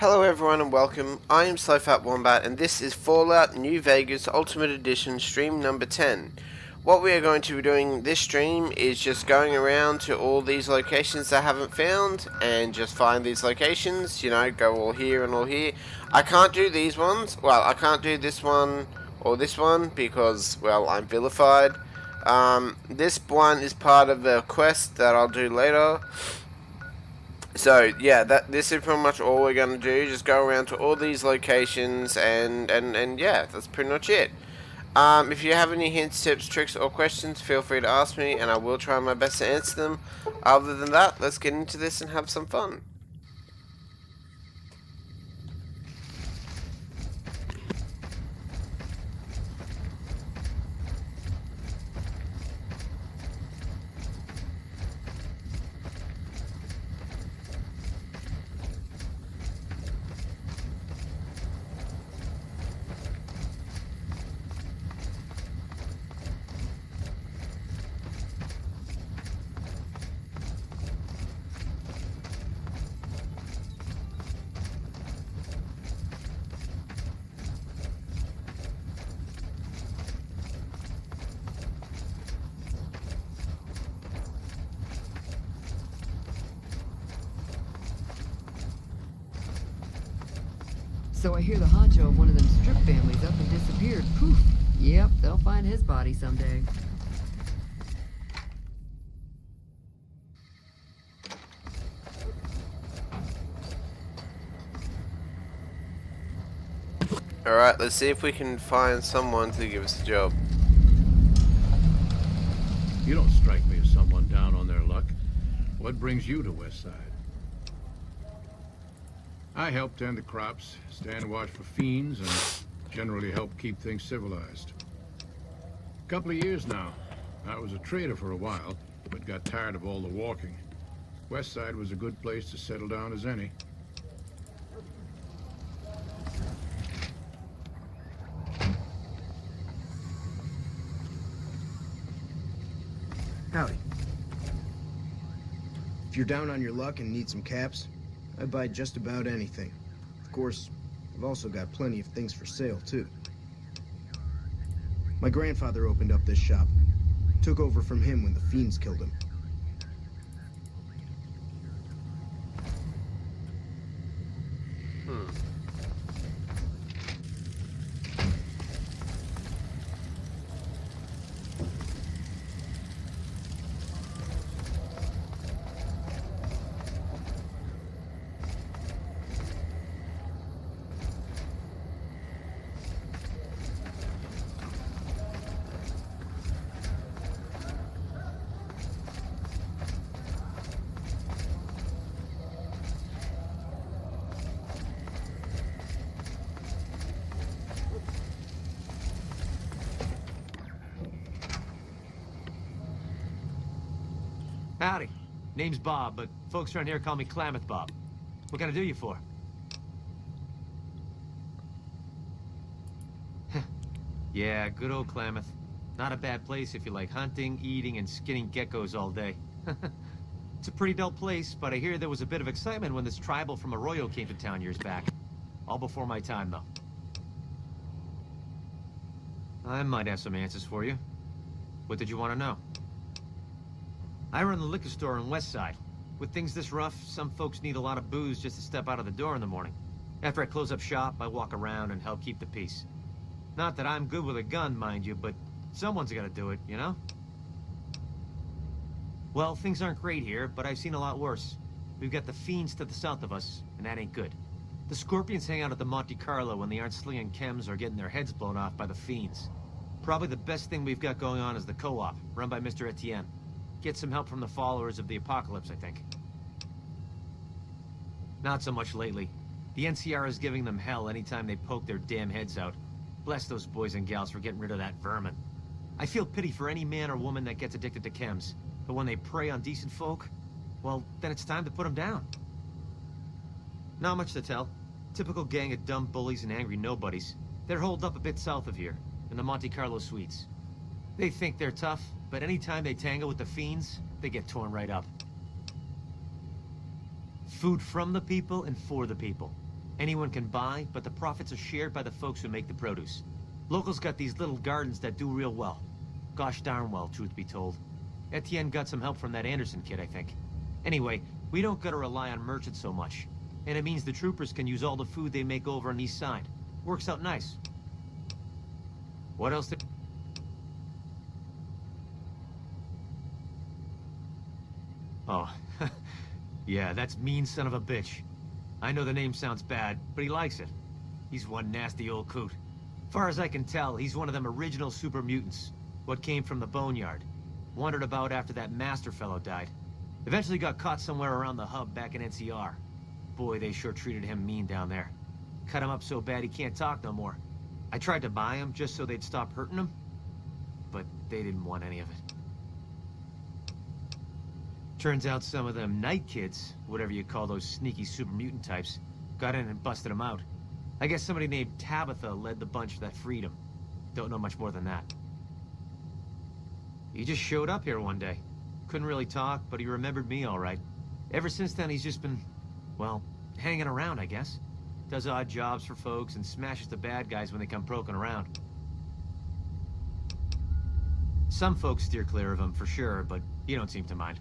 Hello everyone and welcome, I am Slowfat Wombat and this is Fallout New Vegas Ultimate Edition stream number 10. What we are going to be doing this stream is just going around to all these locations I haven't found and just find these locations, you know, go all here and all here. I can't do these ones, well I can't do this one or this one because, well, I'm vilified. This one is part of the quest that I'll do later. So yeah, this is pretty much all we're gonna do. Just go around to all these locations, and yeah, that's pretty much it. If you have any hints, tips, tricks, or questions, feel free to ask me, and I will try my best to answer them. Other than that, let's get into this and have some fun. So I hear the honcho of one of them strip families up and disappeared. Poof. Yep, they'll find his body someday. Alright, let's see if we can find someone to give us a job. You don't strike me as someone down on their luck. What brings you to Westside? I help tend the crops, stand watch for fiends, and generally help keep things civilized. Couple of years now. I was a trader for a while, but got tired of all the walking. Westside was a good place to settle down as any. Howdy. If you're down on your luck and need some caps, I buy just about anything. Of course, I've also got plenty of things for sale, too. My grandfather opened up this shop. Took over from him when the fiends killed him. Howdy. Name's Bob, but folks around here call me Klamath Bob. What can I do you for? Yeah, good old Klamath. Not a bad place if you like hunting, eating, and skinning geckos all day. It's a pretty dull place, but I hear there was a bit of excitement when this tribal from Arroyo came to town years back. All before my time, though. I might have some answers for you. What did you want to know? I run the liquor store on West Side. With things this rough, some folks need a lot of booze just to step out of the door in the morning. After I close up shop, I walk around and help keep the peace. Not that I'm good with a gun, mind you, but someone's gotta do it, you know? Well, things aren't great here, but I've seen a lot worse. We've got the fiends to the south of us, and that ain't good. The Scorpions hang out at the Monte Carlo when they aren't slinging chems or getting their heads blown off by the fiends. Probably the best thing we've got going on is the co-op, run by Mr. Etienne. Get some help from the followers of the apocalypse, I think. Not so much lately. The NCR is giving them hell anytime they poke their damn heads out. Bless those boys and gals for getting rid of that vermin. I feel pity for any man or woman that gets addicted to chems, but when they prey on decent folk, well, then it's time to put them down. Not much to tell. Typical gang of dumb bullies and angry nobodies. They're holed up a bit south of here, in the Monte Carlo suites. They think they're tough, but anytime they tangle with the fiends, they get torn right up. Food from the people and for the people. Anyone can buy, but the profits are shared by the folks who make the produce. Locals got these little gardens that do real well. Gosh darn well, truth be told. Etienne got some help from that Anderson kid, I think. Anyway, we don't gotta rely on merchants so much. And it means the troopers can use all the food they make over on the east side. Works out nice. What else did... Oh, yeah, that's mean son of a bitch. I know the name sounds bad, but he likes it. He's one nasty old coot. Far as I can tell, he's one of them original super mutants. What came from the boneyard. Wandered about after that master fellow died. Eventually got caught somewhere around the hub back in NCR. Boy, they sure treated him mean down there. Cut him up so bad he can't talk no more. I tried to buy him just so they'd stop hurting him, but they didn't want any of it. Turns out some of them night kids, whatever you call those sneaky super mutant types, got in and busted him out. I guess somebody named Tabitha led the bunch that freed him. Don't know much more than that. He just showed up here one day. Couldn't really talk, but he remembered me all right. Ever since then, he's just been, well, hanging around, I guess. Does odd jobs for folks and smashes the bad guys when they come poking around. Some folks steer clear of him for sure, but you don't seem to mind.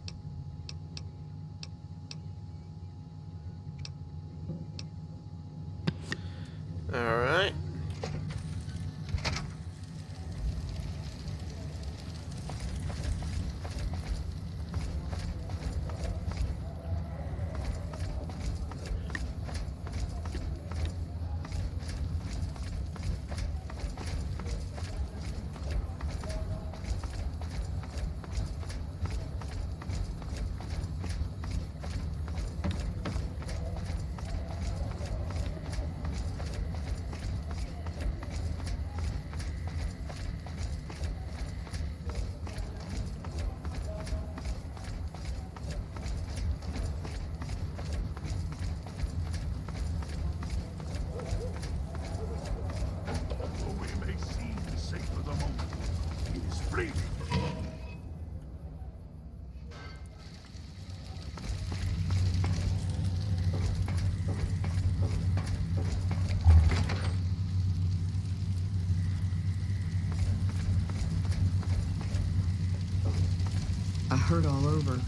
Alright. I hurt all over.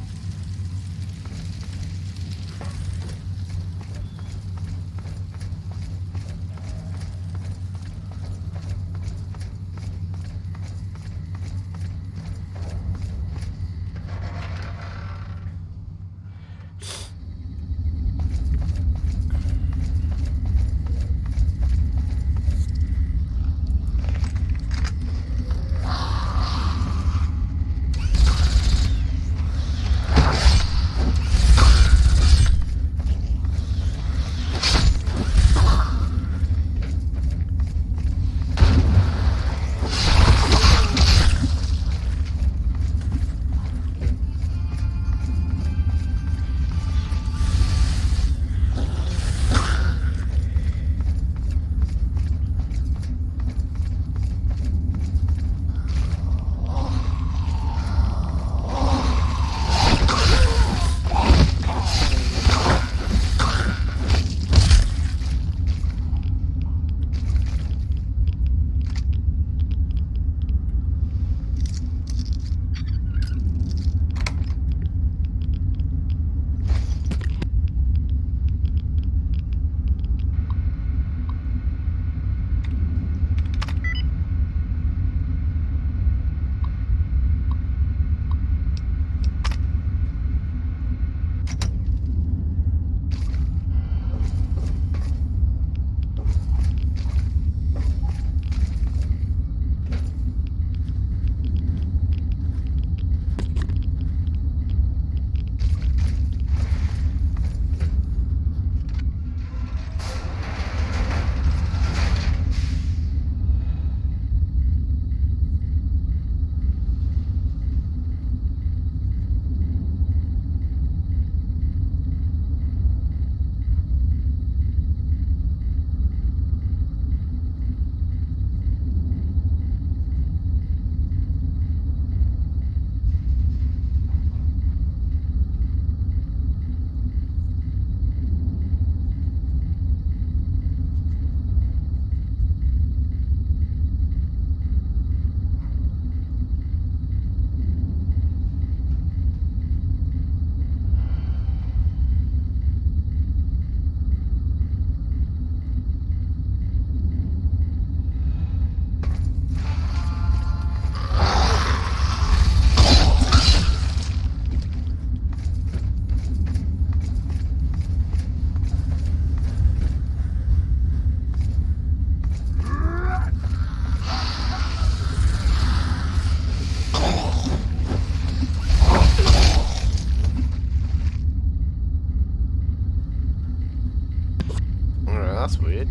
that's weird.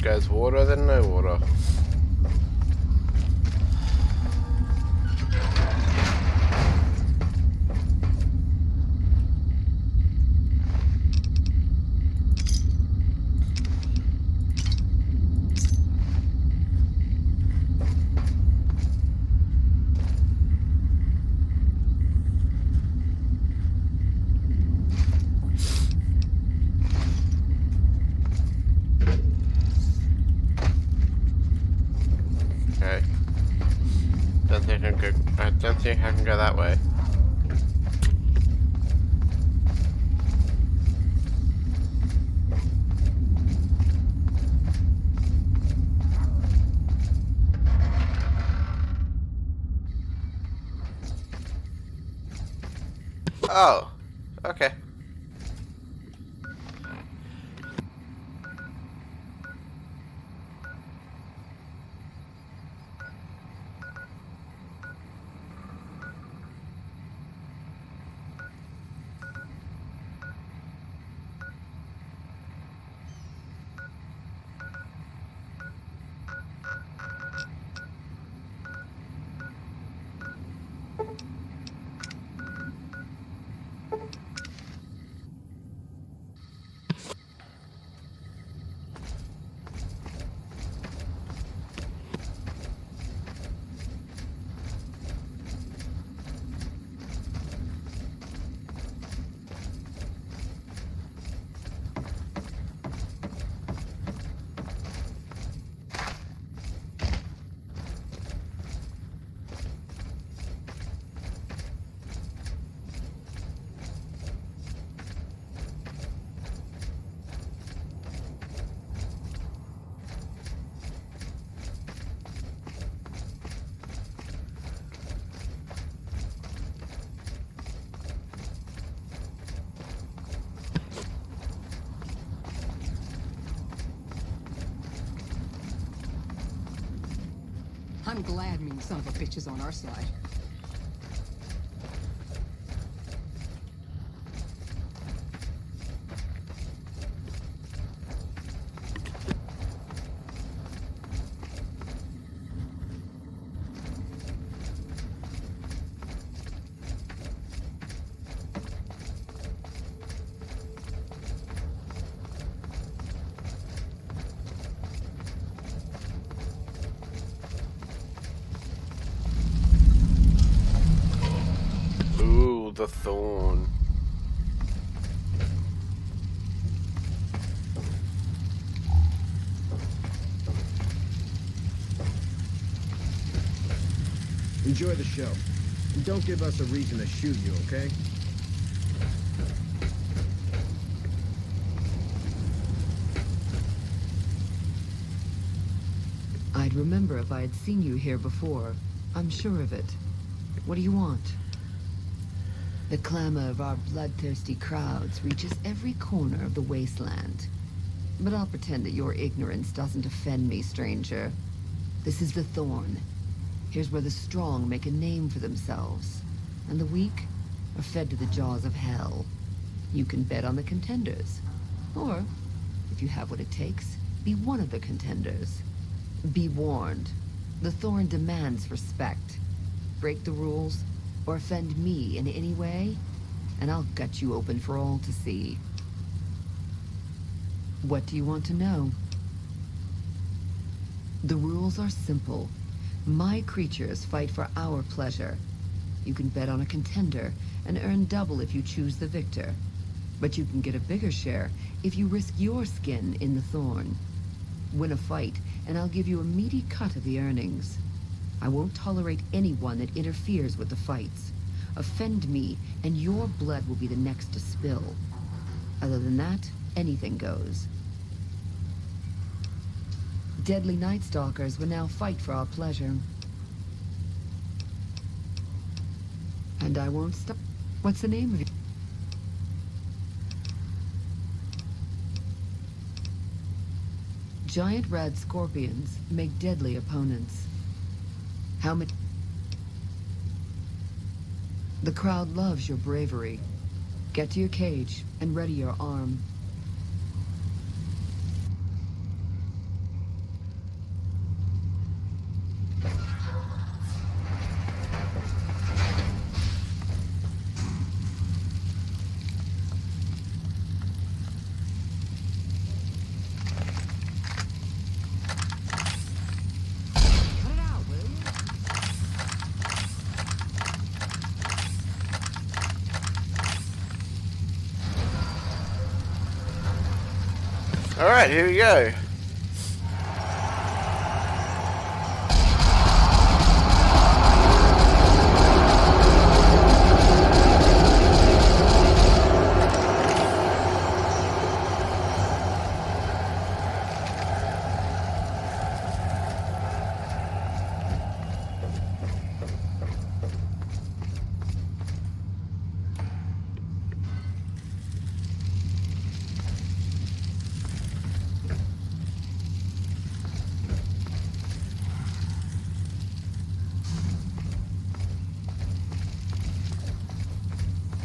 Goes water, then no water. Okay. I don't think I can go that way. Oh, okay. I'm glad mean son of a bitch is on our side. Ooh, the thorn. Enjoy the show. And don't give us a reason to shoot you, okay? I'd remember if I had seen you here before. I'm sure of it. What do you want? The clamor of our bloodthirsty crowds reaches every corner of the wasteland. But I'll pretend that your ignorance doesn't offend me, stranger. This is the Thorn. Here's where the strong make a name for themselves, and the weak are fed to the jaws of hell. You can bet on the contenders. Or, if you have what it takes, be one of the contenders. Be warned. The Thorn demands respect. Break the rules, or offend me in any way, and I'll gut you open for all to see. What do you want to know? The rules are simple. My creatures fight for our pleasure. You can bet on a contender and earn double if you choose the victor. But you can get a bigger share if you risk your skin in the Thorn. Win a fight, and I'll give you a meaty cut of the earnings. I won't tolerate anyone that interferes with the fights. Offend me, and your blood will be the next to spill. Other than that, anything goes. Deadly Night Stalkers will now fight for our pleasure. And I won't stop. What's the name of you? Giant red scorpions make deadly opponents. How many? The crowd loves your bravery. Get to your cage and ready your arm. Alright, here we go.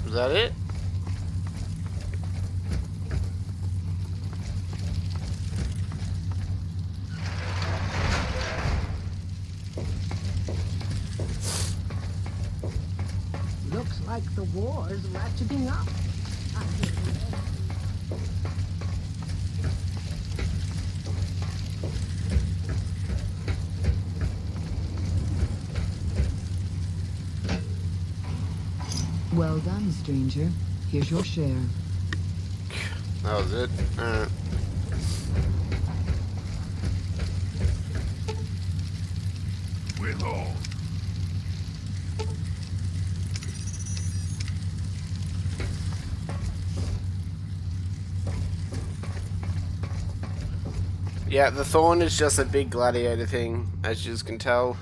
Was that it? Looks like the war's ratcheting up. Well done, stranger. Here's your share. That was it. Alright. With all. Yeah, the thorn is just a big gladiator thing, as you can tell.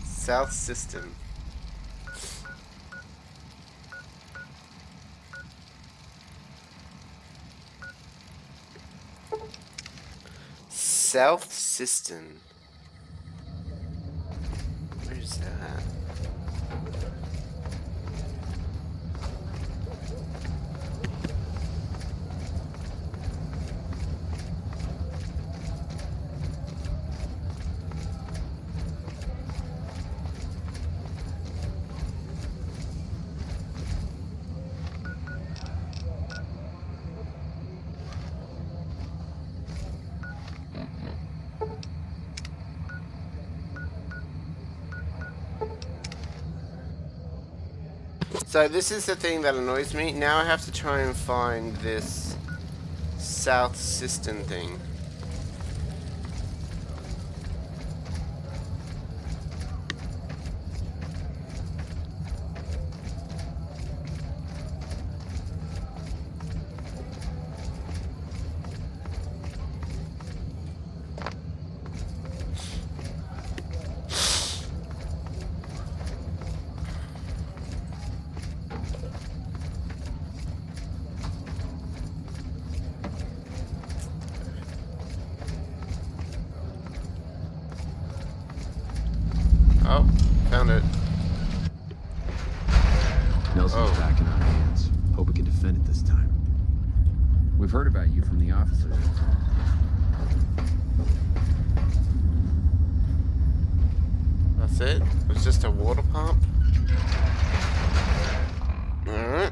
South System. South System. Where's that? So this is the thing that annoys me. Now I have to try and find this South System thing. Oh, found it. Nelson's back in our hands. Hope we can defend it this time. We've heard about you from the officers. That's it? It's just a water pump? Alright.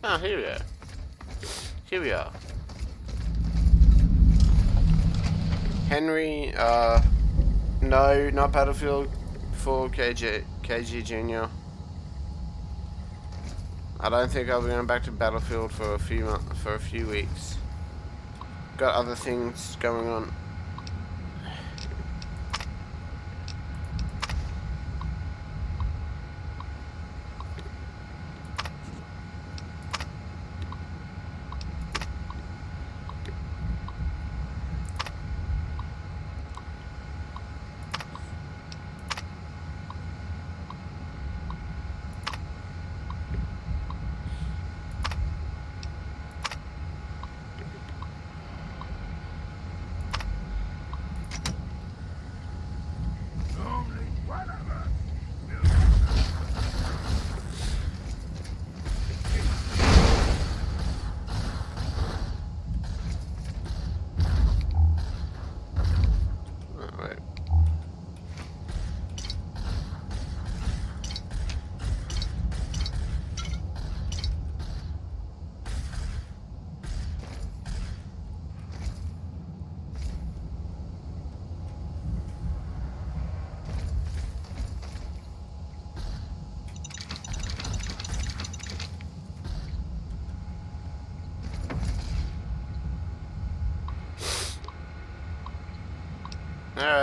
Oh, here we are. Here we are. Henry, no, not Battlefield 4 KG Jr. I don't think I'll be going back to Battlefield for a few weeks. Got other things going on.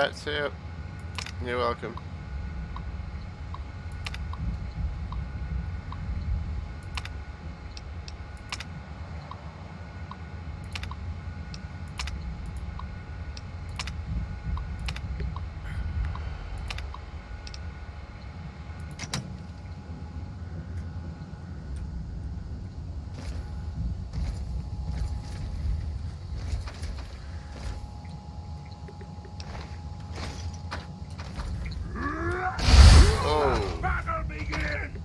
Alright, see ya. You're welcome. Oh. Battle begin!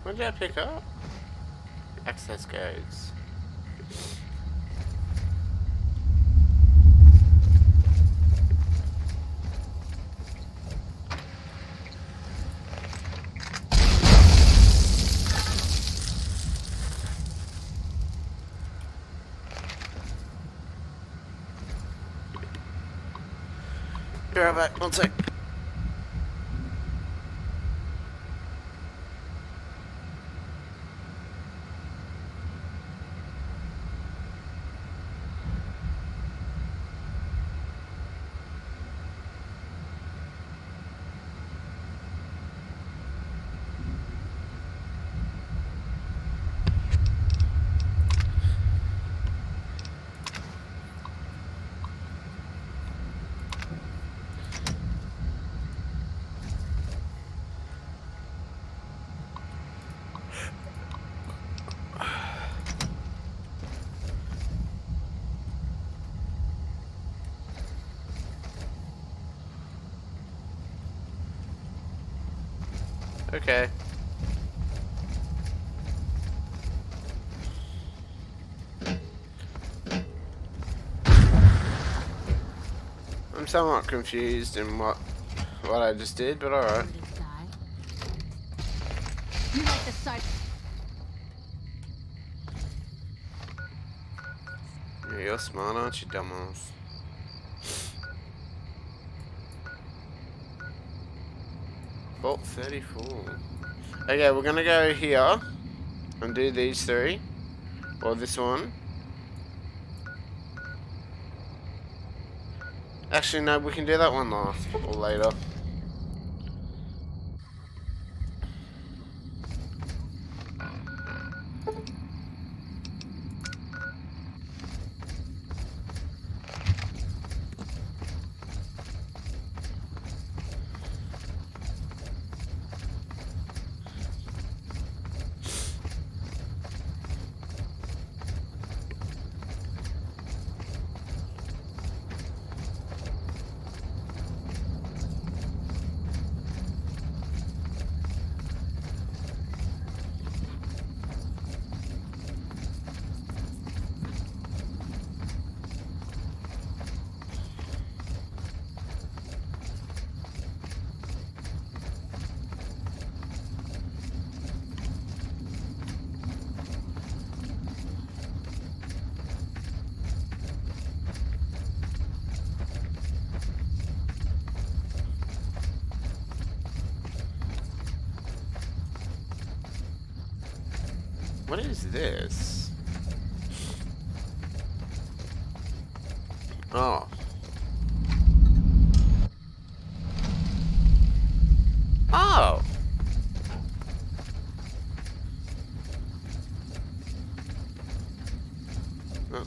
What did I pick up? Access codes. Be right back, one sec. Okay. I'm somewhat confused in what I just did, but alright. You like the sight? Yeah, you're smart, aren't you, dumbass? Vault 34. Okay, we're gonna go here and do these three. Or this one. Actually, no, we can do that one last or later. What is this? Oh. Oh! Oh.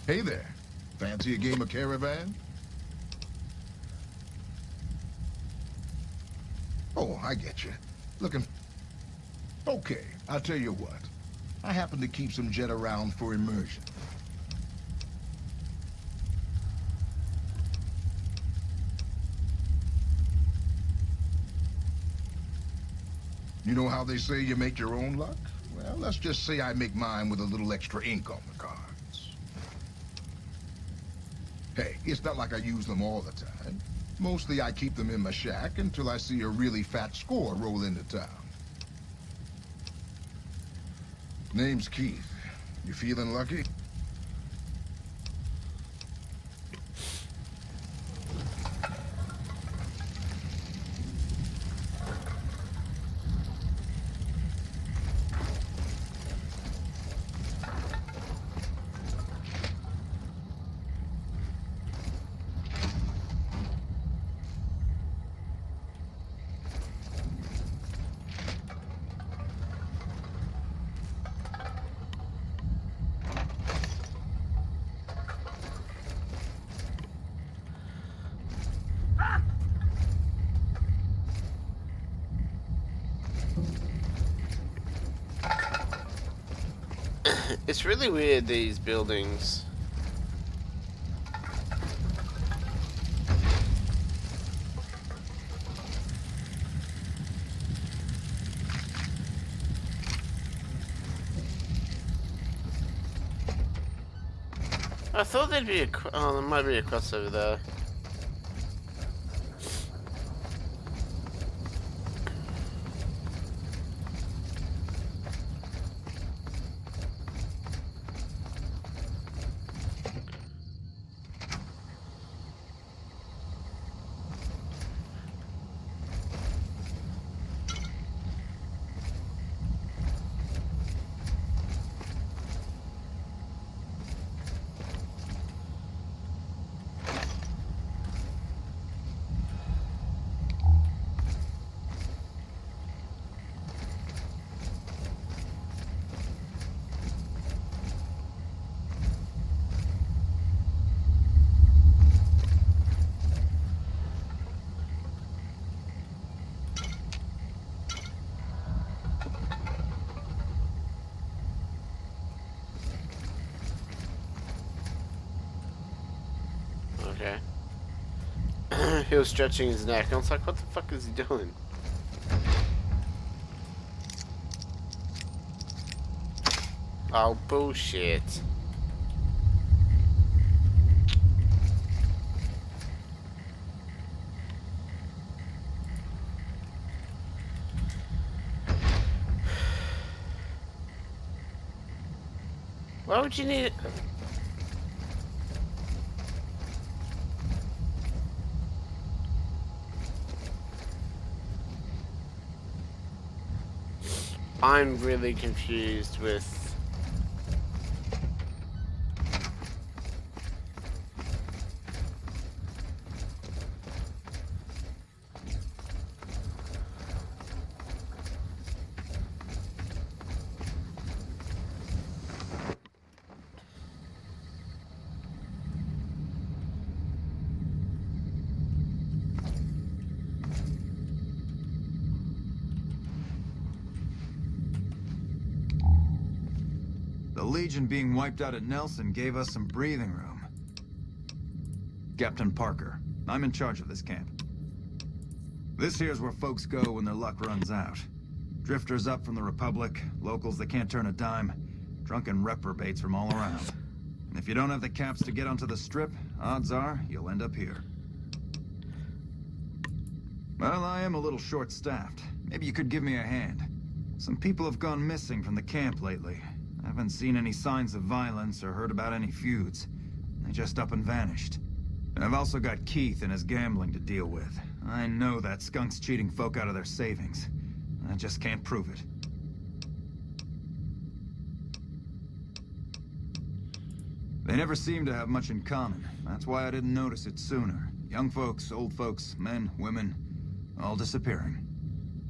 Hey there. Fancy a game of Caravan? Oh, I get you. Looking... Okay, I'll tell you what. I happen to keep some jet around for immersion. You know how they say you make your own luck? Well, let's just say I make mine with a little extra ink on the cards. Hey, it's not like I use them all the time. Mostly I keep them in my shack until I see a really fat score roll into town. Name's Keith. You feeling lucky? It's really weird, these buildings. I thought there'd be a... Oh, there might be a crossover there. Okay. He was stretching his neck. I was like, what the fuck is he doing? Oh, bullshit. Why would you need it? I'm really confused with... The Legion being wiped out at Nelson gave us some breathing room. Captain Parker, I'm in charge of this camp. This here's where folks go when their luck runs out. Drifters up from the Republic, locals that can't turn a dime, drunken reprobates from all around. And if you don't have the caps to get onto the Strip, odds are you'll end up here. Well, I am a little short-staffed. Maybe you could give me a hand. Some people have gone missing from the camp lately. I haven't seen any signs of violence or heard about any feuds. They just up and vanished. And I've also got Keith and his gambling to deal with. I know that skunk's cheating folk out of their savings. I just can't prove it. They never seem to have much in common. That's why I didn't notice it sooner. Young folks, old folks, men, women, all disappearing.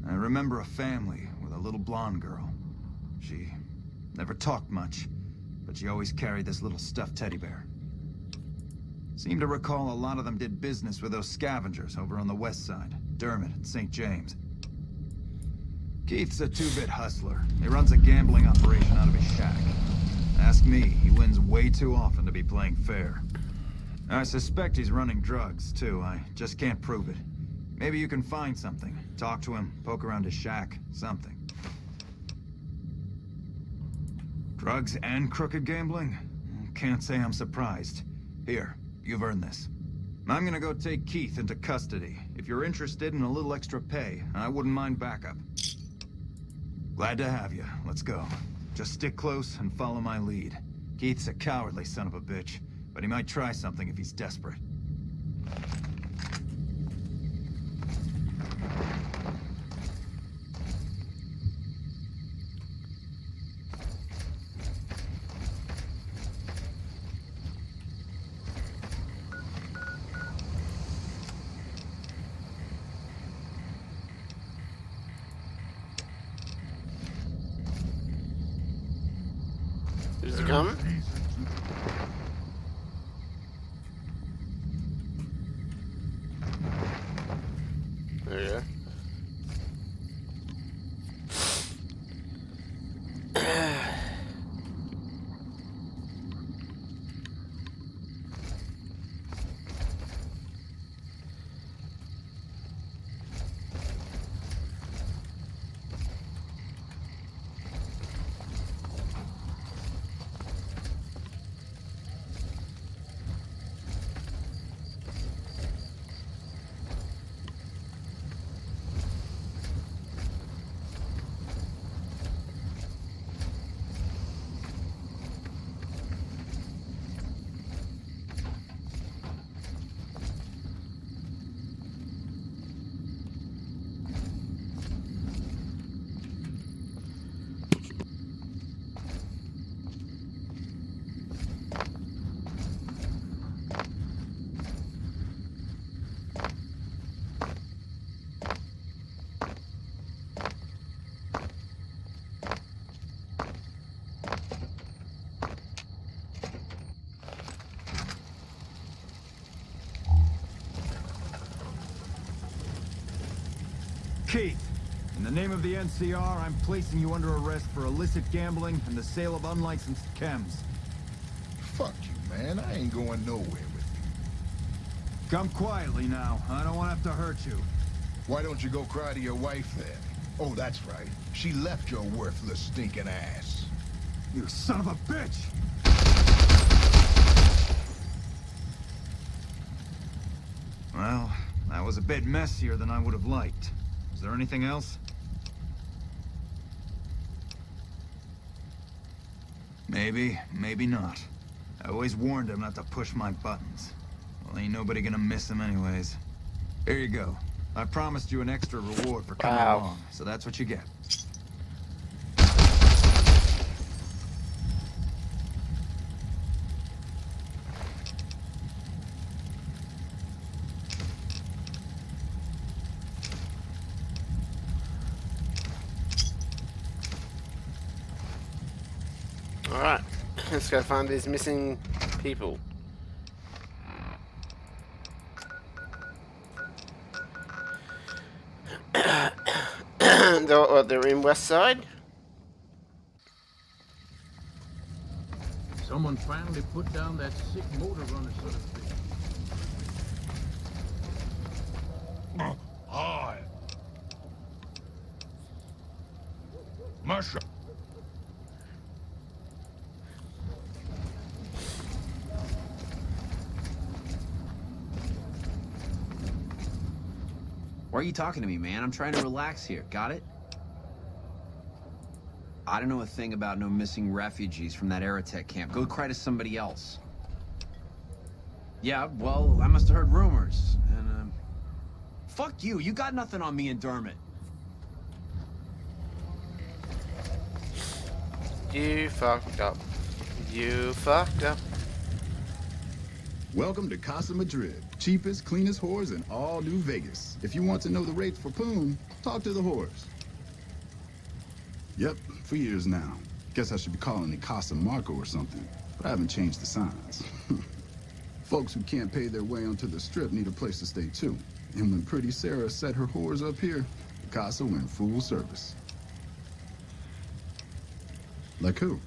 I remember a family with a little blonde girl. She never talked much, but she always carried this little stuffed teddy bear. Seem to recall a lot of them did business with those scavengers over on the west side, Dermot and St. James. Keith's a two-bit hustler. He runs a gambling operation out of his shack. Ask me, he wins way too often to be playing fair. I suspect he's running drugs, too. I just can't prove it. Maybe you can find something. Talk to him, poke around his shack, something. Drugs and crooked gambling? Can't say I'm surprised. Here, you've earned this. I'm gonna go take Keith into custody. If you're interested in a little extra pay, I wouldn't mind backup. Glad to have you. Let's go. Just stick close and follow my lead. Keith's a cowardly son of a bitch, but he might try something if he's desperate. Is he coming? There you go. Keith, in the name of the NCR, I'm placing you under arrest for illicit gambling and the sale of unlicensed chems. Fuck you, man. I ain't going nowhere with you. Come quietly now. I don't want to have to hurt you. Why don't you go cry to your wife then? Oh, that's right. She left your worthless stinking ass. You son of a bitch! Well, that was a bit messier than I would have liked. Is there anything else? Maybe, maybe not. I always warned him not to push my buttons. Well, ain't nobody gonna miss him anyways. Here you go. I promised you an extra reward for coming along, so that's what you get. Alright, let's go find these missing people. They're in West Side? Someone finally put down that sick motor runner, so to speak. Hi. Mushroom. Why are you talking to me, man? I'm trying to relax here. Got it? I don't know a thing about no missing refugees from that Aerotech camp. Go cry to somebody else. Yeah, well, I must have heard rumors. And, fuck you. You got nothing on me and Dermot. You fucked up. You fucked up. Welcome to Casa Madrid. Cheapest, cleanest whores in all New Vegas. If you want to know the rates for Poon, talk to the whores. Yep, for years now. Guess I should be calling it Casa Marco or something, but I haven't changed the signs. Folks who can't pay their way onto the strip need a place to stay too. And when Pretty Sarah set her whores up here, the Casa went full service. Like who?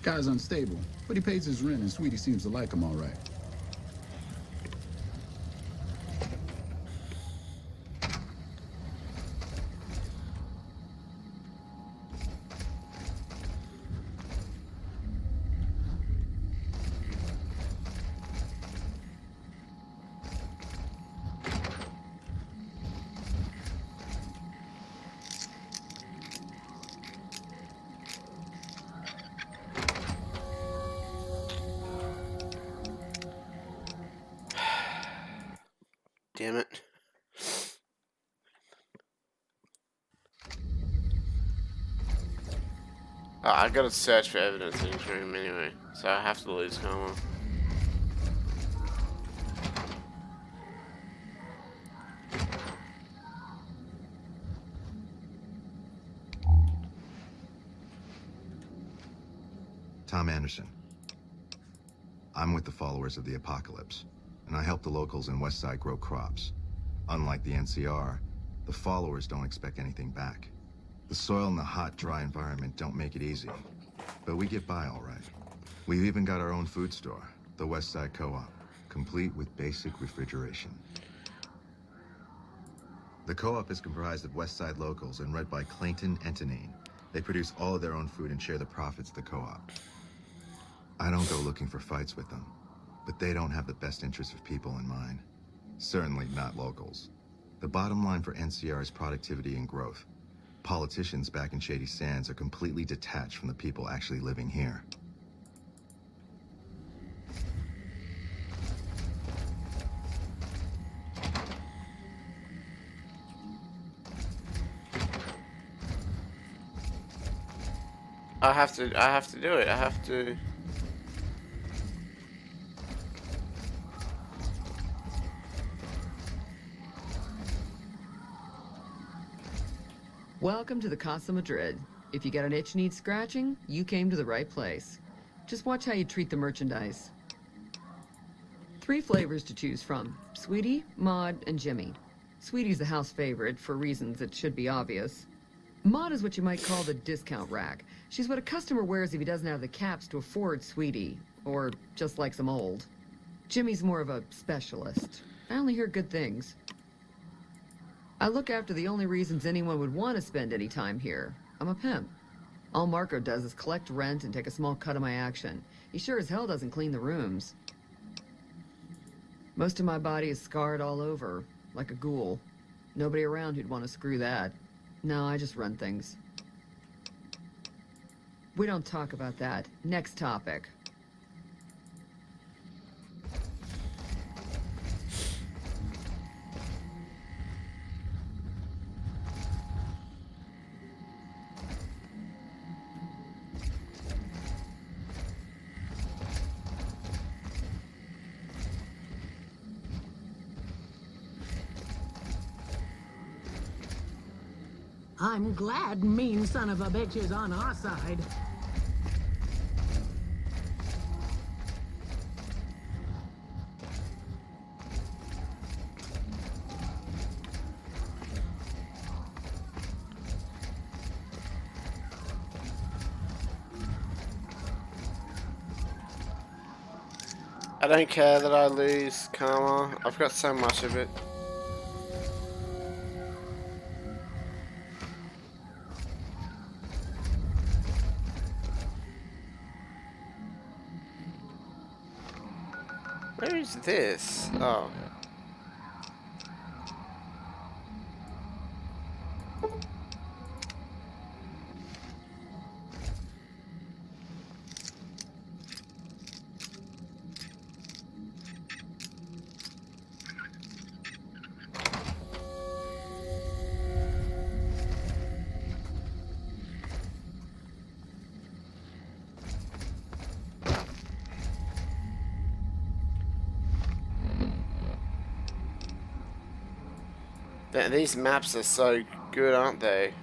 Guy's unstable, but he pays his rent and Sweetie seems to like him all right. Damn it. Oh, I gotta search for evidence in his room anyway, so I have to lose Karma. Tom Anderson. I'm with the followers of the apocalypse, and I help the locals in Westside grow crops. Unlike the NCR, the followers don't expect anything back. The soil and the hot, dry environment don't make it easy, but we get by all right. We've even got our own food store, the Westside Co-op, complete with basic refrigeration. The co-op is comprised of Westside locals and led by Clayton Antonine. They produce all of their own food and share the profits of the co-op. I don't go looking for fights with them, but they don't have the best interests of people in mind. Certainly not locals. The bottom line for NCR is productivity and growth. Politicians back in Shady Sands are completely detached from the people actually living here. I have to do it. I have to. Welcome to the Casa Madrid. If you got an itch needs scratching, you came to the right place. Just watch how you treat the merchandise. 3 flavors to choose from: Sweetie, Maud, and Jimmy. Sweetie's the house favorite for reasons that should be obvious. Maud is what you might call the discount rack. She's what a customer wears if he doesn't have the caps to afford Sweetie, or just likes them old. Jimmy's more of a specialist. I only hear good things. I look after the only reasons anyone would want to spend any time here. I'm a pimp. All Marco does is collect rent and take a small cut of my action. He sure as hell doesn't clean the rooms. Most of my body is scarred all over, like a ghoul. Nobody around who'd want to screw that. No, I just run things. We don't talk about that. Next topic. I'm glad mean son of a bitch is on our side. I don't care that I lose karma. I've got so much of it. Where is this? Oh. These maps are so good, aren't they?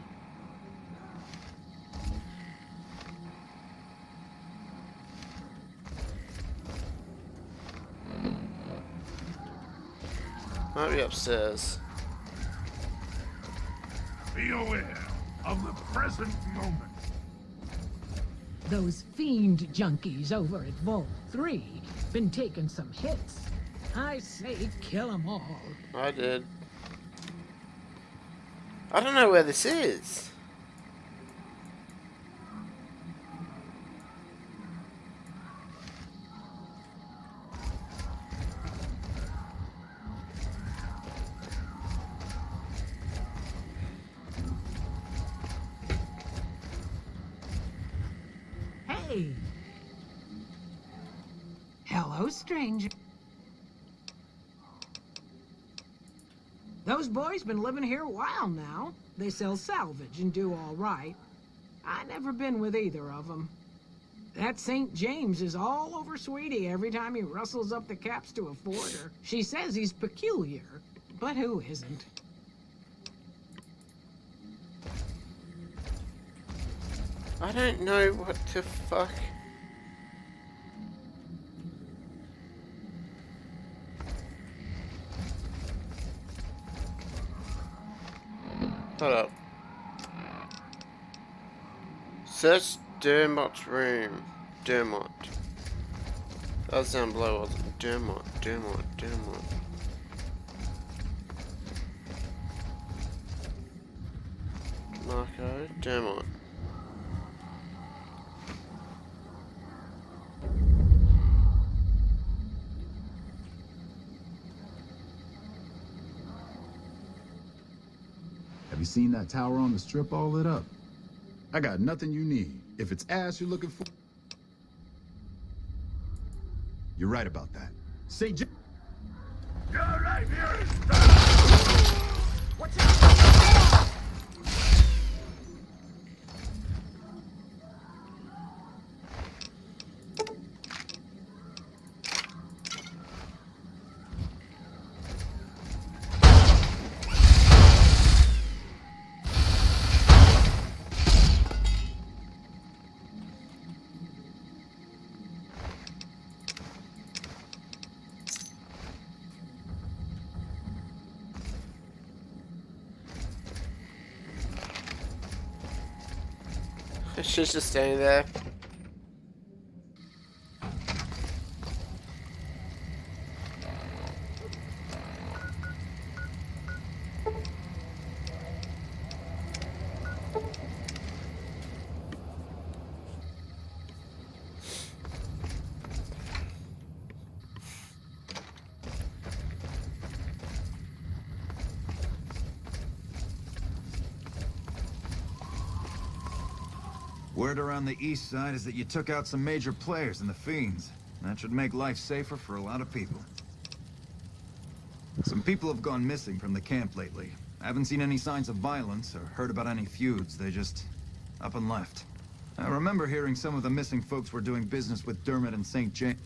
Might be upstairs. Be aware of the present moment. Those fiend junkies over at Vault 3 been taking some hits. I say kill 'em all. I did. I don't know where this is. Hey! Hello, stranger. Those boys been living here a while now. They sell salvage and do all right. I never been with either of them. That St. James is all over Sweetie every time he rustles up the caps to afford her. She says he's peculiar, but who isn't? I don't know what the fuck. Hold up. Search Dermot's room. Dermot. That was down below, wasn't it? Dermot. Marco. Dermot. Have you seen that tower on the strip all lit up? I got nothing you need. If it's ass you're looking for... You're right about that. St. James... You're right here. What's up? She's just standing there. Word around the east side is that you took out some major players in the Fiends. That should make life safer for a lot of people. Some people have gone missing from the camp lately. I haven't seen any signs of violence or heard about any feuds. They just up and left. I remember hearing some of the missing folks were doing business with Dermot and St. James.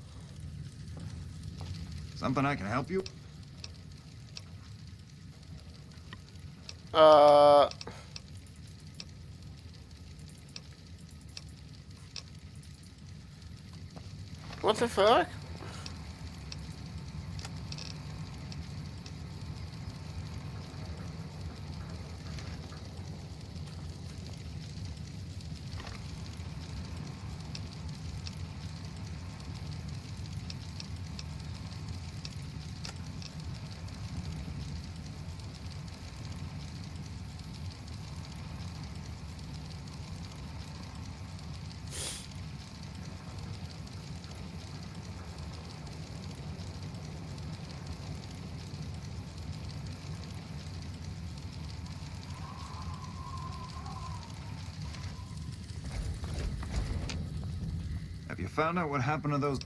Something I can help you? What the fuck? Have you found out what happened to those...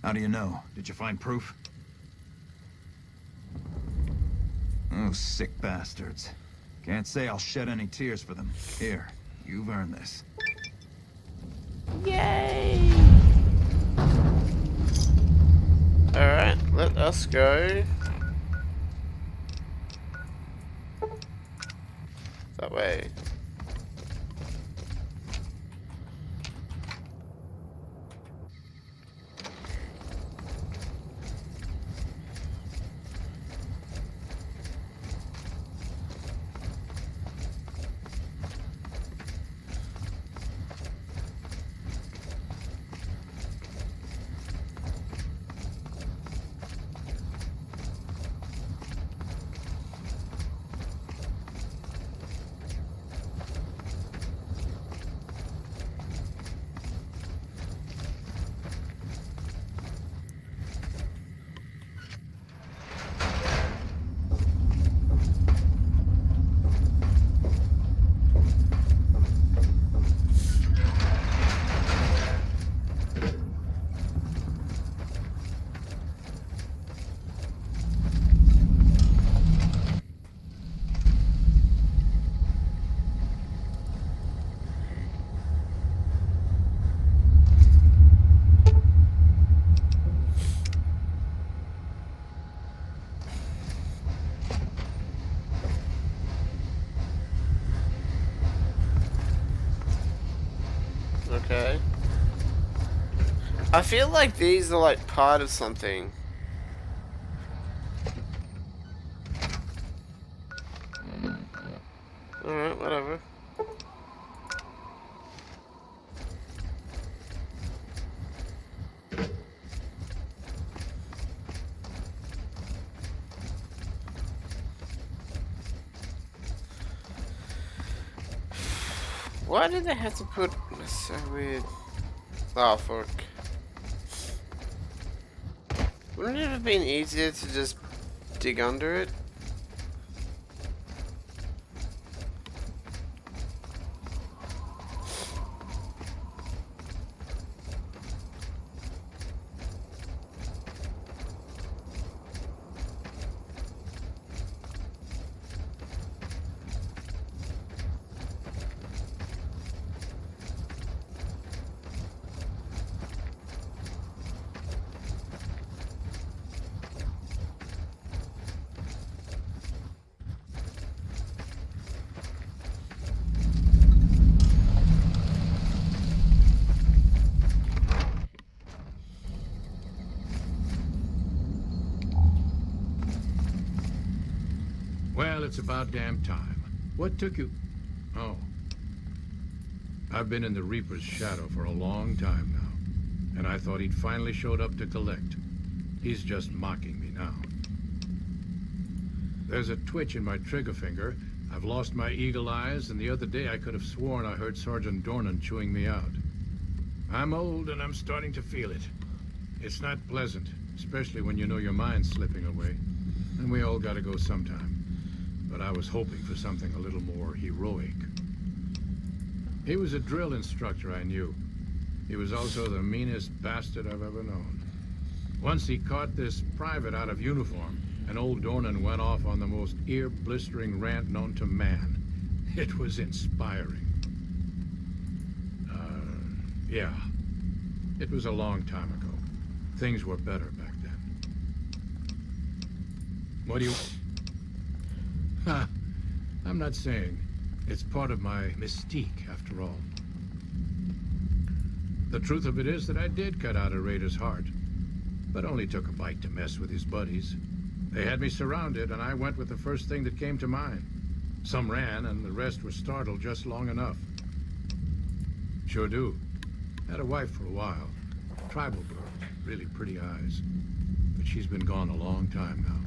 How do you know? Did you find proof? Oh, sick bastards. Can't say I'll shed any tears for them. Here, you've earned this. Yay! Alright, let us go. that way. Okay. I feel like these are like part of something. Alright, whatever. Why did they have to put... That's so weird. Oh, fuck. Wouldn't it have been easier to just dig under it? Well, it's about damn time. What took you... Oh. I've been in the Reaper's shadow for a long time now, and I thought he'd finally showed up to collect. He's just mocking me now. There's a twitch in my trigger finger. I've lost my eagle eyes, and the other day I could have sworn I heard Sergeant Dornan chewing me out. I'm old, and I'm starting to feel it. It's not pleasant, especially when you know your mind's slipping away. And we all gotta go sometime. But I was hoping for something a little more heroic. He was a drill instructor I knew. He was also the meanest bastard I've ever known. Once he caught this private out of uniform, and old Dornan went off on the most ear-blistering rant known to man. It was inspiring. Yeah. It was a long time ago. Things were better back then. What do you... I'm not saying. It's part of my mystique, after all. The truth of it is that I did cut out a raider's heart, but only took a bite to mess with his buddies. They had me surrounded, and I went with the first thing that came to mind. Some ran, and the rest were startled just long enough. Sure do. Had a wife for a while. Tribal girl. Really pretty eyes. But she's been gone a long time now.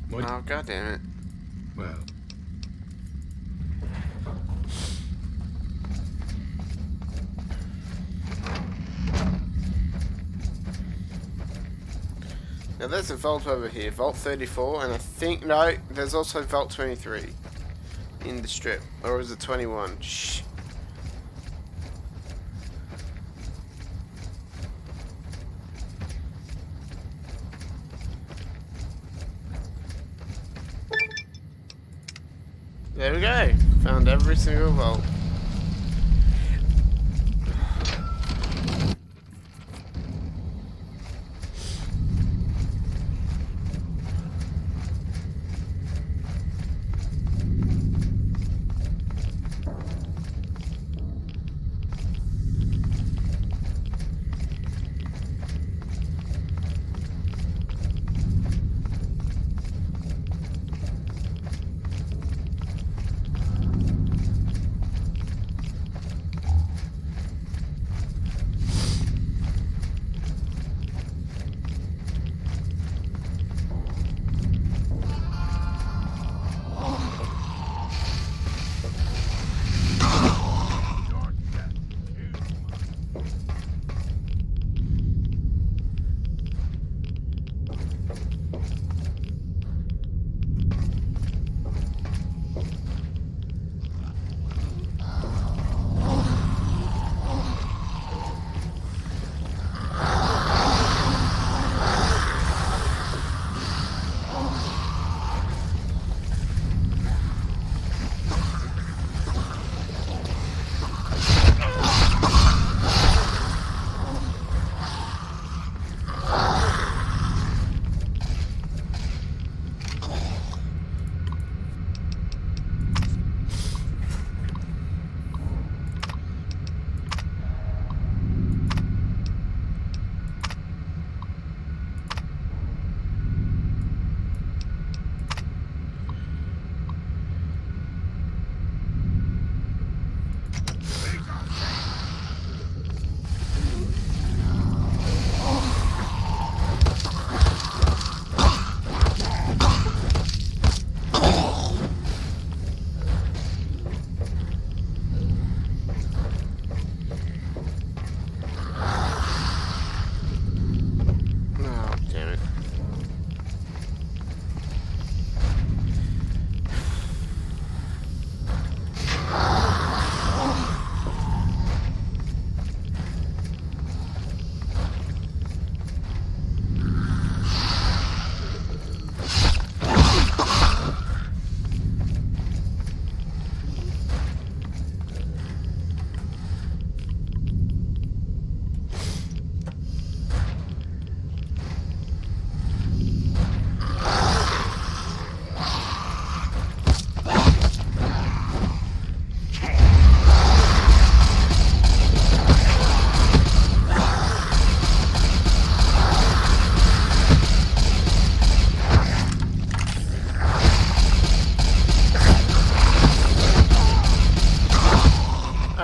What? Oh, God damn it. Well. Now there's a vault over here, vault 34, and I think, no, there's also vault 23 in the strip. Or is it 21? Shh. There we go. Found every single vault.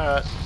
Alright.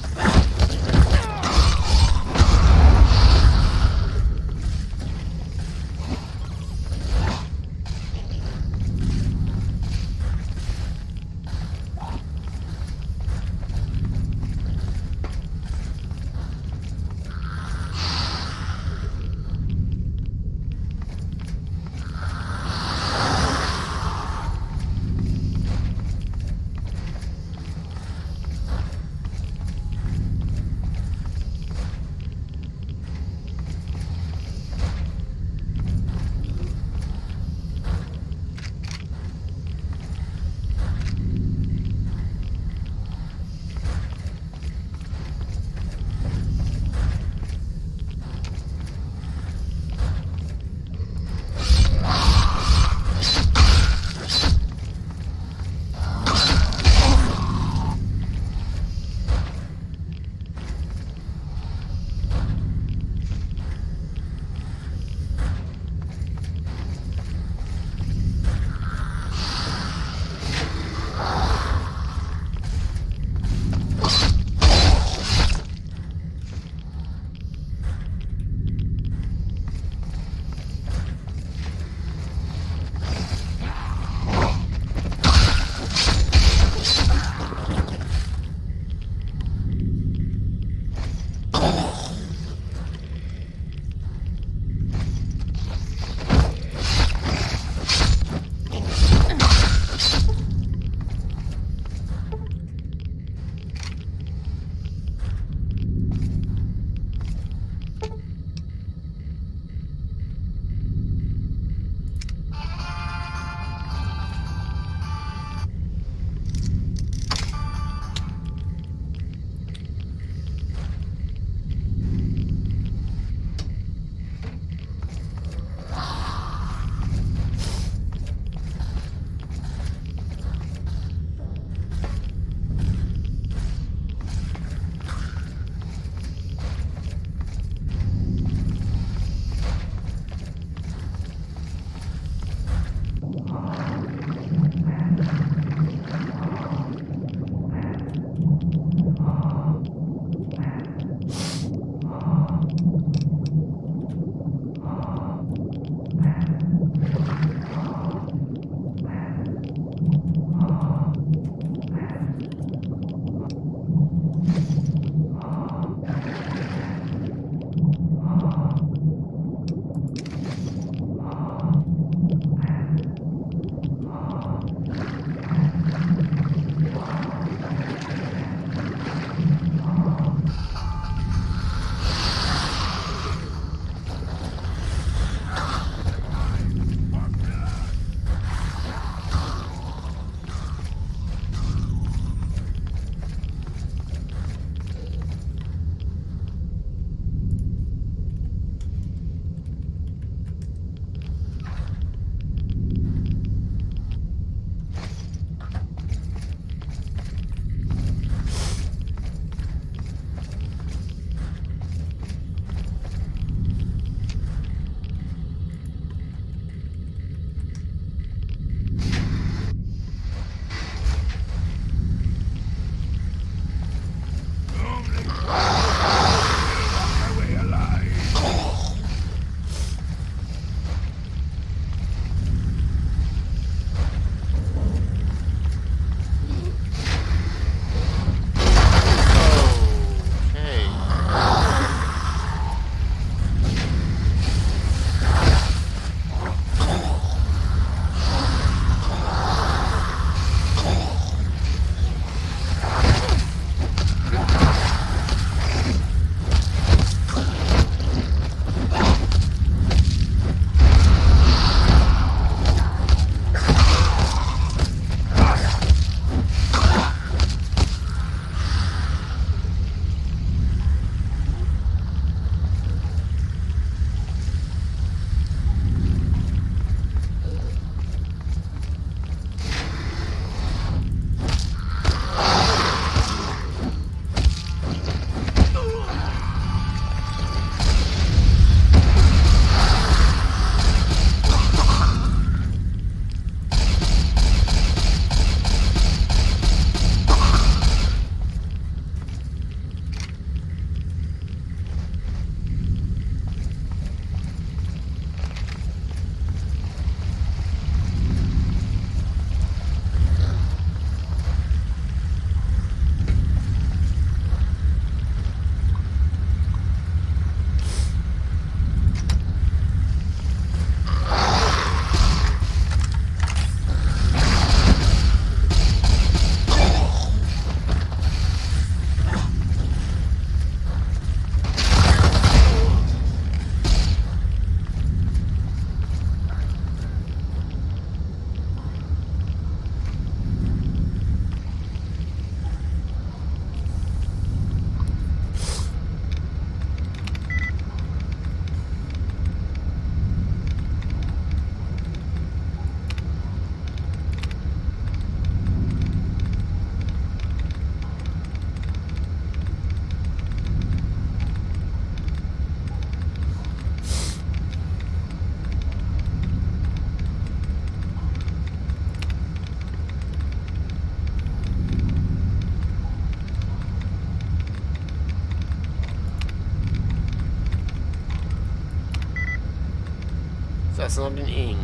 That's not an ing.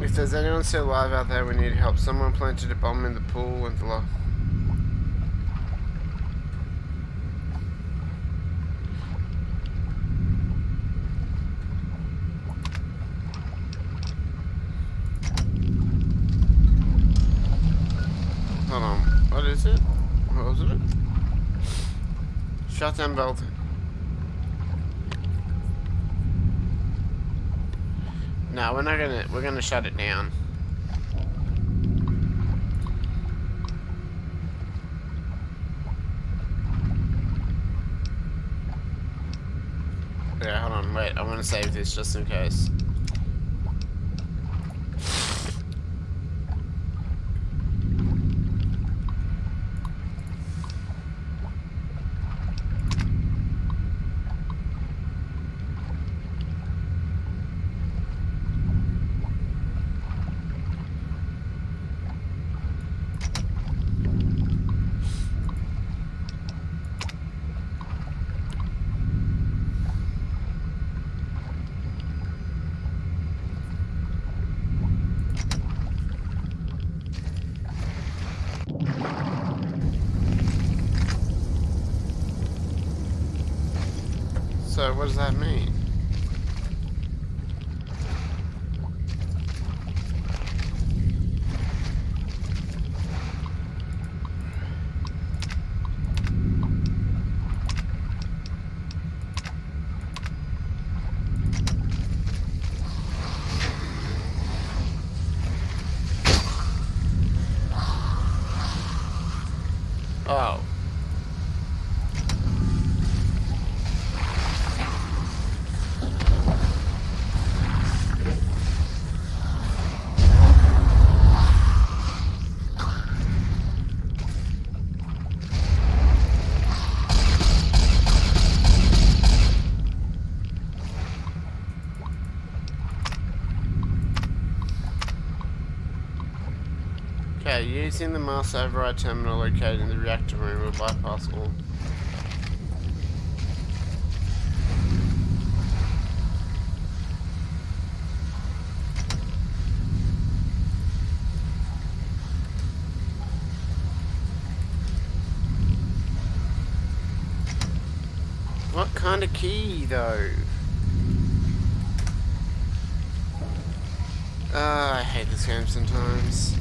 If there's anyone still alive out there, we need help. Someone planted a bomb in the pool and the lock. Hold on. What is it? What was it? Shotgun belt. No, we're gonna shut it down. Yeah, hold on, wait, I wanna save this just in case. So what does that mean? Oh. Okay, using the master override terminal located in the reactor room will bypass all. What kind of key, though? I hate this game sometimes.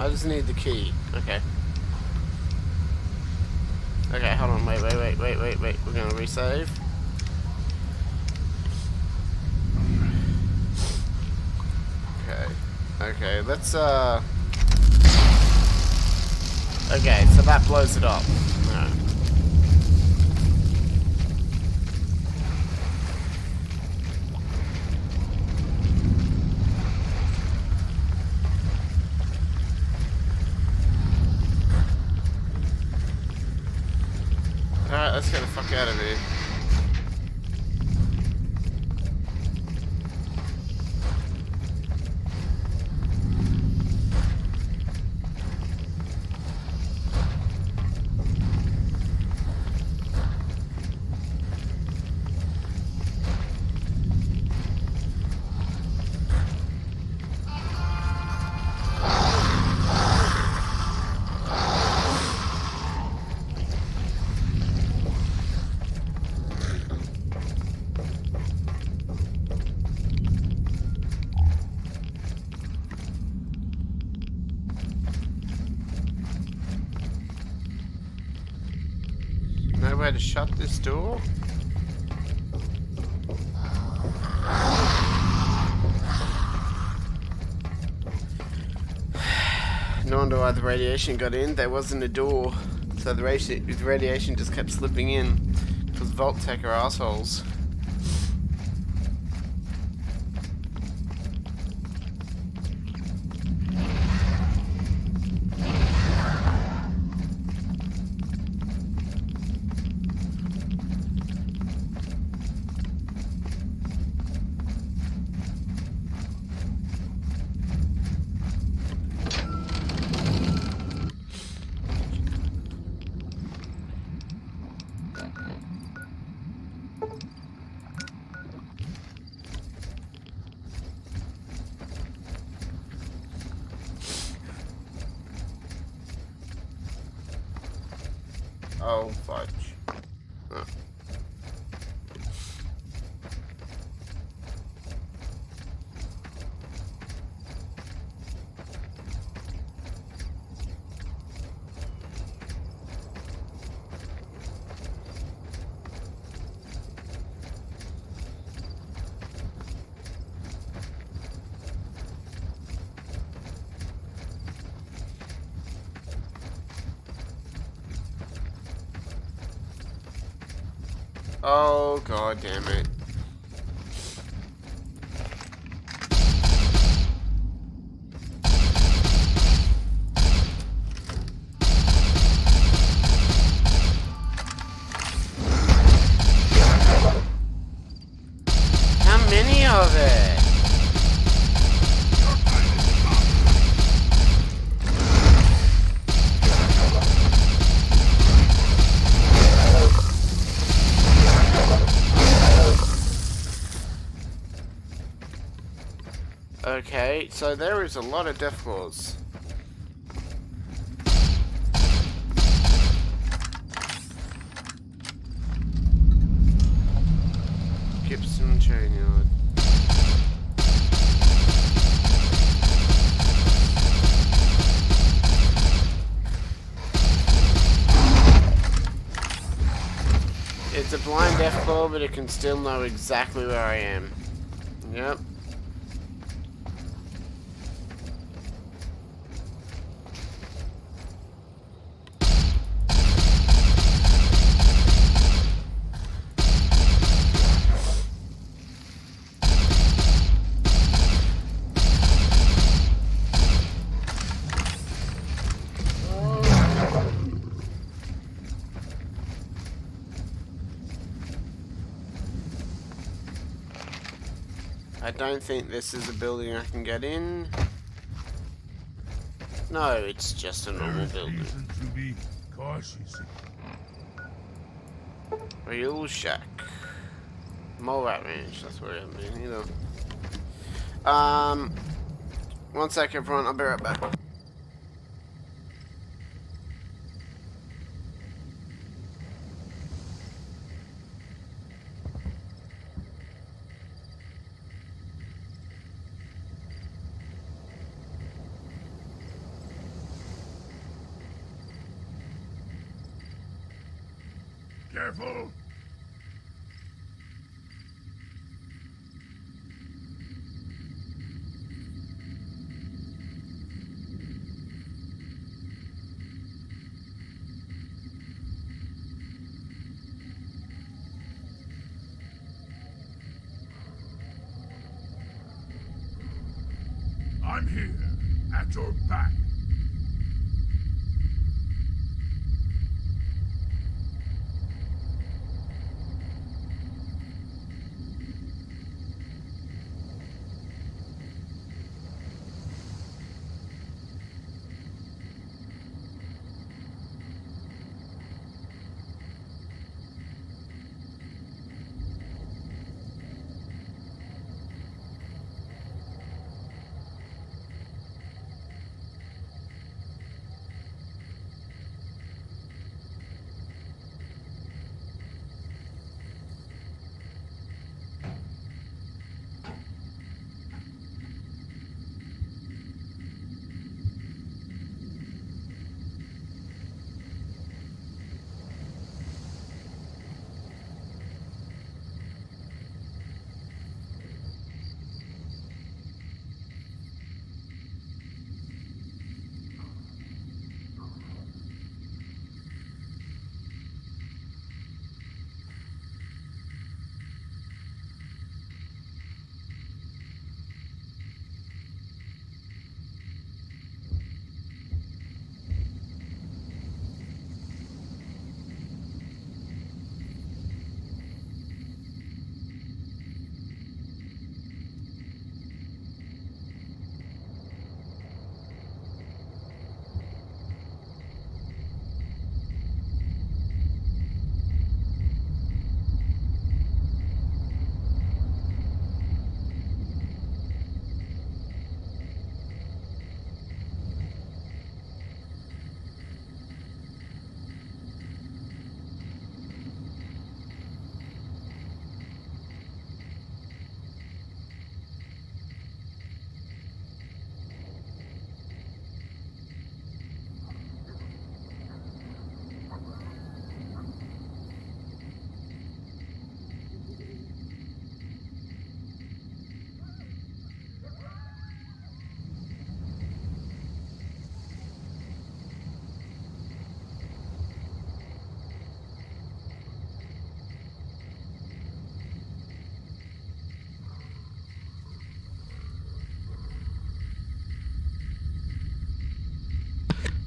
I just need the key. Okay. Okay, hold on. Wait. We're gonna resave. Okay, let's, okay, so that blows it up. Alright. Alright, let's get the fuck out of here. No way to shut this door? No wonder why the radiation got in. There wasn't a door. So the radiation just kept slipping in. Because Vault Tech are assholes. Oh, fudge. Oh. Oh, god damn it. How many of it? Okay, so there is a lot of death claws. Gibson chain yard. It's a blind death claw, but it can still know exactly where I am. Yep. I don't think this is a building I can get in. No, it's just a normal building. To be cautious. Real shack. Mole rat ranch, that's what I mean, you know. 1 sec everyone, I'll be right back. Careful! I'm here, at your back.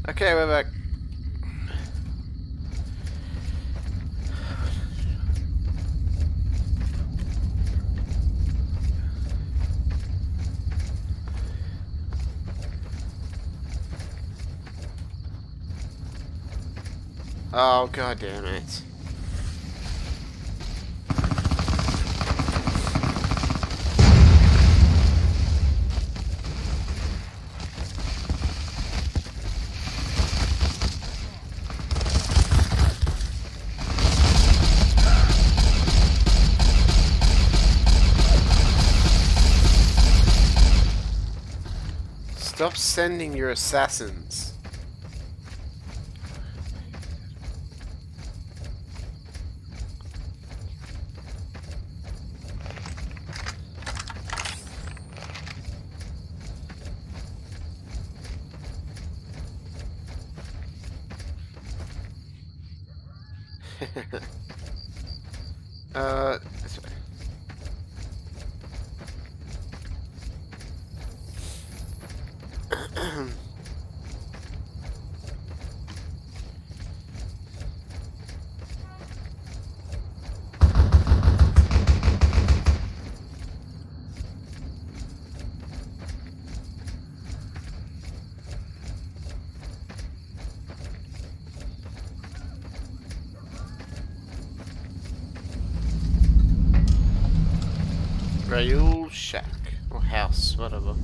Okay, we're back. Oh, god damn it. Stop sending your assassins. This way. Raoul Shack or house, whatever.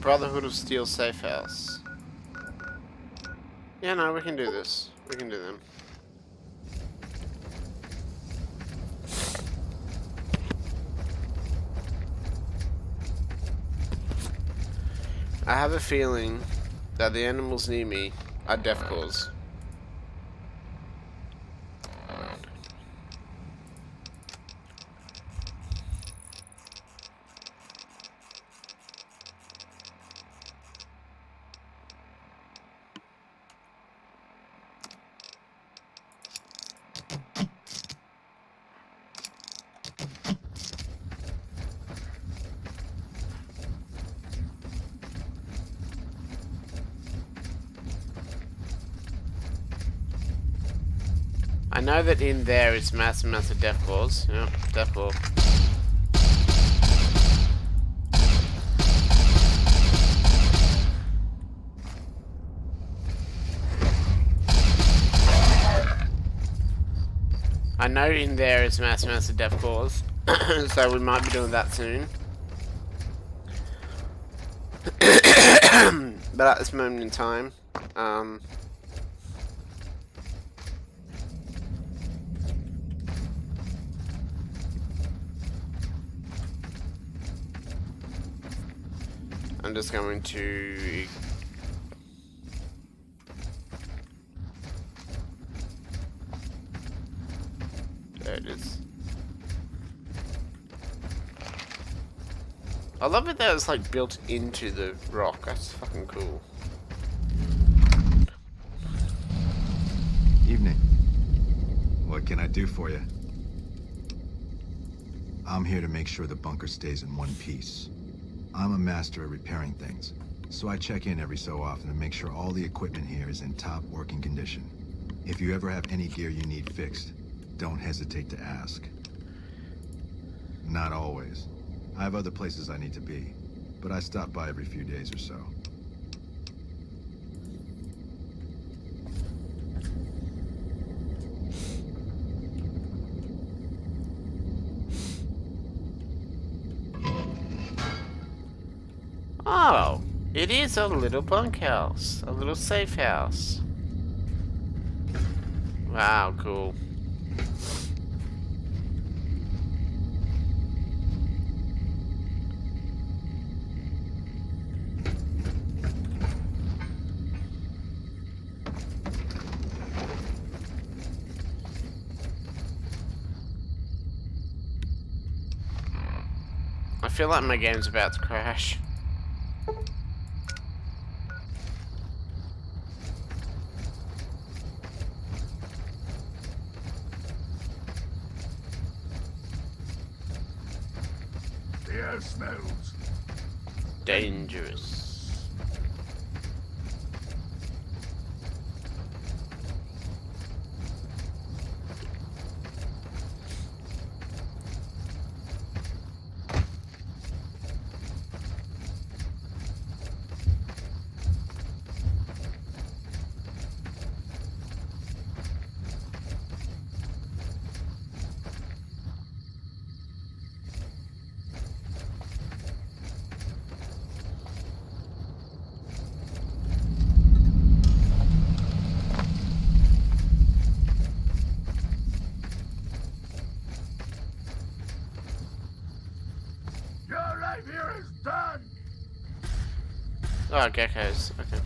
Brotherhood of Steel safe house. Yeah, no, we can do this. We can do them. I have a feeling that the animals near me are deathclaws. I know that in there is massive amounts of deathclaws. Yep, deathclaw. I know in there is massive amounts of deathclaws, so we might be doing that soon. But at this moment in time, I'm just going to... There it is. I love it that it's like built into the rock. That's fucking cool. Evening. What can I do for you? I'm here to make sure the bunker stays in one piece. I'm a master at repairing things, so I check in every so often to make sure all the equipment here is in top working condition. If you ever have any gear you need fixed, don't hesitate to ask. Not always. I have other places I need to be, but I stop by every few days or so. Oh, it is a little bunkhouse, a little safe house. Wow, cool. I feel like my game's about to crash. The air smells Dangerous. Your life here is done. Oh, geckos. Okay.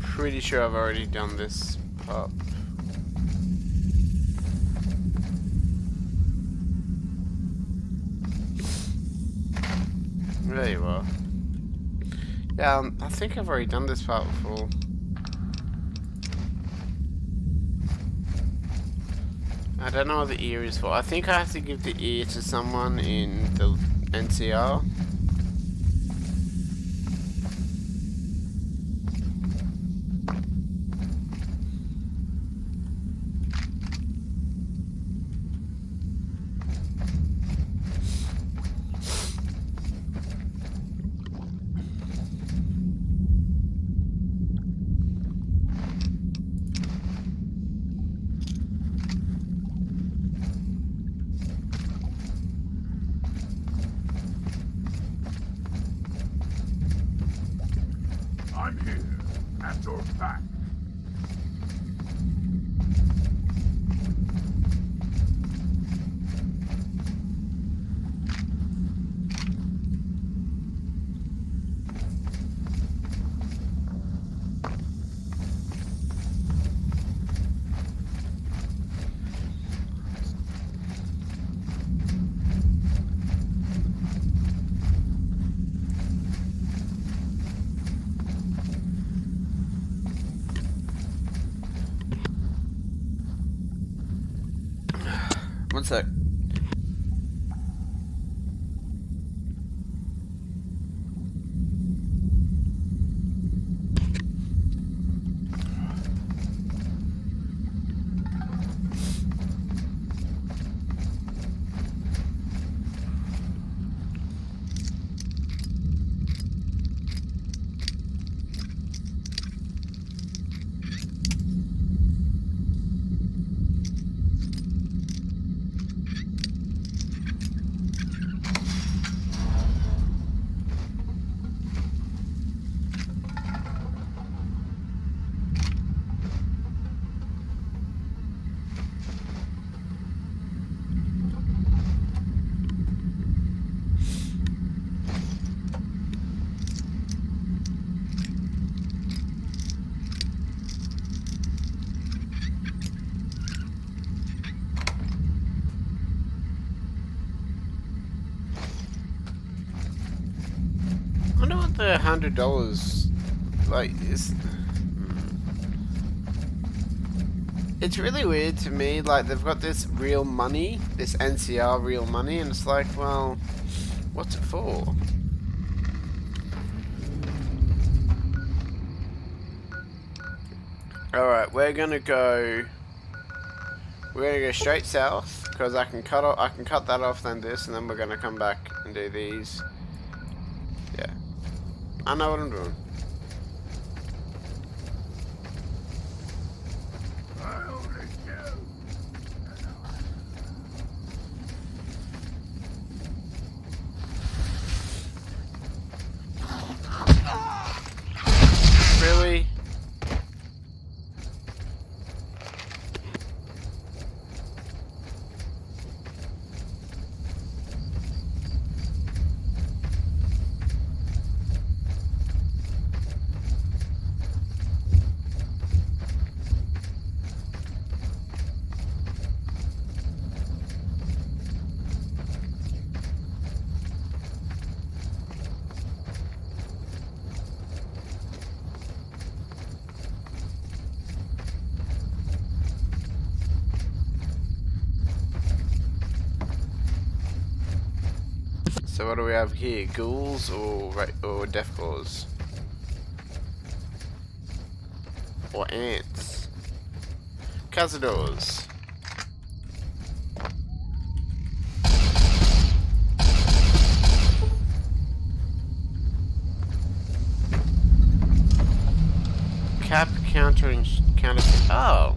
Pretty sure I've already done this part. There you are. I think I've already done this part before. I don't know what the ear is for. I think I have to give the ear to someone in the NCR. I'm here, at your back. One sec. I wonder what the $100 like is. It's really weird to me, like they've got this real money, this NCR real money, and it's like, well, what's it for? Alright, we're gonna go straight south, because I can cut that off, then this, and then we're gonna come back and do these. Yeah. I know what I'm doing. Really? So what do we have here? Ghouls or death claws? Or ants? Cazadors. Cap countering counterfeit. Oh.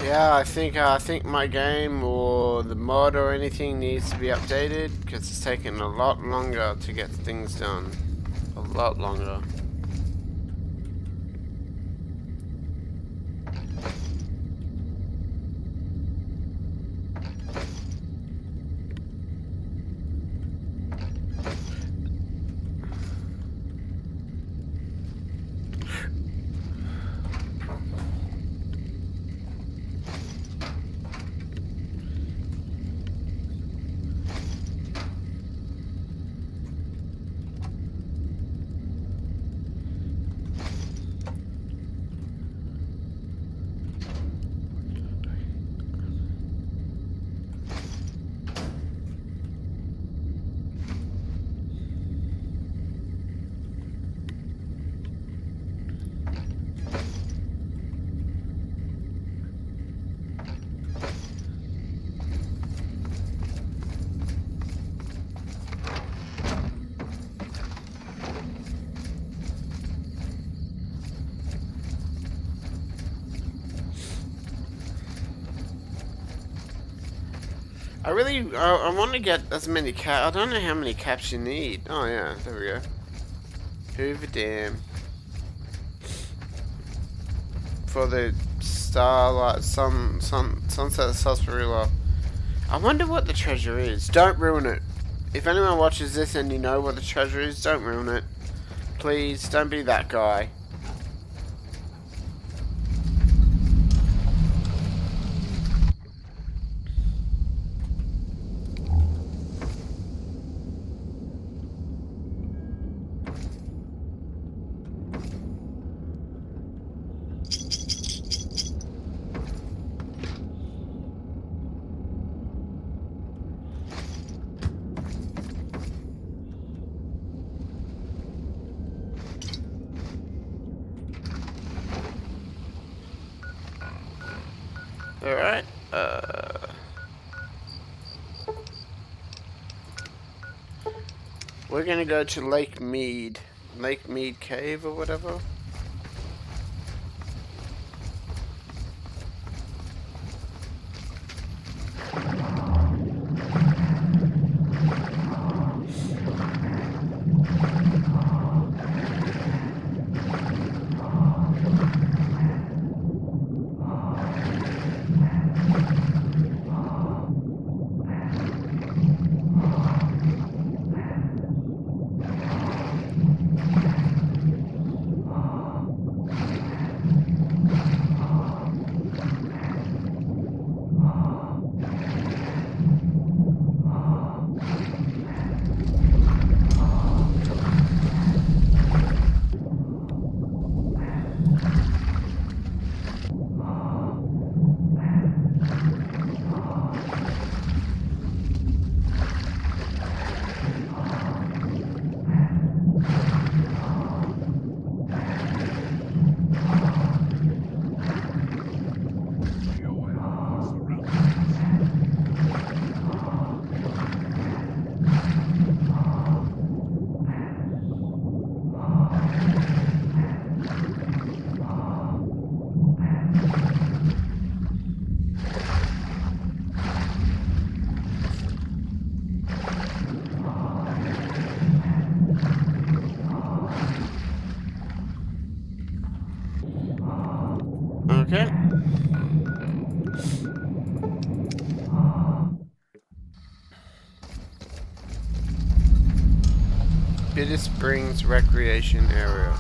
Yeah, I think my game or the mod or anything needs to be updated because it's taking a lot longer to get things done. A lot longer. I want to get as many I don't know how many caps you need. Oh yeah, there we go. Hoover Dam. For the Starlight, Sunset Sarsaparilla. I wonder what the treasure is. Don't ruin it. If anyone watches this and you know what the treasure is, don't ruin it. Please, don't be that guy. Alright, we're gonna go to Lake Mead Cave or whatever. Okay. Bitter Springs Recreation Area.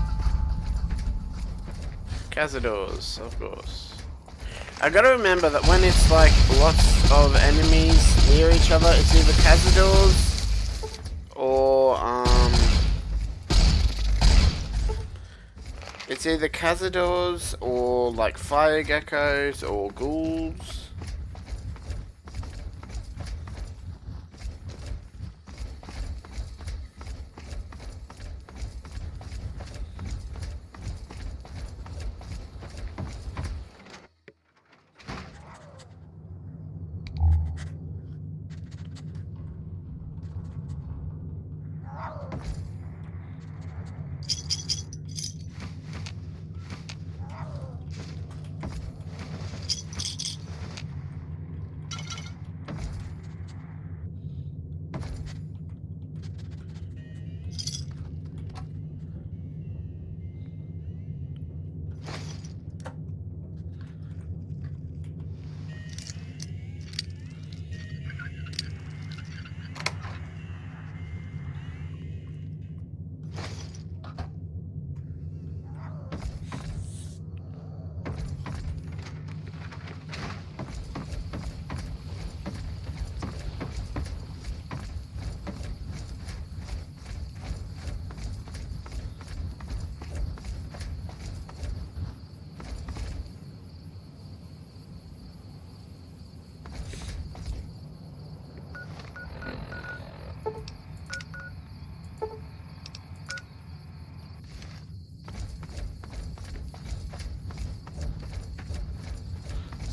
Cazadors, of course. I gotta remember that when it's like lots of enemies near each other, it's either Cazadors or it's either Cazadors or like fire geckos or ghouls.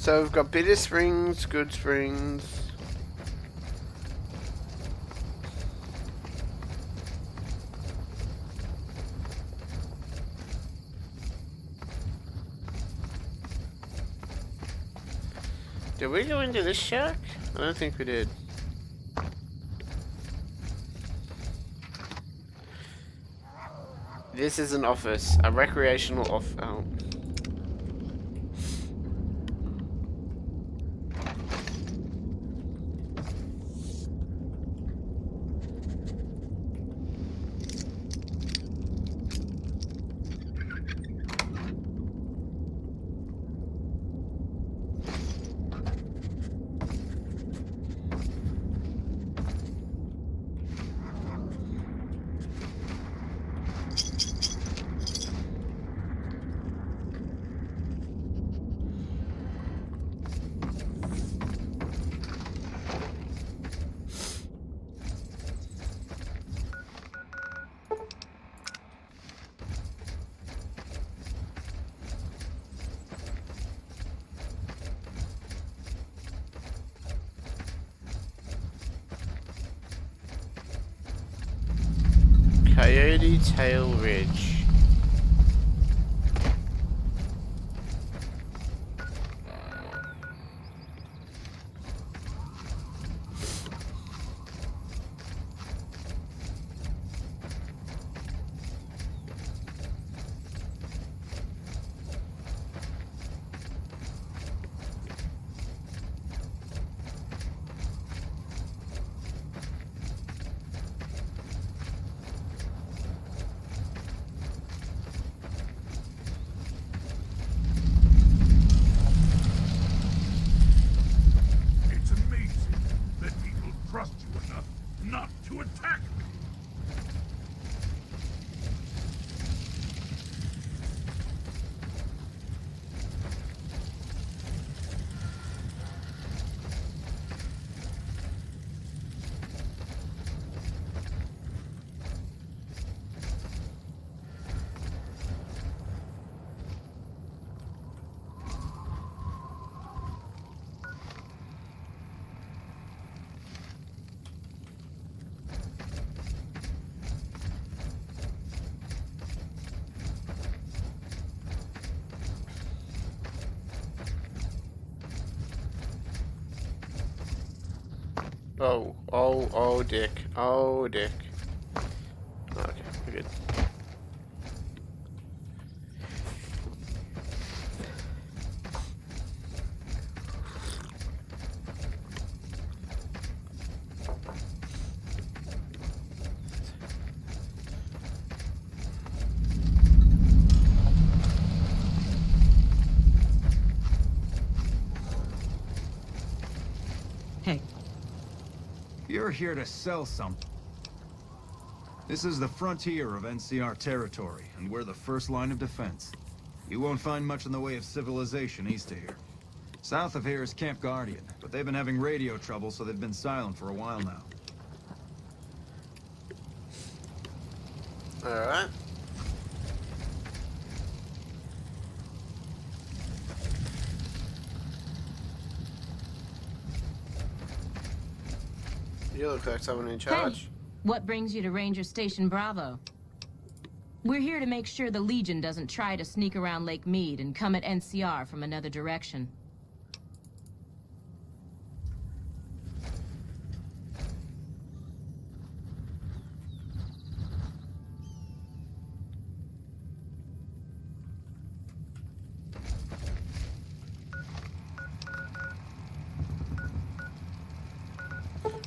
So we've got Bitter Springs, Good Springs. Did we go into this shack? I don't think we did. This is an office, a recreational office. Oh. Coyote Tail Ridge. It's amazing that people trust you enough not to attack me. Oh, Dick. Oh, Dick. Okay, we're good. Hey, You're here to sell something. This is the frontier of NCR territory, and we're the first line of defense. You won't find much in the way of civilization east of here. South of here is Camp Guardian, but they've been having radio trouble, so they've been silent for a while now. Alright. You look like someone in charge. Hey, what brings you to Ranger Station Bravo? We're here to make sure the Legion doesn't try to sneak around Lake Mead and come at NCR from another direction.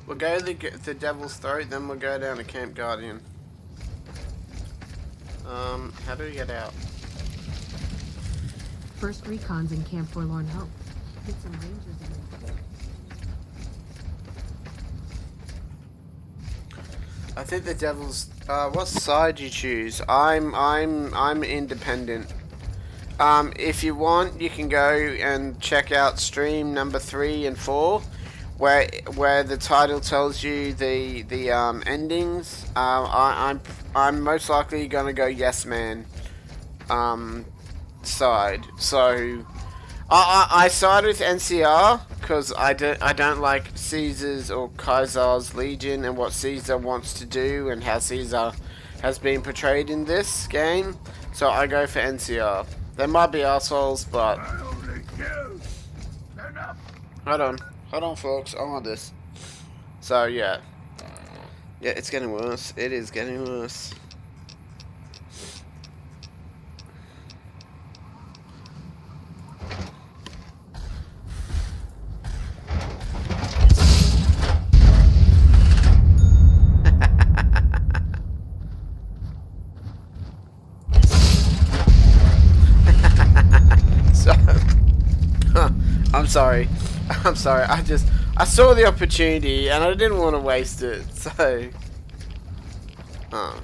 We'll go to the Devil's Throat, then we'll go down to Camp Guardian. How do we get out? First recon's in Camp Forlorn Hope. Get some rangers in there. I think the Devil's. What side you choose? I'm independent. If you want, you can go and check out stream number 3 and 4, where the title tells you the endings. I'm most likely gonna go Yes Man side. So I side with NCR because I don't like Caesar's or Kaiser's Legion and what Caesar wants to do and how Caesar has been portrayed in this game. So I go for NCR. They might be assholes, but hold on, folks. I want this. So yeah, it's getting worse. It is getting worse. I'm sorry. I saw the opportunity and I didn't want to waste it. So, oh.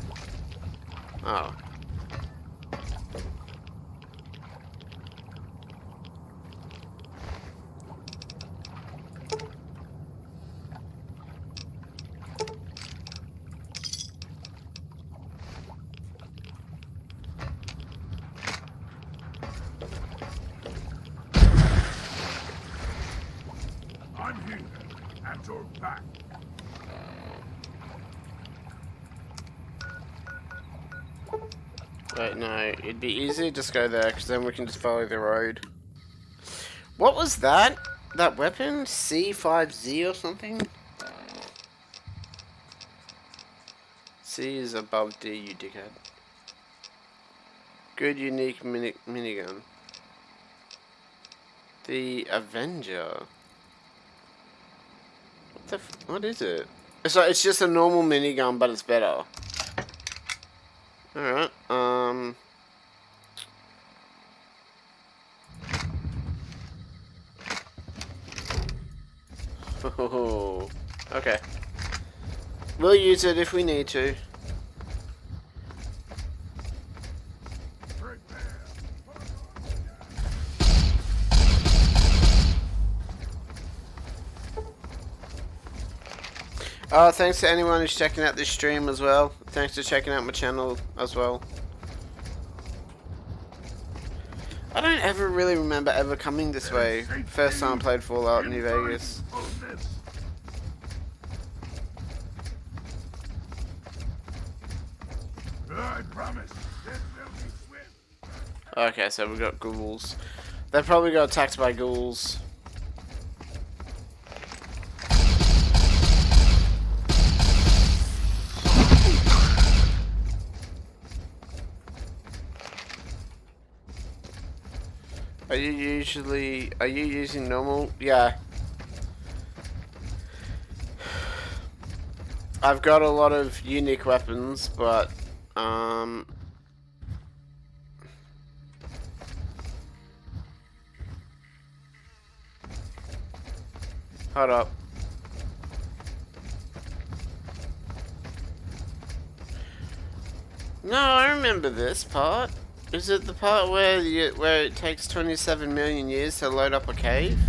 I'm here, at your back. Wait, no, it'd be easier to just go there, because then we can just follow the road. What was that? That weapon? C5Z or something? C is above D, you dickhead. Good, unique minigun. The Avenger. What is it? It's just a normal minigun, but it's better. Alright, oh, okay. We'll use it if we need to. Thanks to anyone who's checking out this stream as well. Thanks for checking out my channel as well. I don't ever really remember ever coming this way. First time I played Fallout New Vegas. I promise. Okay, so we got ghouls. They probably got attacked by ghouls. Are you using normal? Yeah. I've got a lot of unique weapons, but, hold up. No, I remember this part. Is it the part where it takes 27 million years to load up a cave?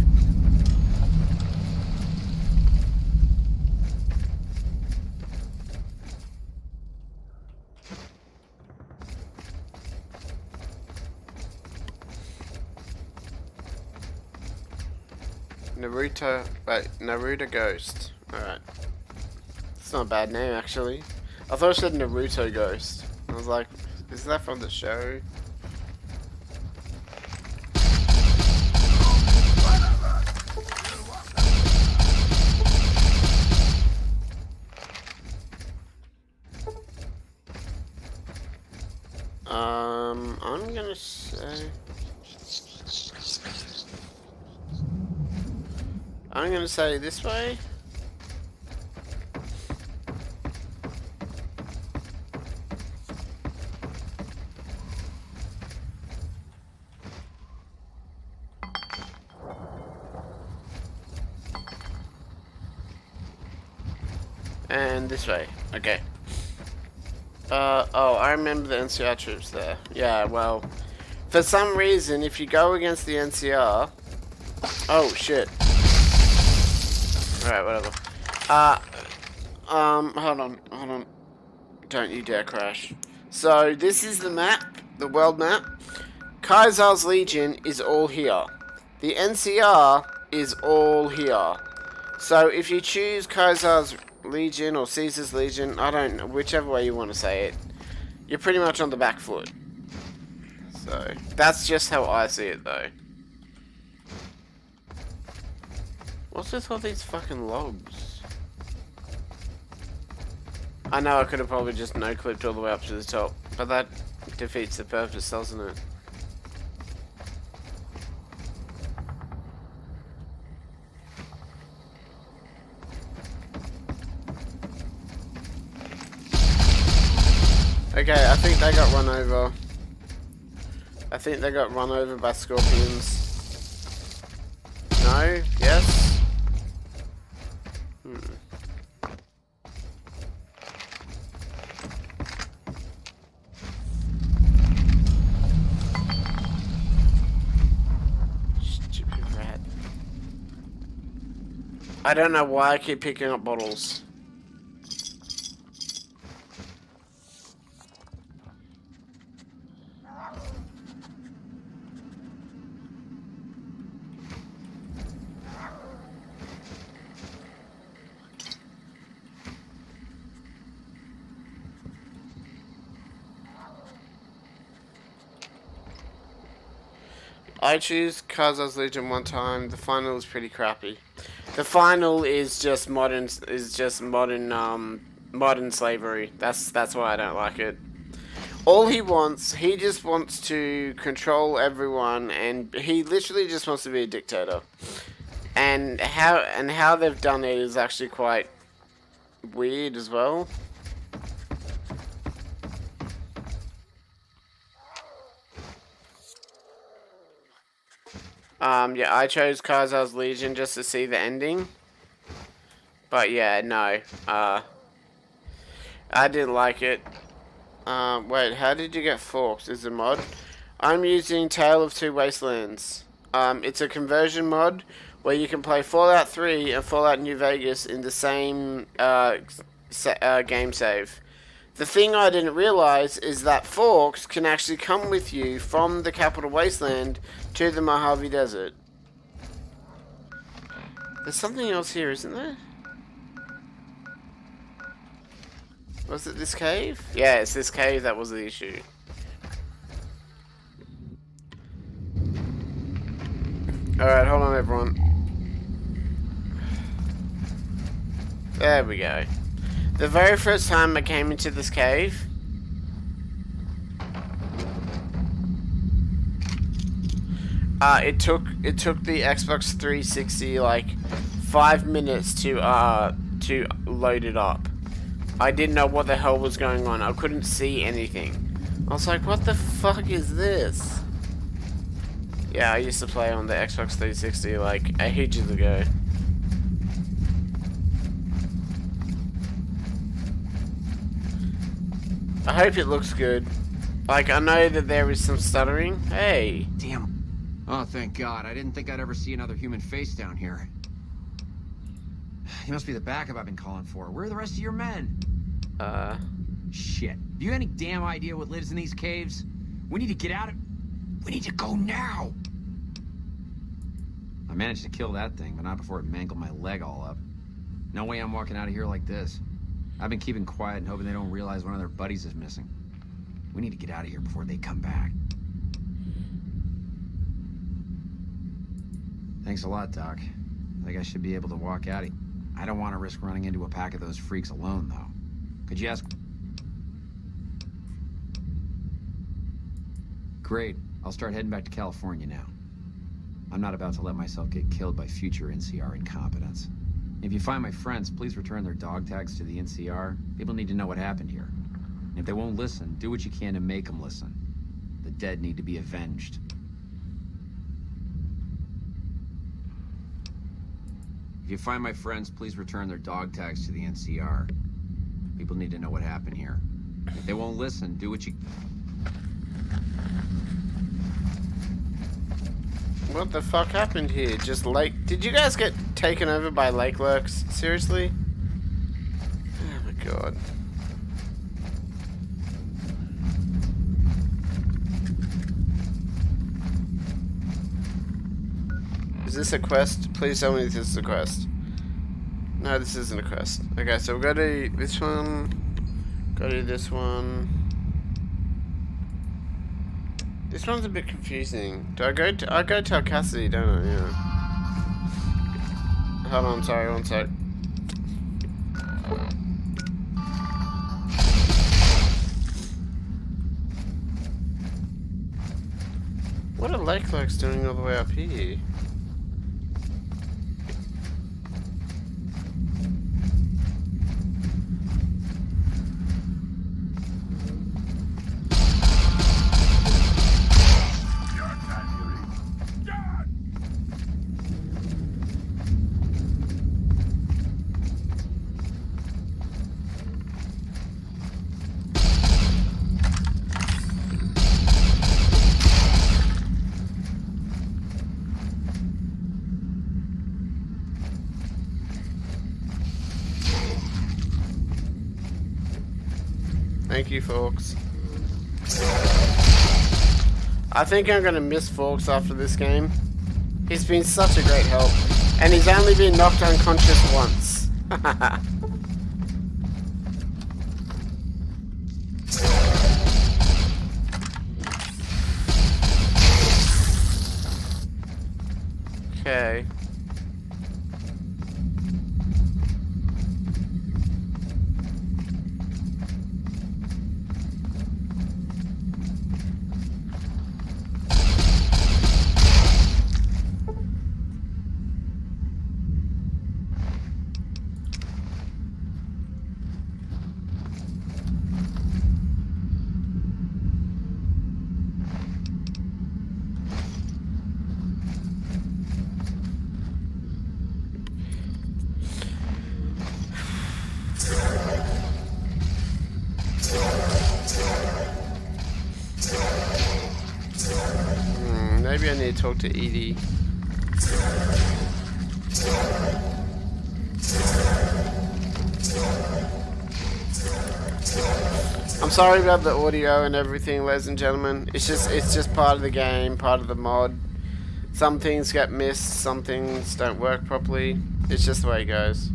Naruto Ghost. Alright. It's not a bad name, actually. I thought it said Naruto Ghost. I was like, is that from the show? I'm gonna say... I'm gonna say this way. And this way. Okay. Oh, I remember the NCR troops there. Yeah, well, for some reason, if you go against the NCR... Oh, shit. Alright, whatever. Hold on. Don't you dare crash. So, this is the map, the world map. Kaiser's Legion is all here. The NCR is all here. So if you choose Caesar's Legion or Caesar's Legion, I don't know, whichever way you want to say it, you're pretty much on the back foot. So that's just how I see it though. What's with all these fucking logs? I know I could have probably just no-clipped all the way up to the top, but that defeats the purpose, doesn't it? Okay, I think they got run over. I think they got run over by scorpions. No? Yes? Stupid rat. I don't know why I keep picking up bottles. I choose Kazar's Legion one time. The final is pretty crappy. The final is just modern slavery. That's why I don't like it. All he just wants to control everyone, and he literally just wants to be a dictator. And how they've done it is actually quite weird as well. Yeah, I chose Kazar's Legion just to see the ending. But yeah, no. I didn't like it. Wait, how did you get forks? Is it a mod? I'm using Tale of Two Wastelands. It's a conversion mod where you can play Fallout 3 and Fallout New Vegas in the same game save. The thing I didn't realize is that forks can actually come with you from the Capital Wasteland to the Mojave Desert. There's something else here, isn't there? Was it this cave? Yeah, it's this cave that was the issue. Alright, hold on everyone. There we go. The very first time I came into this cave, it took the Xbox 360 like 5 minutes to load it up. I didn't know what the hell was going on. I couldn't see anything. I was like, what the fuck is this? Yeah, I used to play on the Xbox 360 like ages ago. I hope it looks good. Like, I know that there is some stuttering. Hey. Damn. Oh, thank God. I didn't think I'd ever see another human face down here. You must be the backup I've been calling for. Where are the rest of your men? Shit. Do you have any damn idea what lives in these caves? We need to get out of... We need to go now! I managed to kill that thing, but not before it mangled my leg all up. No way I'm walking out of here like this. I've been keeping quiet and hoping they don't realize one of their buddies is missing. We need to get out of here before they come back. Thanks a lot, Doc. I think I should be able to walk out. I don't want to risk running into a pack of those freaks alone, though. Could you ask... Great. I'll start heading back to California now. I'm not about to let myself get killed by future NCR incompetence. If you find my friends, please return their dog tags to the NCR. People need to know what happened here. And if they won't listen, do what you can to make them listen. The dead need to be avenged. If you find my friends, please return their dog tags to the NCR. People need to know what happened here. If they won't listen, do what you... What the fuck happened here? Just lake... Did you guys get taken over by lake lurks? Seriously? Oh my god. Is this a quest? Please tell me this is a quest. No, this isn't a quest. Okay, so we'll go to this one. Go to this one. This one's a bit confusing. Do I go tell Cassidy, don't I? Yeah. Hold on, sorry, one sec. What are lake clerks doing all the way up here? Thank you, Forks. I think I'm gonna miss Forks after this game. He's been such a great help, and he's only been knocked unconscious once. Okay. Maybe I need to talk to Edie. I'm sorry about the audio and everything, ladies and gentlemen. It's just part of the game, part of the mod. Some things get missed, some things don't work properly. It's just the way it goes.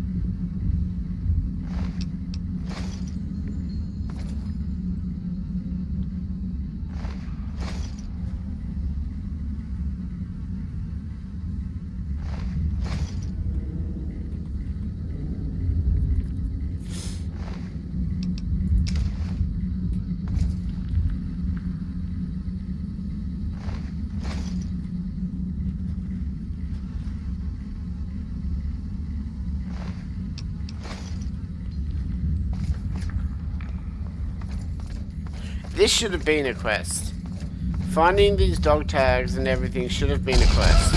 This should have been a quest. Finding these dog tags and everything should have been a quest.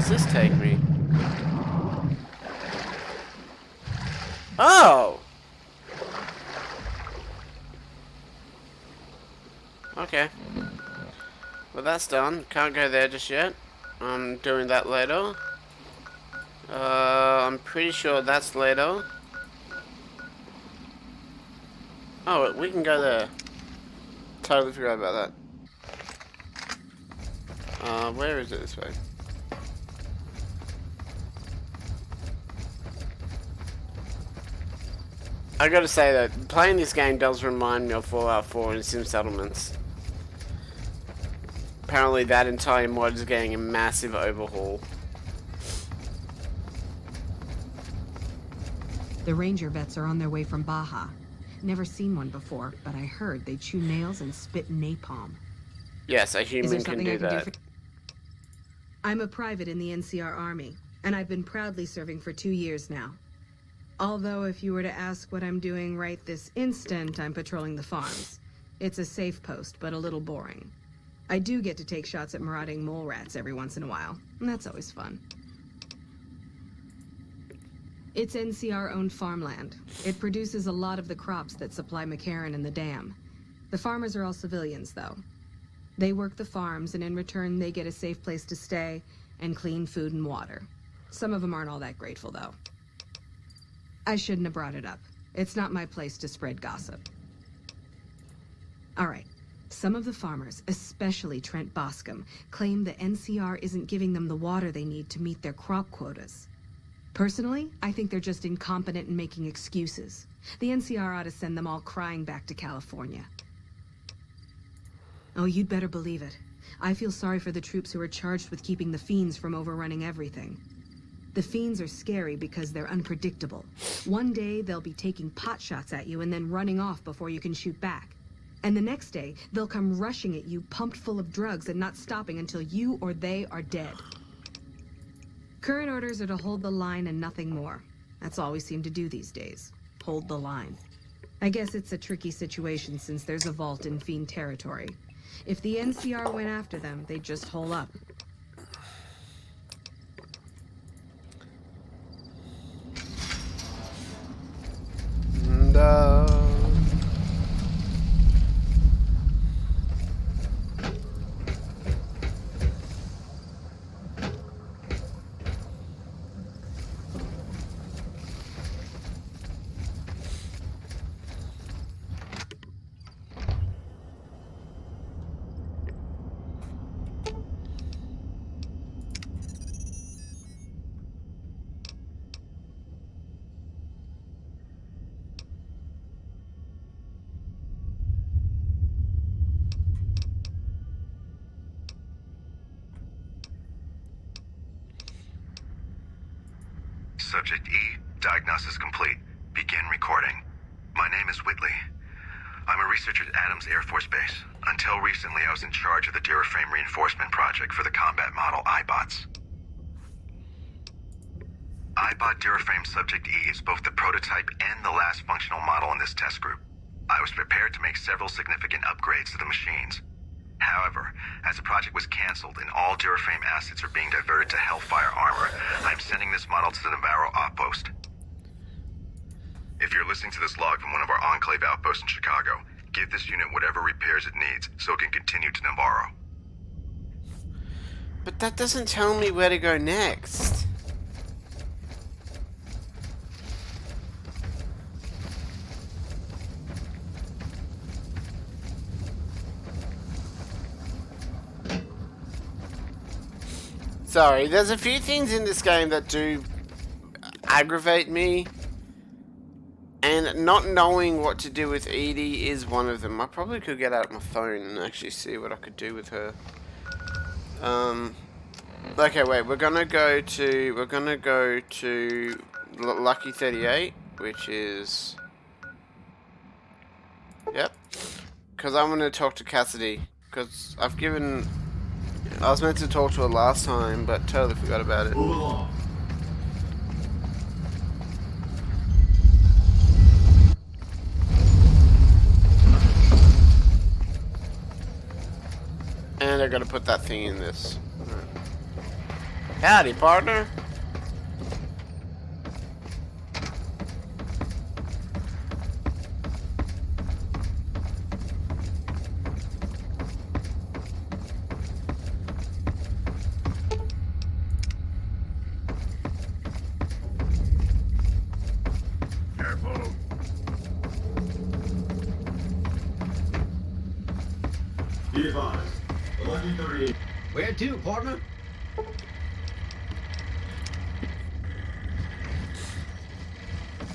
This take me? Oh! Okay. Well, that's done. Can't go there just yet. I'm doing that later. I'm pretty sure that's later. Oh, we can go there. Totally forgot about that. Where is it this way? I gotta say that playing this game does remind me of Fallout 4 and Sim Settlements. Apparently that entire mod is getting a massive overhaul. The ranger vets are on their way from Baja. Never seen one before, but I heard they chew nails and spit napalm. Yes, a human can do that. I'm a private in the NCR Army, and I've been proudly serving for 2 years now. Although if you were to ask what I'm doing right this instant, I'm patrolling the farms. It's a safe post, but a little boring. I do get to take shots at marauding mole rats every once in a while, and that's always fun. It's NCR-owned farmland. It produces a lot of the crops that supply McCarran and the dam. The farmers are all civilians, though. They work the farms, and in return they get a safe place to stay and clean food and water. Some of them aren't all that grateful, though. I shouldn't have brought it up. It's not my place to spread gossip. All right. Some of the farmers, especially Trent Boscom, claim the NCR isn't giving them the water they need to meet their crop quotas. Personally, I think they're just incompetent and making excuses. The NCR ought to send them all crying back to California. Oh, you'd better believe it. I feel sorry for the troops who are charged with keeping the Fiends from overrunning everything. The Fiends are scary because they're unpredictable. One day, they'll be taking pot shots at you and then running off before you can shoot back. And the next day, they'll come rushing at you, pumped full of drugs and not stopping until you or they are dead. Current orders are to hold the line and nothing more. That's all we seem to do these days. Hold the line. I guess it's a tricky situation since there's a vault in Fiend territory. If the NCR went after them, they'd just hole up. No. Subject E, diagnosis complete. Begin recording. My name is Whitley. I'm a researcher at Adams Air Force Base. Until recently, I was in charge of the Duraframe reinforcement project for the combat model iBots. iBot Duraframe Subject E is both the prototype and the last functional model in this test group. I was prepared to make several significant upgrades to the machines. However, as the project was canceled and all Duraframe assets are being diverted to Hellfire armor, I'm sending this model to the Navarro outpost. If you're listening to this log from one of our Enclave outposts in Chicago, give this unit whatever repairs it needs so it can continue to Navarro. But that doesn't tell me where to go next. Sorry, there's a few things in this game that do aggravate me, and not knowing what to do with Edie is one of them. I probably could get out my phone and actually see what I could do with her. Okay, wait, we're gonna go to Lucky 38, which is, yep, because I'm gonna talk to Cassidy, because I was meant to talk to her last time, but totally forgot about it. And I gotta put that thing in this. Right. Howdy, partner. Where to, partner?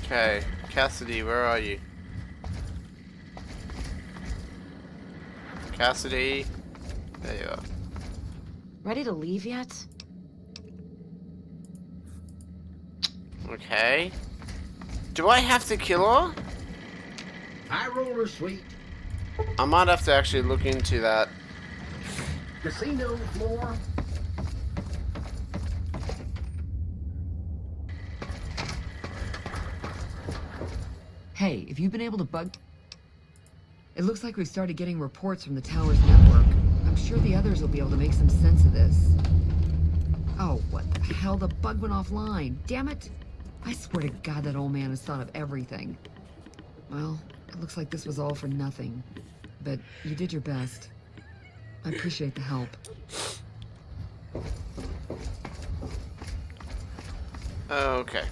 Okay, Cassidy, where are you? Cassidy, there you are. Ready to leave yet? Okay. Do I have to kill her? High roller, sweet. I might have to actually look into that. Casino floor. Hey, have you been able to bug... It looks like we've started getting reports from the tower's network. I'm sure the others will be able to make some sense of this. Oh, what the hell? The bug went offline. Damn it! I swear to God that old man has thought of everything. Well, it looks like this was all for nothing. But you did your best. I appreciate the help. Okay.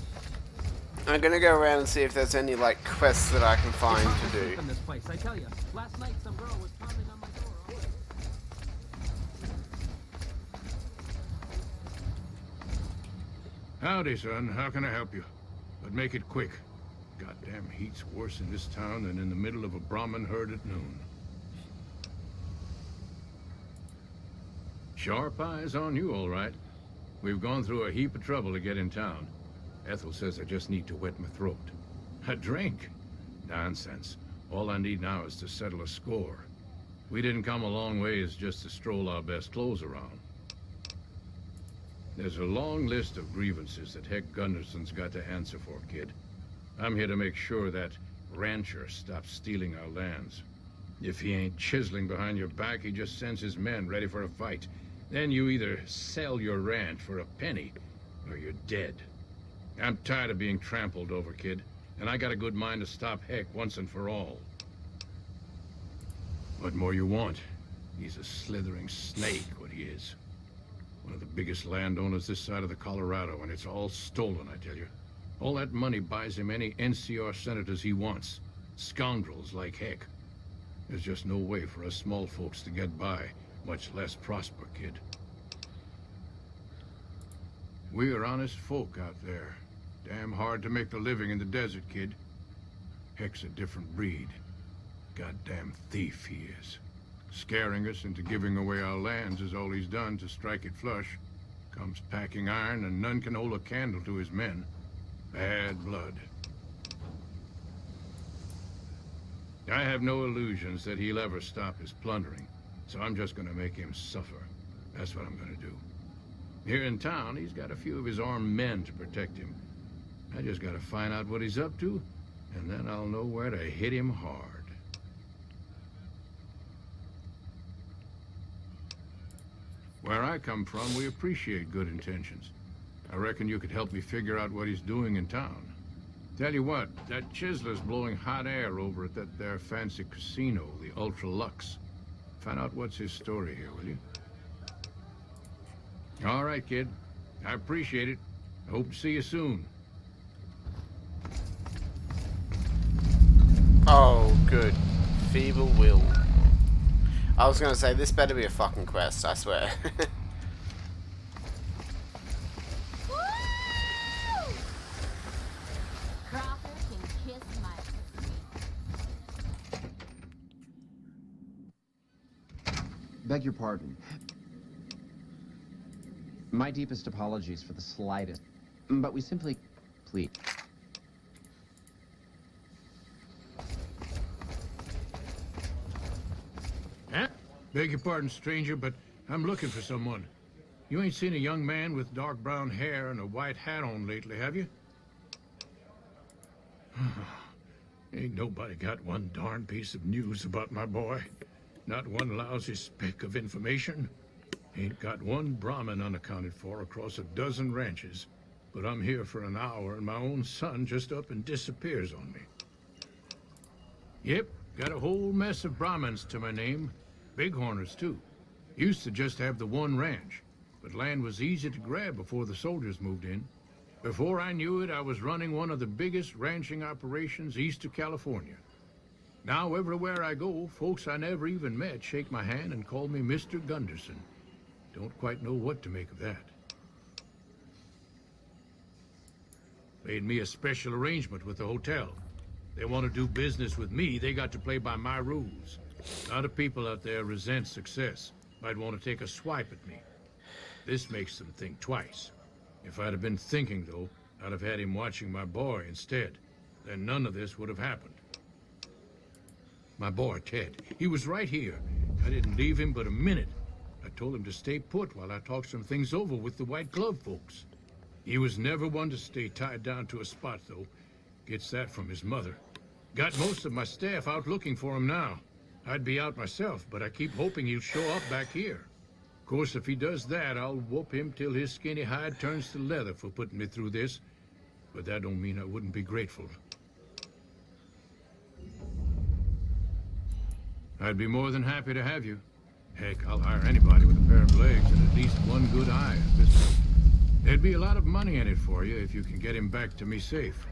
I'm gonna go around and see if there's any, like, quests that I can find to do. In this place, I tell you. Last night some girl was pounding on my door. Howdy, son. How can I help you? But make it quick. Goddamn heat's worse in this town than in the middle of a Brahmin herd at noon. Sharp eyes on you, all right. We've gone through a heap of trouble to get in town. Ethel says I just need to wet my throat. A drink? Nonsense. All I need now is to settle a score. We didn't come a long ways just to stroll our best clothes around. There's a long list of grievances that Heck Gunderson's got to answer for, kid. I'm here to make sure that rancher stops stealing our lands. If he ain't chiseling behind your back, he just sends his men ready for a fight. Then you either sell your ranch for a penny, or you're dead. I'm tired of being trampled over, kid, and I got a good mind to stop Heck once and for all. What more you want? He's a slithering snake, what he is. One of the biggest landowners this side of the Colorado, and it's all stolen, I tell you. All that money buys him any NCR senators he wants. Scoundrels like Heck. There's just no way for us small folks to get by, much less prosper, kid. We're honest folk out there. Damn hard to make a living in the desert, kid. Heck's a different breed. Goddamn thief he is. Scaring us into giving away our lands is all he's done to strike it flush. Comes packing iron, and none can hold a candle to his men. Bad blood. I have no illusions that he'll ever stop his plundering, so I'm just gonna make him suffer. That's what I'm gonna do. Here in town, he's got a few of his armed men to protect him. I just gotta find out what he's up to, and then I'll know where to hit him hard. Where I come from, we appreciate good intentions. I reckon you could help me figure out what he's doing in town. Tell you what, that chiseler's blowing hot air over at that there fancy casino, the Ultra Lux. Find out what's his story here, will you? All right, kid. I appreciate it. I hope to see you soon. Oh, good. Feeble will. I was gonna say, this better be a fucking quest, I swear. Beg your pardon. My deepest apologies for the slightest, but we simply... Please. Huh? Beg your pardon, stranger, but I'm looking for someone. You ain't seen a young man with dark brown hair and a white hat on lately, have you? Ain't nobody got one darn piece of news about my boy. Not one lousy speck of information. Ain't got one Brahmin unaccounted for across a dozen ranches. But I'm here for an hour and my own son just up and disappears on me. Yep, got a whole mess of Brahmins to my name. Bighorners, too. Used to just have the one ranch, but land was easy to grab before the soldiers moved in. Before I knew it, I was running one of the biggest ranching operations east of California. Now, everywhere I go, folks I never even met shake my hand and call me Mr. Gunderson. Don't quite know what to make of that. Made me a special arrangement with the hotel. They want to do business with me, they got to play by my rules. A lot of people out there resent success. Might want to take a swipe at me. This makes them think twice. If I'd have been thinking, though, I'd have had him watching my boy instead. Then none of this would have happened. My boy, Ted, he was right here. I didn't leave him but a minute. I told him to stay put while I talked some things over with the White Glove folks. He was never one to stay tied down to a spot, though. Gets that from his mother. Got most of my staff out looking for him now. I'd be out myself, but I keep hoping he'll show up back here. Of course, if he does that, I'll whoop him till his skinny hide turns to leather for putting me through this. But that don't mean I wouldn't be grateful. I'd be more than happy to have you. Heck, I'll hire anybody with a pair of legs and at least one good eye. There'd be a lot of money in it for you if you can get him back to me safe.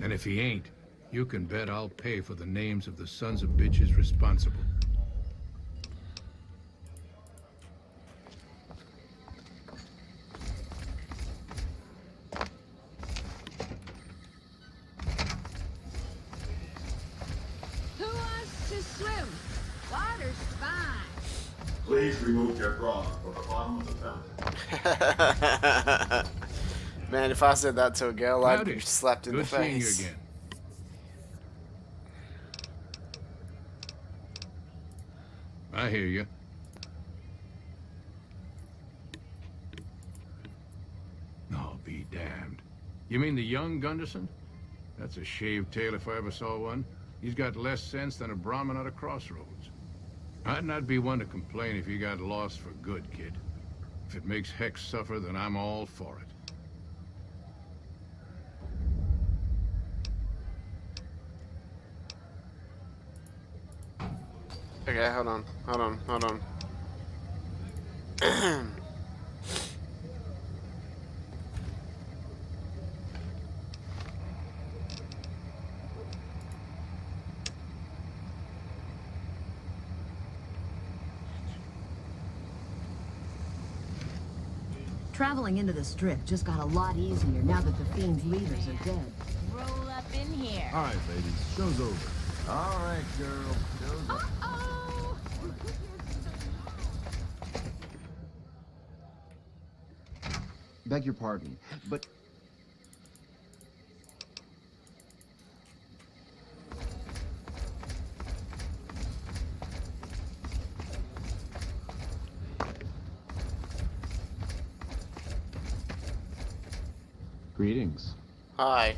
And if he ain't, you can bet I'll pay for the names of the sons of bitches responsible. Who wants to swim? Water's fine. Please remove your bra from the bottom of the fountain. Man, if I said that to a girl, I'd Howdy. be slapped in Good the face. seeing you again. I hear you. I'll be damned. You mean the young Gunderson? That's a shaved tail if I ever saw one. He's got less sense than a Brahmin at a crossroads. I'd not be one to complain if you got lost for good, kid. If it makes Hex suffer, then I'm all for it. Okay, hold on. Traveling into the Strip just got a lot easier now that the Fiend's leaders are dead. Roll up in here. All right, ladies, show's over. All right, girl. Show's over. Uh-oh! Beg your pardon, but greetings. Hi.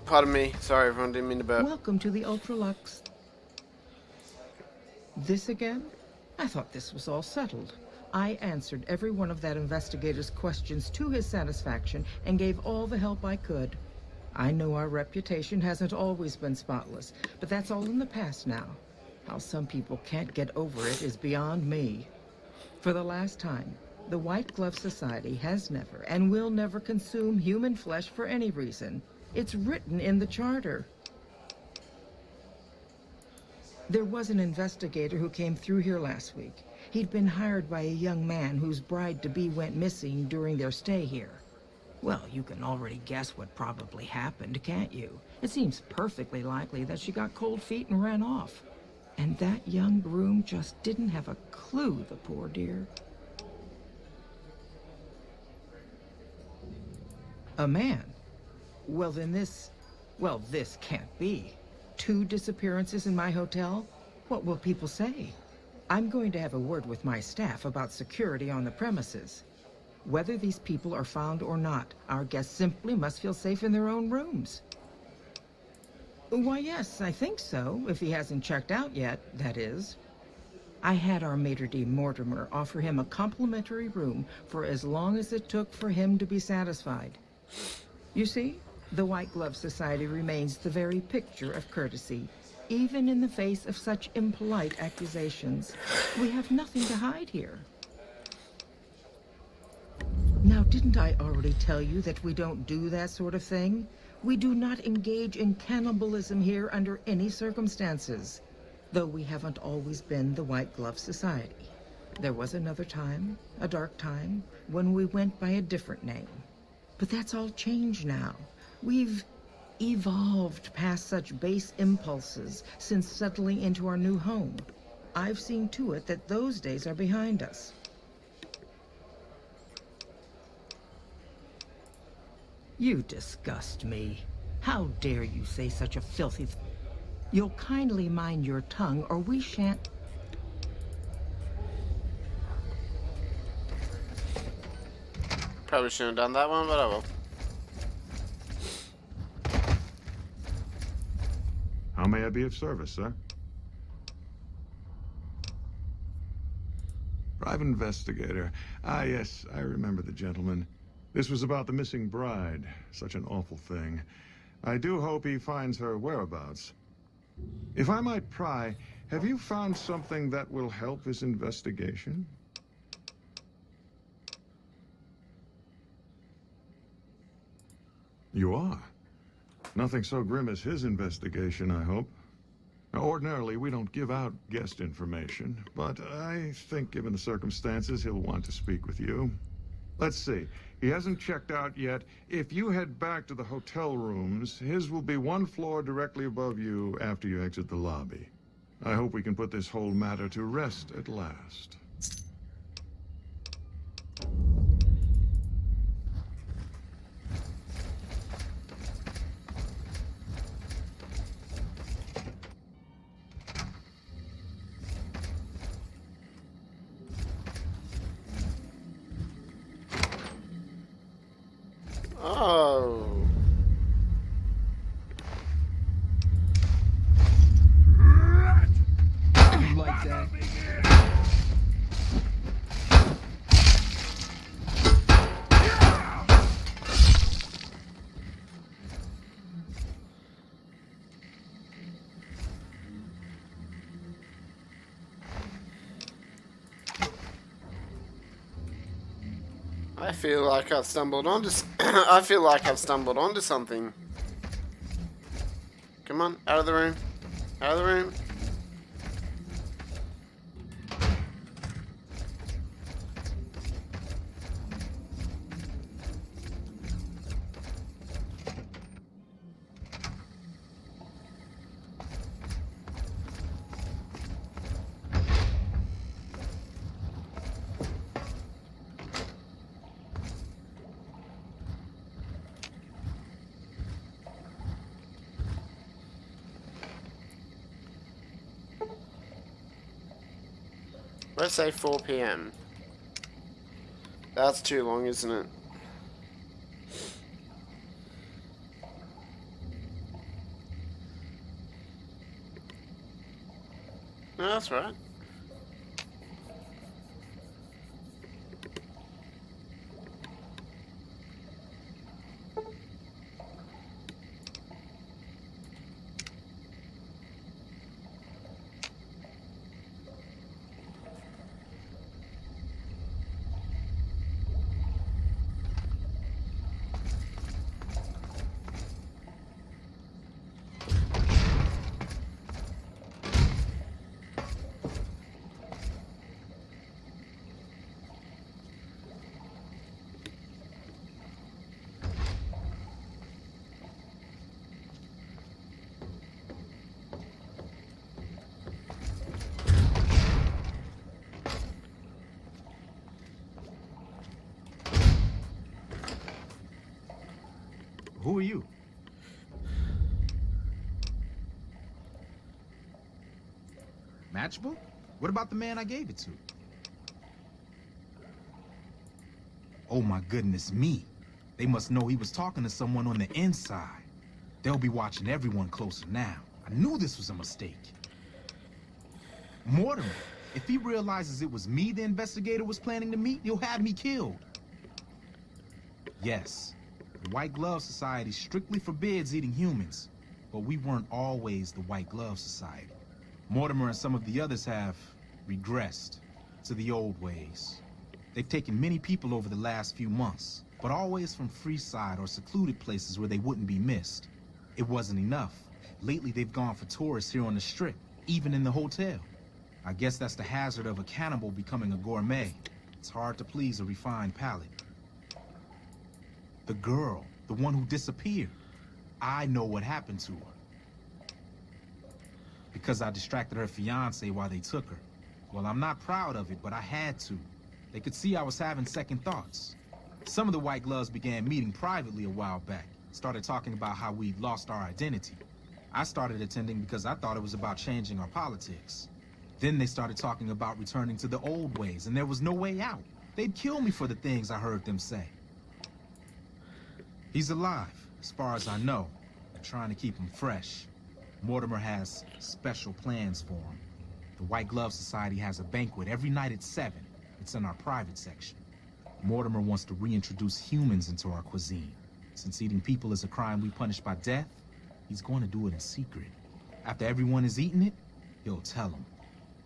Pardon me. Sorry, everyone. Didn't mean to burp. Welcome to the Ultralux. This again? I thought this was all settled. I answered every one of that investigator's questions to his satisfaction and gave all the help I could. I know our reputation hasn't always been spotless, but that's all in the past now. How some people can't get over it is beyond me. For the last time, the White Glove Society has never and will never consume human flesh for any reason. It's written in the charter. There was an investigator who came through here last week. He'd been hired by a young man whose bride-to-be went missing during their stay here. Well, you can already guess what probably happened, can't you? It seems perfectly likely that she got cold feet and ran off. And that young groom just didn't have a clue, the poor dear. A man? Well, then this can't be. 2 disappearances in my hotel? What will people say? I'm going to have a word with my staff about security on the premises. Whether these people are found or not, our guests simply must feel safe in their own rooms. Why, yes, I think so, if he hasn't checked out yet, that is. I had our maitre d' Mortimer offer him a complimentary room for as long as it took for him to be satisfied. You see, the White Glove Society remains the very picture of courtesy, even in the face of such impolite accusations. We have nothing to hide here. Now, didn't I already tell you that we don't do that sort of thing? We do not engage in cannibalism here under any circumstances, though we haven't always been the White Glove Society. There was another time, a dark time, when we went by a different name. But that's all changed now. We've evolved past such base impulses since settling into our new home. I've seen to it that those days are behind us. You disgust me. How dare you say such a filthy thing? You'll kindly mind your tongue, or we shan't... Probably shouldn't have done that one, but I will. How may I be of service, sir? Private investigator. Ah, yes, I remember the gentleman. This was about the missing bride. Such an awful thing. I do hope he finds her whereabouts. If I might pry, have you found something that will help his investigation? You are? Nothing so grim as his investigation, I hope. Now, ordinarily, we don't give out guest information, but I think given the circumstances, he'll want to speak with you. Let's see. He hasn't checked out yet. If you head back to the hotel rooms, his will be one floor directly above you after you exit the lobby. I hope we can put this whole matter to rest at last. Oh. You like that? I feel like I've stumbled onto. I feel like I've stumbled onto something. Come on, out of the room. Out of the room. Let's say 4 p.m. That's too long, isn't it? No, that's right. Who are you? Matchbook? What about the man I gave it to? Oh my goodness me. They must know he was talking to someone on the inside. They'll be watching everyone closer now. I knew this was a mistake. Mortimer, if he realizes it was me the investigator was planning to meet, he'll have me killed. Yes, the White Glove Society strictly forbids eating humans, but we weren't always the White Glove Society. Mortimer and some of the others have regressed to the old ways. They've taken many people over the last few months, but always from Freeside or secluded places where they wouldn't be missed. It wasn't enough. Lately, they've gone for tourists here on the Strip, even in the hotel. I guess that's the hazard of a cannibal becoming a gourmet. It's hard to please a refined palate. The girl, the one who disappeared. I know what happened to her. Because I distracted her fiancé while they took her. Well, I'm not proud of it, but I had to. They could see I was having second thoughts. Some of the White Gloves began meeting privately a while back. Started talking about how we'd lost our identity. I started attending because I thought it was about changing our politics. Then they started talking about returning to the old ways, and there was no way out. They'd kill me for the things I heard them say. He's alive, as far as I know. They're trying to keep him fresh. Mortimer has special plans for him. The White Glove Society has a banquet every night at 7. It's in our private section. Mortimer wants to reintroduce humans into our cuisine. Since eating people is a crime we punish by death, he's going to do it in secret. After everyone has eaten it, he'll tell them.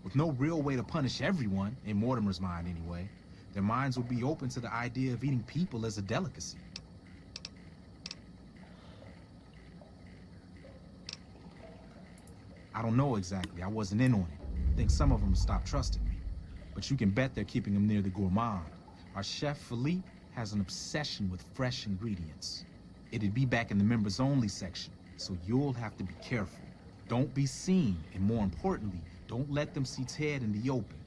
With no real way to punish everyone, in Mortimer's mind anyway, their minds will be open to the idea of eating people as a delicacy. I don't know exactly. I wasn't in on it. I think some of them stopped trusting me. But you can bet they're keeping him near the gourmand. Our chef, Philippe, has an obsession with fresh ingredients. It'd be back in the members-only section, so you'll have to be careful. Don't be seen, and more importantly, don't let them see Ted in the open.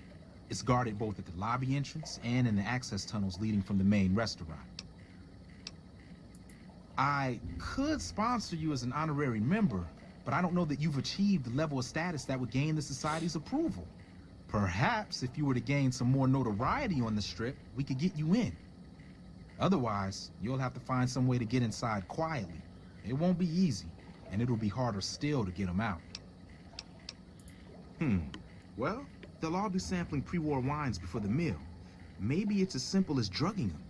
It's guarded both at the lobby entrance and in the access tunnels leading from the main restaurant. I could sponsor you as an honorary member, but I don't know that you've achieved the level of status that would gain the Society's approval. Perhaps if you were to gain some more notoriety on the Strip, we could get you in. Otherwise, you'll have to find some way to get inside quietly. It won't be easy, and it'll be harder still to get them out. Well, they'll all be sampling pre-war wines before the meal. Maybe it's as simple as drugging them.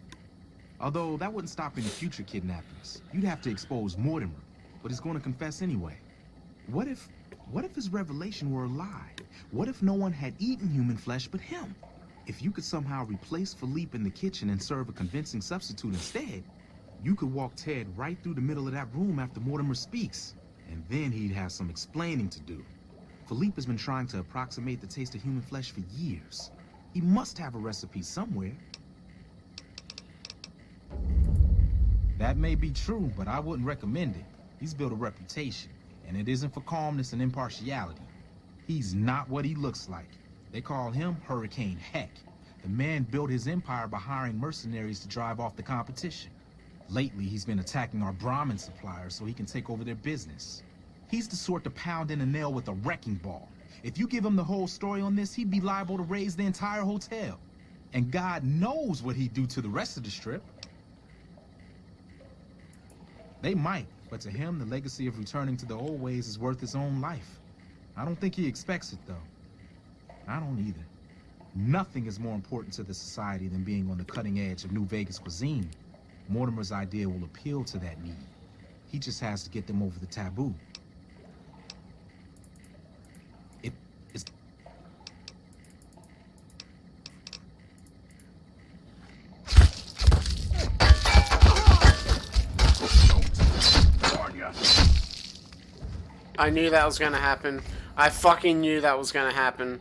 Although that wouldn't stop any future kidnappings. You'd have to expose Mortimer, but he's going to confess anyway. What if his revelation were a lie? What if no one had eaten human flesh but him? If you could somehow replace Philippe in the kitchen and serve a convincing substitute instead, you could walk Ted right through the middle of that room after Mortimer speaks, and then he'd have some explaining to do. Philippe has been trying to approximate the taste of human flesh for years. He must have a recipe somewhere. That may be true, but I wouldn't recommend it. He's built a reputation, and it isn't for calmness and impartiality. He's not what he looks like. They call him Hurricane Heck. The man built his empire by hiring mercenaries to drive off the competition. Lately, he's been attacking our Brahmin suppliers so he can take over their business. He's the sort to pound in a nail with a wrecking ball. If you give him the whole story on this, he'd be liable to raise the entire hotel. And God knows what he'd do to the rest of the Strip. They might, but to him, the legacy of returning to the old ways is worth his own life. I don't think he expects it, though. I don't either. Nothing is more important to the Society than being on the cutting edge of New Vegas cuisine. Mortimer's idea will appeal to that need. He just has to get them over the taboo. It's... I knew that was gonna happen. I fucking knew that was gonna happen.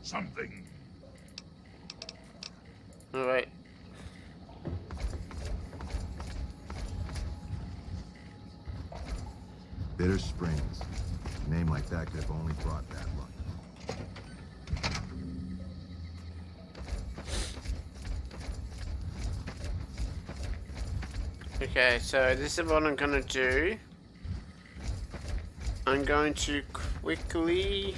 Something. All right. Bitter Springs. A name like that could have only brought bad luck. Okay, so this is what I'm gonna do. I'm going to quickly...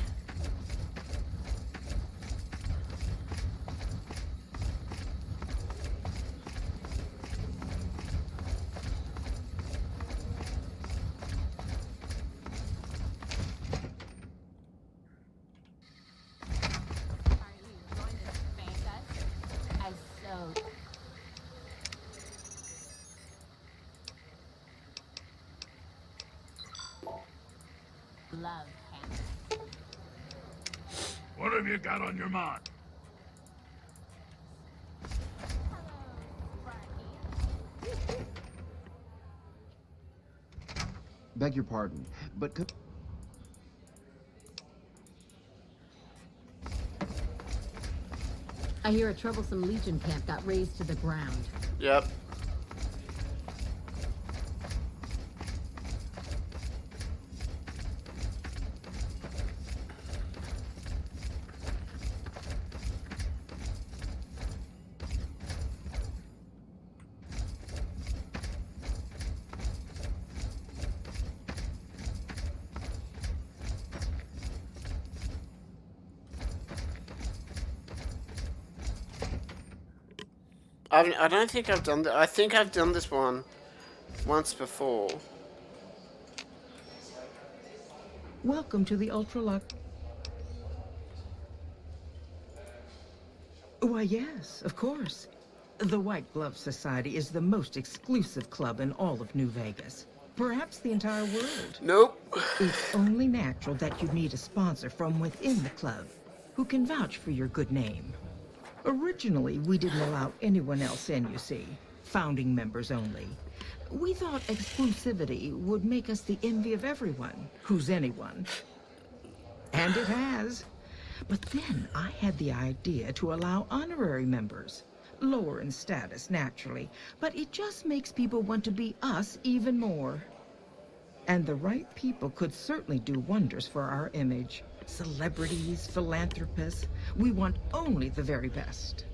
Love him. What have you got on your mind? Beg your pardon, but could... I hear a troublesome Legion camp got razed to the ground. Yep. I don't think I've done that. I think I've done this one once before. Welcome to the Ultralux. Why, yes, of course. The White Glove Society is the most exclusive club in all of New Vegas. Perhaps the entire world. Nope. It's only natural that you need a sponsor from within the club who can vouch for your good name. Originally, we didn't allow anyone else in, you see. Founding members only. We thought exclusivity would make us the envy of everyone who's anyone. And it has. But then I had the idea to allow honorary members. Lower in status, naturally, but it just makes people want to be us even more. And the right people could certainly do wonders for our image. Celebrities, philanthropists, we want only the very best.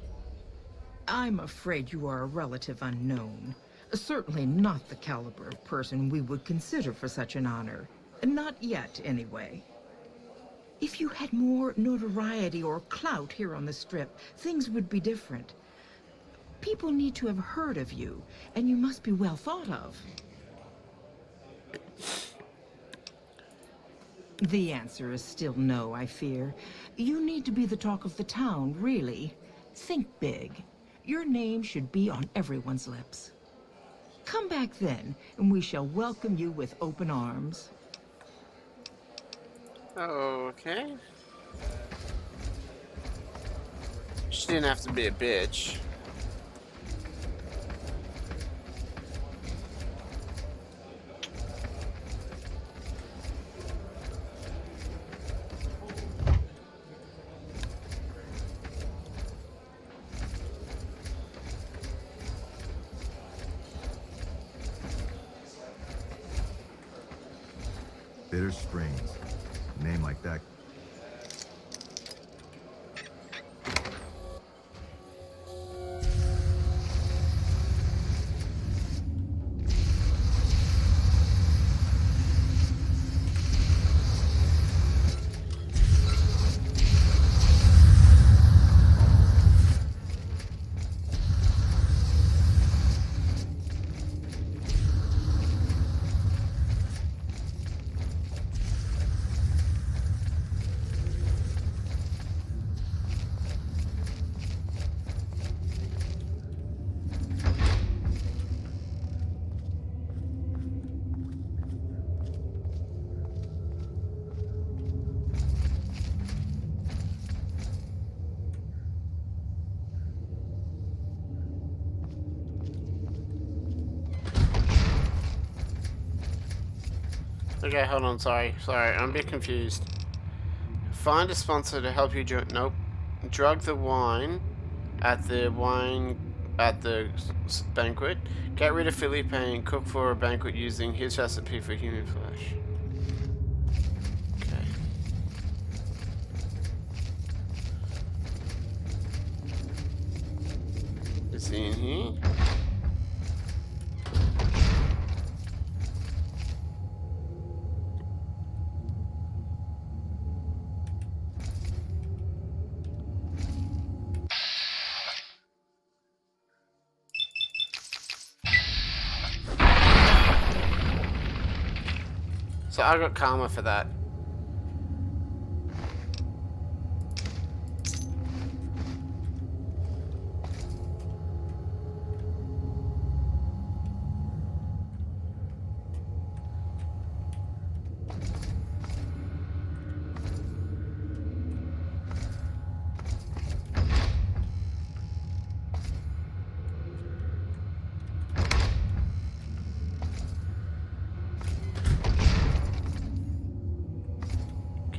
I'm afraid you are a relative unknown. Certainly not the caliber of person we would consider for such an honor. Not yet, anyway. If you had more notoriety or clout here on the Strip, things would be different. People need to have heard of you, and you must be well thought of. The answer is still no, I fear. You need to be the talk of the town, really. Think big. Your name should be on everyone's lips. Come back then, and we shall welcome you with open arms. Okay. She didn't have to be a bitch. Bitter Springs. A name like that. Okay, hold on, sorry, I'm a bit confused. Find a sponsor to help you nope. Drug the wine at the banquet. Get rid of Felipe and cook for a banquet using his recipe for human flesh. Okay. Is he in here? So I got karma for that.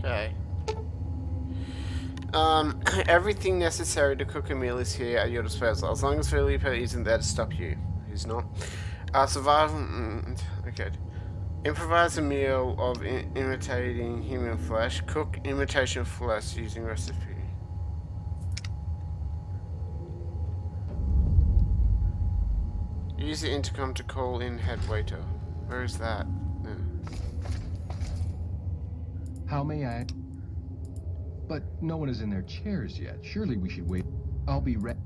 Okay. Everything necessary to cook a meal is here at your disposal, as long as Felipe isn't there to stop you. He's not. Survival... okay. Improvise a meal of imitating human flesh. Cook imitation flesh using recipe. Use the intercom to call in head waiter. Where is that? How may I? But no one is in their chairs yet. Surely we should wait. I'll be ready.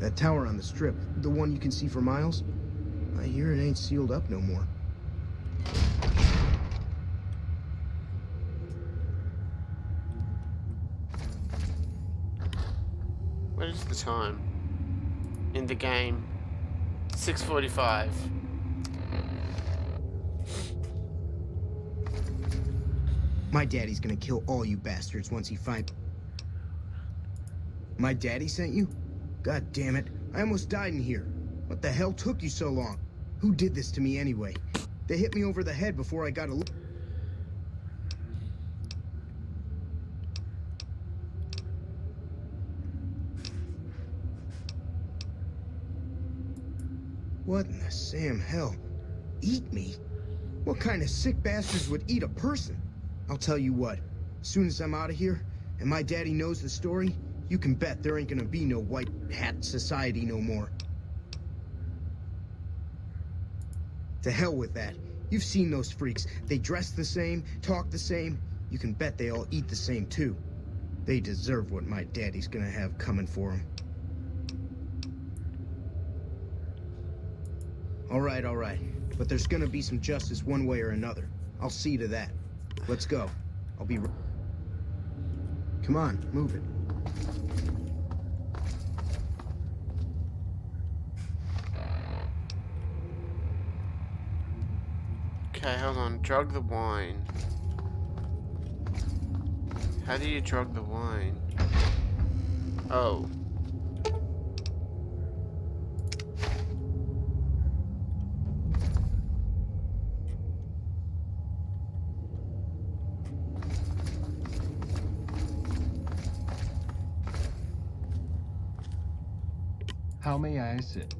That tower on the strip, the one you can see for miles, I hear it ain't sealed up no more. What is the time in the game? 6:45. My daddy's gonna kill all you bastards once he finds... My daddy sent you? God damn it, I almost died in here. What the hell took you so long? Who did this to me anyway? They hit me over the head before I got a... What in the Sam hell? Eat me? What kind of sick bastards would eat a person? I'll tell you what, as soon as I'm out of here, and my daddy knows the story, you can bet there ain't gonna be no white hat society no more. To hell with that. You've seen those freaks. They dress the same, talk the same. You can bet they all eat the same too. They deserve what my daddy's gonna have coming for them. All right. But there's gonna be some justice one way or another. I'll see to that. Let's go. I'll be... Come on, move it. Okay, hold on. Drug the wine. How do you drug the wine? Oh. How may I sit?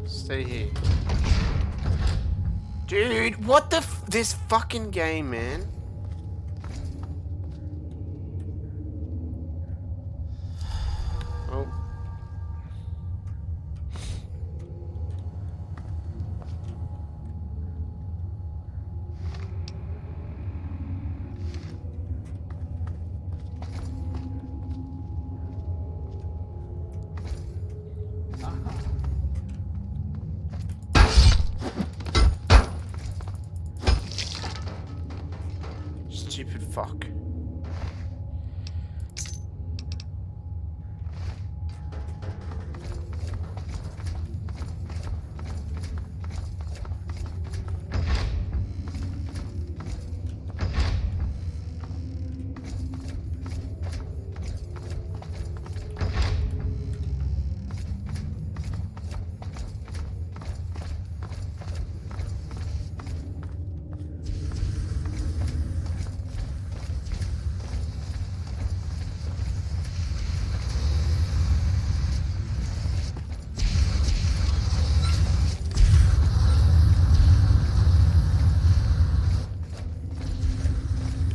Stay here. Dude, what the this fucking game, man? Oh. Stupid fuck.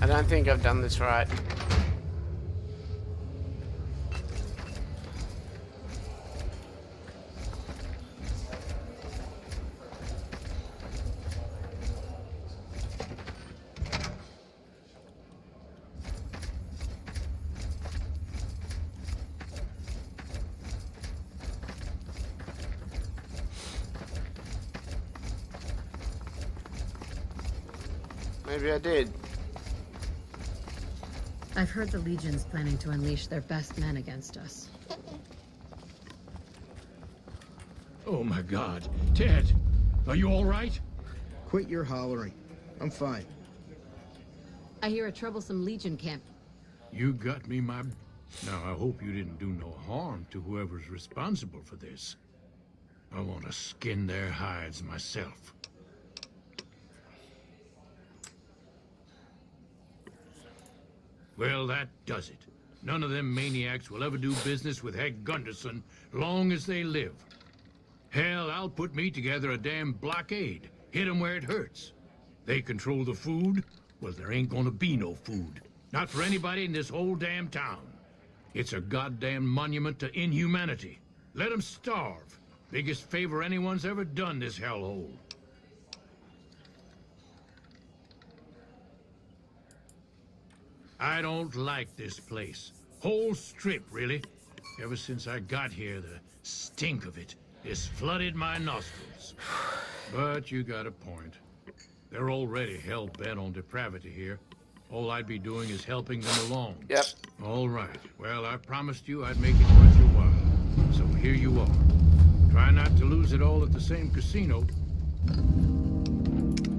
I don't think I've done this right. Maybe I did. I've heard the Legion's planning to unleash their best men against us. Oh my God. Ted, are you all right? Quit your hollering. I'm fine. I hear a troublesome Legion camp. You got me, my... Now, I hope you didn't do no harm to whoever's responsible for this. I want to skin their hides myself. Well, that does it. None of them maniacs will ever do business with Heck Gunderson long as they live. Hell, I'll put me together a damn blockade. Hit 'em where it hurts. They control the food? Well, there ain't gonna be no food. Not for anybody in this whole damn town. It's a goddamn monument to inhumanity. Let 'em starve. Biggest favor anyone's ever done this hellhole. I don't like this place. Whole strip, really. Ever since I got here, the stink of it has flooded my nostrils. But you got a point. They're already hell-bent on depravity here. All I'd be doing is helping them along. Yep. All right. Well, I promised you I'd make it worth your while. So here you are. Try not to lose it all at the same casino.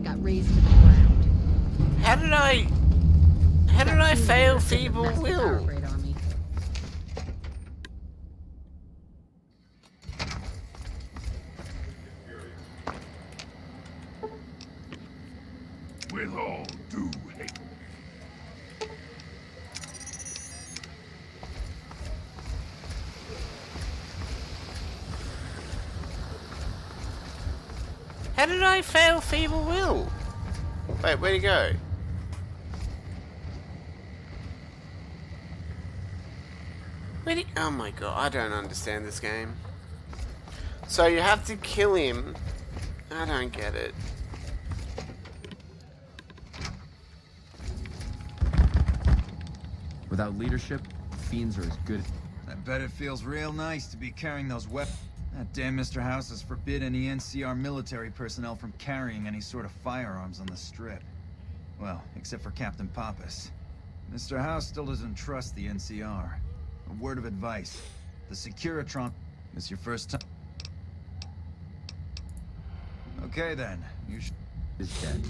Got razed to the ground. How did I fail feeble will? With all due hate. How did I fail feeble will? Wait, where'd he go? Where'd he... Oh my god, I don't understand this game. So you have to kill him. I don't get it. Without leadership, fiends are as good. I bet it feels real nice to be carrying those weapons. That damn Mr. House has forbidden any NCR military personnel from carrying any sort of firearms on the strip. Well, except for Captain Pappas. Mr. House still doesn't trust the NCR. A word of advice. The Securitron... This your first time? Okay then, you should... Is dead.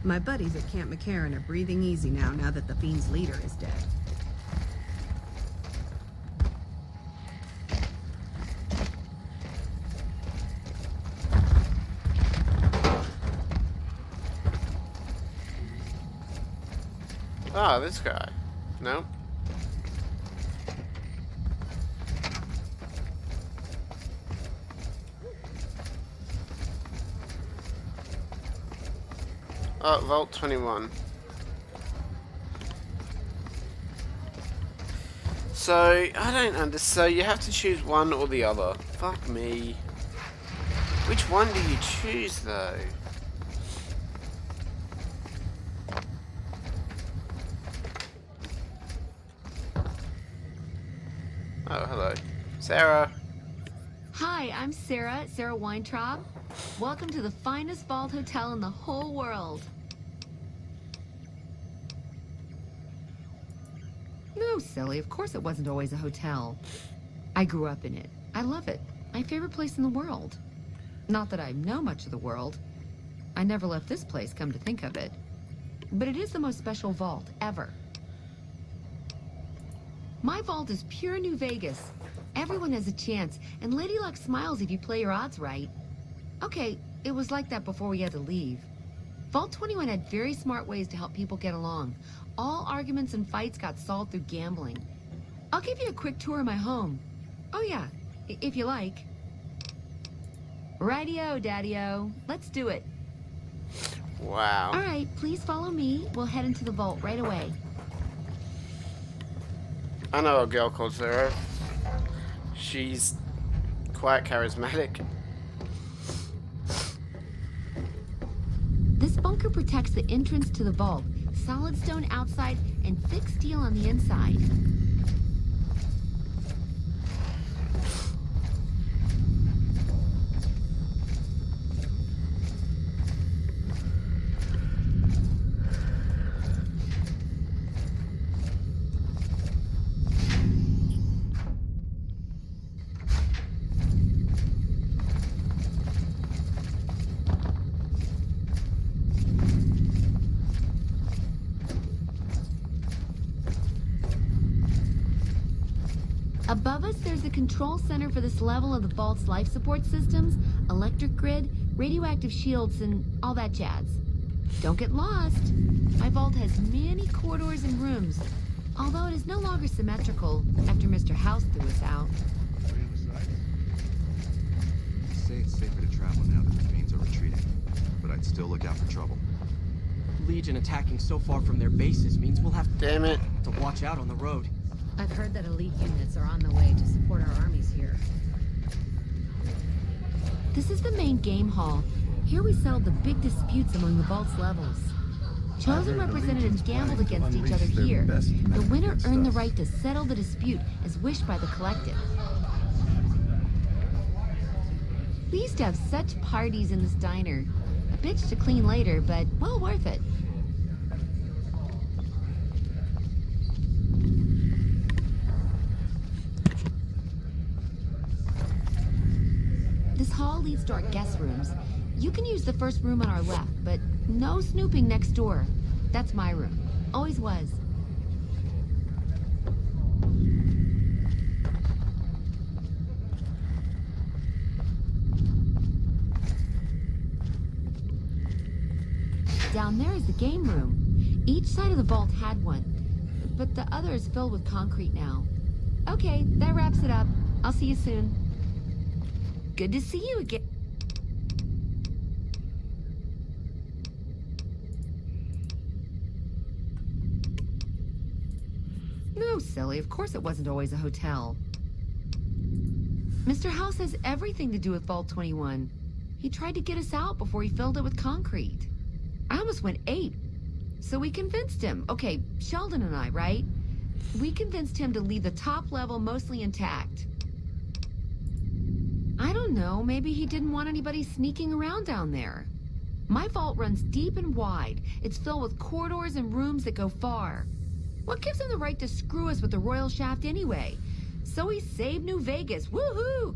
My buddies at Camp McCarran are breathing easy now that the Fiend's leader is dead. Oh, this guy. No. Oh, Vault 21. So, I don't understand. So, you have to choose one or the other. Fuck me. Which one do you choose, though? Oh, hello. Sarah. Hi, I'm Sarah Weintraub. Welcome to the finest vault hotel in the whole world. No, silly. Of course it wasn't always a hotel. I grew up in it. I love it. My favorite place in the world. Not that I know much of the world. I never left this place, come to think of it. But it is the most special vault ever. My vault is pure New Vegas. Everyone has a chance, and Lady Luck smiles if you play your odds right. Okay, it was like that before we had to leave. Vault 21 had very smart ways to help people get along. All arguments and fights got solved through gambling. I'll give you a quick tour of my home. Oh yeah, if you like. Rightio, Daddy-o. Let's do it. Wow. All right, please follow me. We'll head into the vault right away. I know a girl called Sarah. She's quite charismatic. This bunker protects the entrance to the vault. Solid stone outside and thick steel on the inside. Above us, there's a control center for this level of the vault's life support systems, electric grid, radioactive shields, and all that jazz. Don't get lost. My vault has many corridors and rooms, although it is no longer symmetrical after Mr. House threw us out. Say it's safer to travel now that the fiends are retreating, but I'd still look out for trouble. Legion attacking so far from their bases means we'll have Damn it. to watch out on the road. I've heard that elite units are on the way to support our armies here. This is the main game hall. Here we settle the big disputes among the Vault's levels. Chosen representatives gambled against each other here. The winner earned the right to settle the dispute as wished by the collective. We used to have such parties in this diner. A bitch to clean later, but well worth it. This hall leads to our guest rooms. You can use the first room on our left, but no snooping next door. That's my room. Always was. Down there is the game room. Each side of the vault had one, but the other is filled with concrete now. Okay, that wraps it up. I'll see you soon. Good to see you again. No, silly. Of course it wasn't always a hotel. Mr. House has everything to do with Vault 21. He tried to get us out before he filled it with concrete. I almost went ape. So we convinced him. Okay, Sheldon and I, right? We convinced him to leave the top level mostly intact. I don't know, maybe he didn't want anybody sneaking around down there. My vault runs deep and wide. It's filled with corridors and rooms that go far. What gives him the right to screw us with the royal shaft anyway? So he saved New Vegas, woohoo!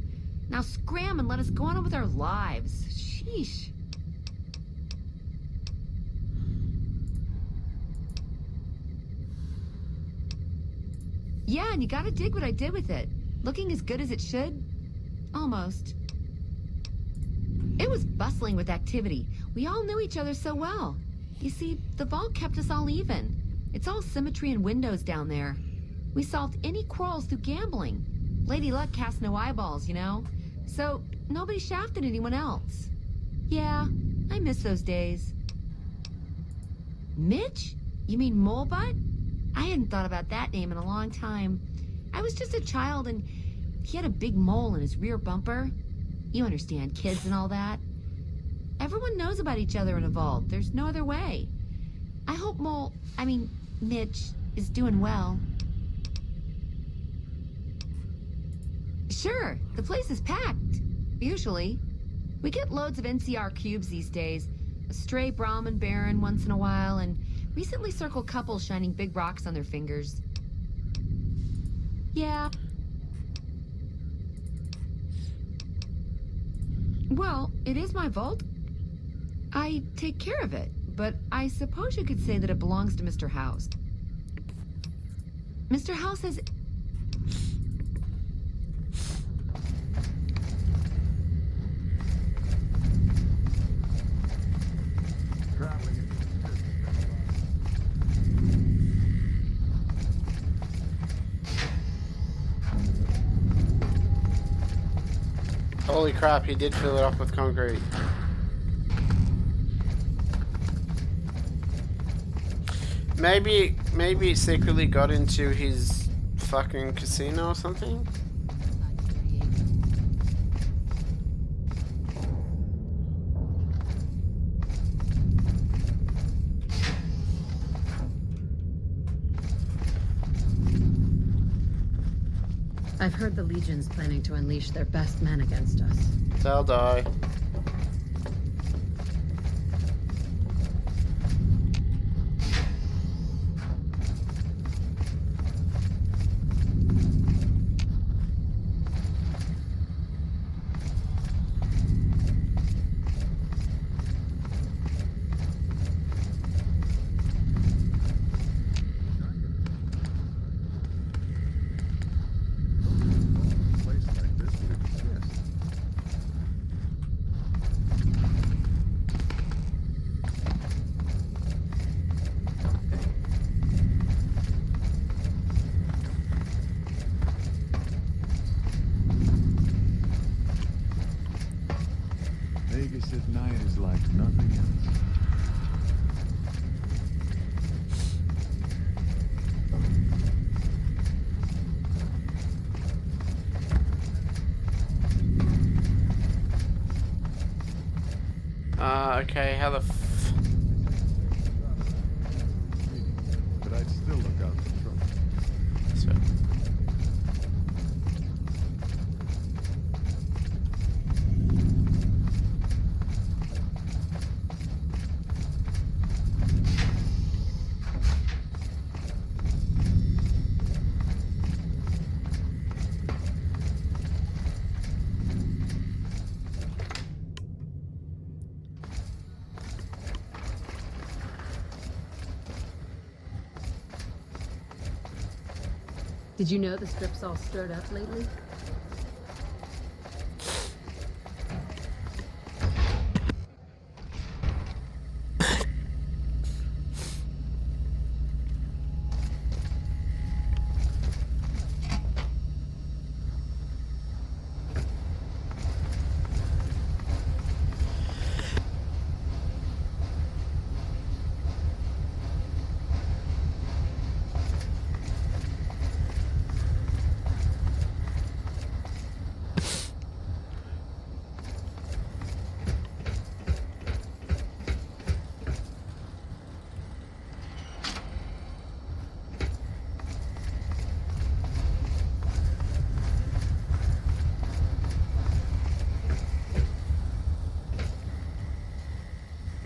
Now scram and let us go on with our lives. Sheesh. Yeah, and you gotta dig what I did with it. Looking as good as it should. Almost. It was bustling with activity. We all knew each other so well. You see, the vault kept us all even. It's all symmetry and windows down there. We solved any quarrels through gambling. Lady Luck cast no eyeballs, you know? So, nobody shafted anyone else. Yeah, I miss those days. Mitch? You mean Molebutt? I hadn't thought about that name in a long time. I was just a child and he had a big mole in his rear bumper. You understand, kids and all that. Everyone knows about each other in a vault. There's no other way. I hope Mitch is doing well. Sure, the place is packed. Usually. We get loads of NCR cubes these days. A stray Brahmin Baron once in a while, and recently circled couples shining big rocks on their fingers. Yeah. Well, it is my vault. I take care of it, but I suppose you could say that it belongs to Mr. House. Mr. House has... Holy crap, he did fill it up with concrete. Maybe it secretly got into his fucking casino or something? I've heard the Legion's planning to unleash their best men against us. They'll die. Vegas at night is like nothing else. Okay, how the But I'd still look out for trouble. So. Did you know the strip's all stirred up lately?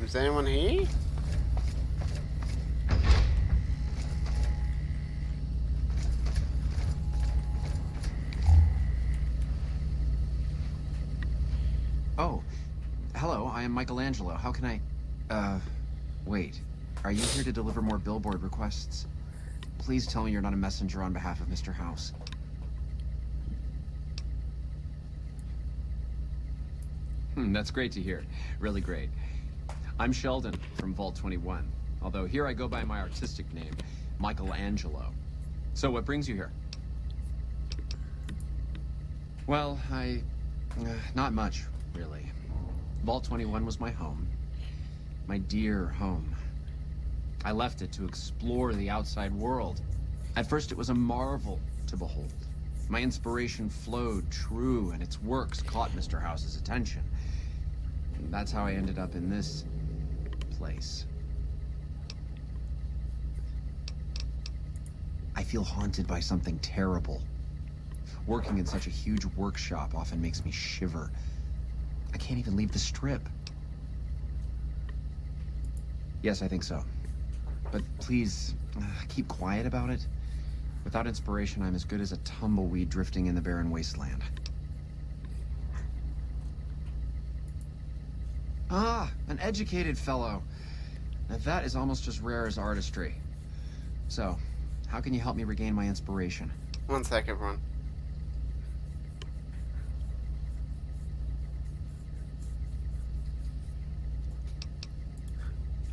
Is anyone here? Oh, hello, I am Michelangelo. How can I... wait. Are you here to deliver more billboard requests? Please tell me you're not a messenger on behalf of Mr. House. That's great to hear. Really great. I'm Sheldon from Vault 21, although here I go by my artistic name, Michelangelo. So what brings you here? Well, not much, really. Vault 21 was my home. My dear home. I left it to explore the outside world. At first it was a marvel to behold. My inspiration flowed true, and its works caught Mr. House's attention. And that's how I ended up in this place. I feel haunted by something terrible. Working in such a huge workshop often makes me shiver. I can't even leave the strip. Yes, I think so. But please, keep quiet about it. Without inspiration, I'm as good as a tumbleweed drifting in the barren wasteland. Ah, an educated fellow. Now that is almost as rare as artistry. So, how can you help me regain my inspiration? 1 second, Ron.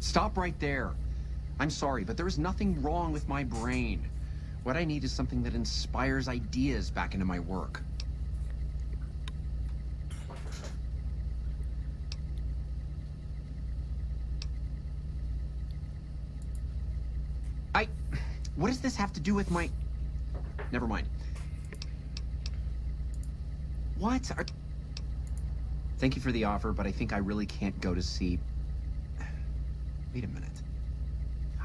Stop right there. I'm sorry, but there is nothing wrong with my brain. What I need is something that inspires ideas back into my work. What does this have to do with my... Never mind. What? Thank you for the offer, but I think I really can't go to see... Wait a minute.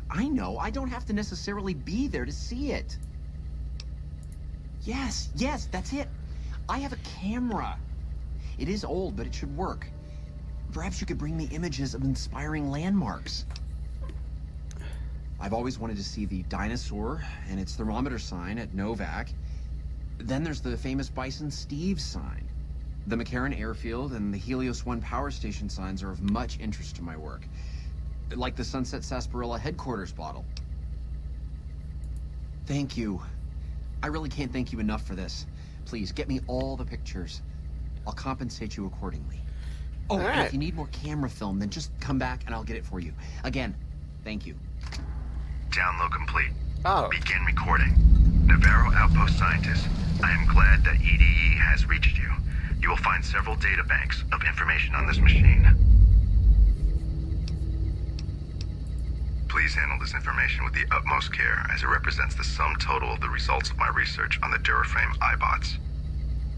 I know, I don't have to necessarily be there to see it. Yes, that's it. I have a camera. It is old, but it should work. Perhaps you could bring me images of inspiring landmarks. I've always wanted to see the dinosaur and its thermometer sign at Novak. Then there's the famous Bison Steve sign. The McCarran Airfield and the Helios 1 power station signs are of much interest to my work. Like the Sunset Sarsaparilla headquarters bottle. Thank you. I really can't thank you enough for this. Please, get me all the pictures. I'll compensate you accordingly. Oh, and if you need more camera film, then just come back and I'll get it for you. Again, thank you. Download complete. Oh. Begin recording. Navarro Outpost Scientist, I am glad that EDE has reached you. You will find several data banks of information on this machine. Please handle this information with the utmost care, as it represents the sum total of the results of my research on the Duraframe iBots.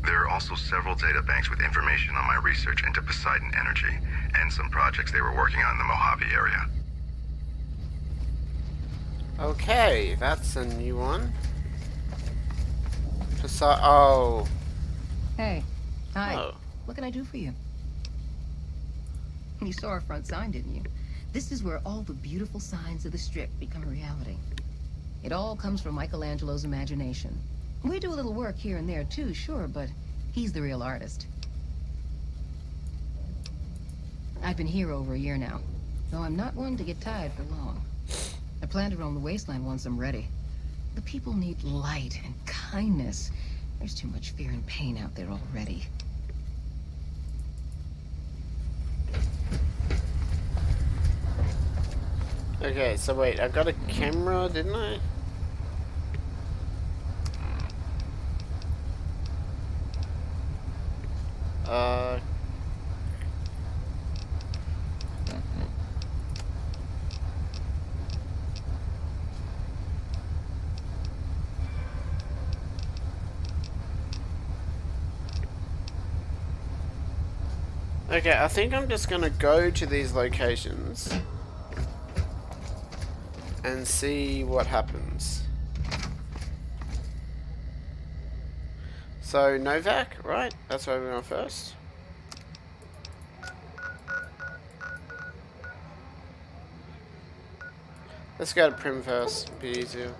There are also several data banks with information on my research into Poseidon Energy and some projects they were working on in the Mojave area. Okay, that's a new one. Oh. Hey. Hi. Oh. What can I do for you? You saw our front sign, didn't you? This is where all the beautiful signs of the Strip become a reality. It all comes from Michelangelo's imagination. We do a little work here and there too, sure, but he's the real artist. I've been here over a year now, though I'm not one to get tired for long. I plan to roam the wasteland once I'm ready. The people need light and kindness. There's too much fear and pain out there already. Okay, so wait, I got a camera, didn't I? Okay, I think I'm just gonna go to these locations and see what happens. So, Novak, right? That's where we're going first. Let's go to Prim first, be easier.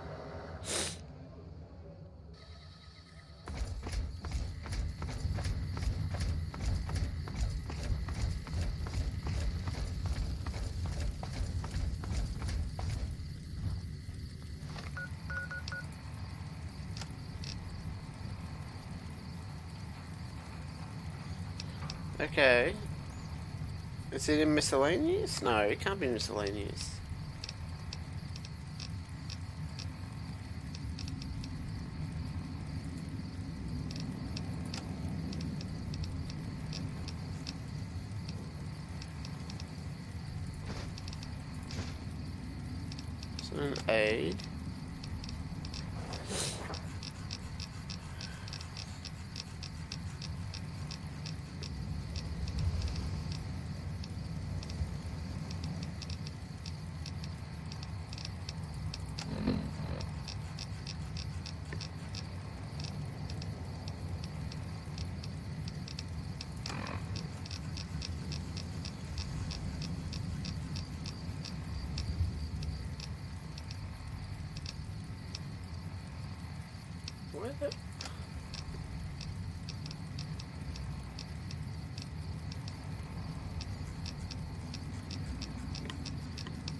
Okay. Is it in miscellaneous? No, it can't be miscellaneous. It's an aid. Where the...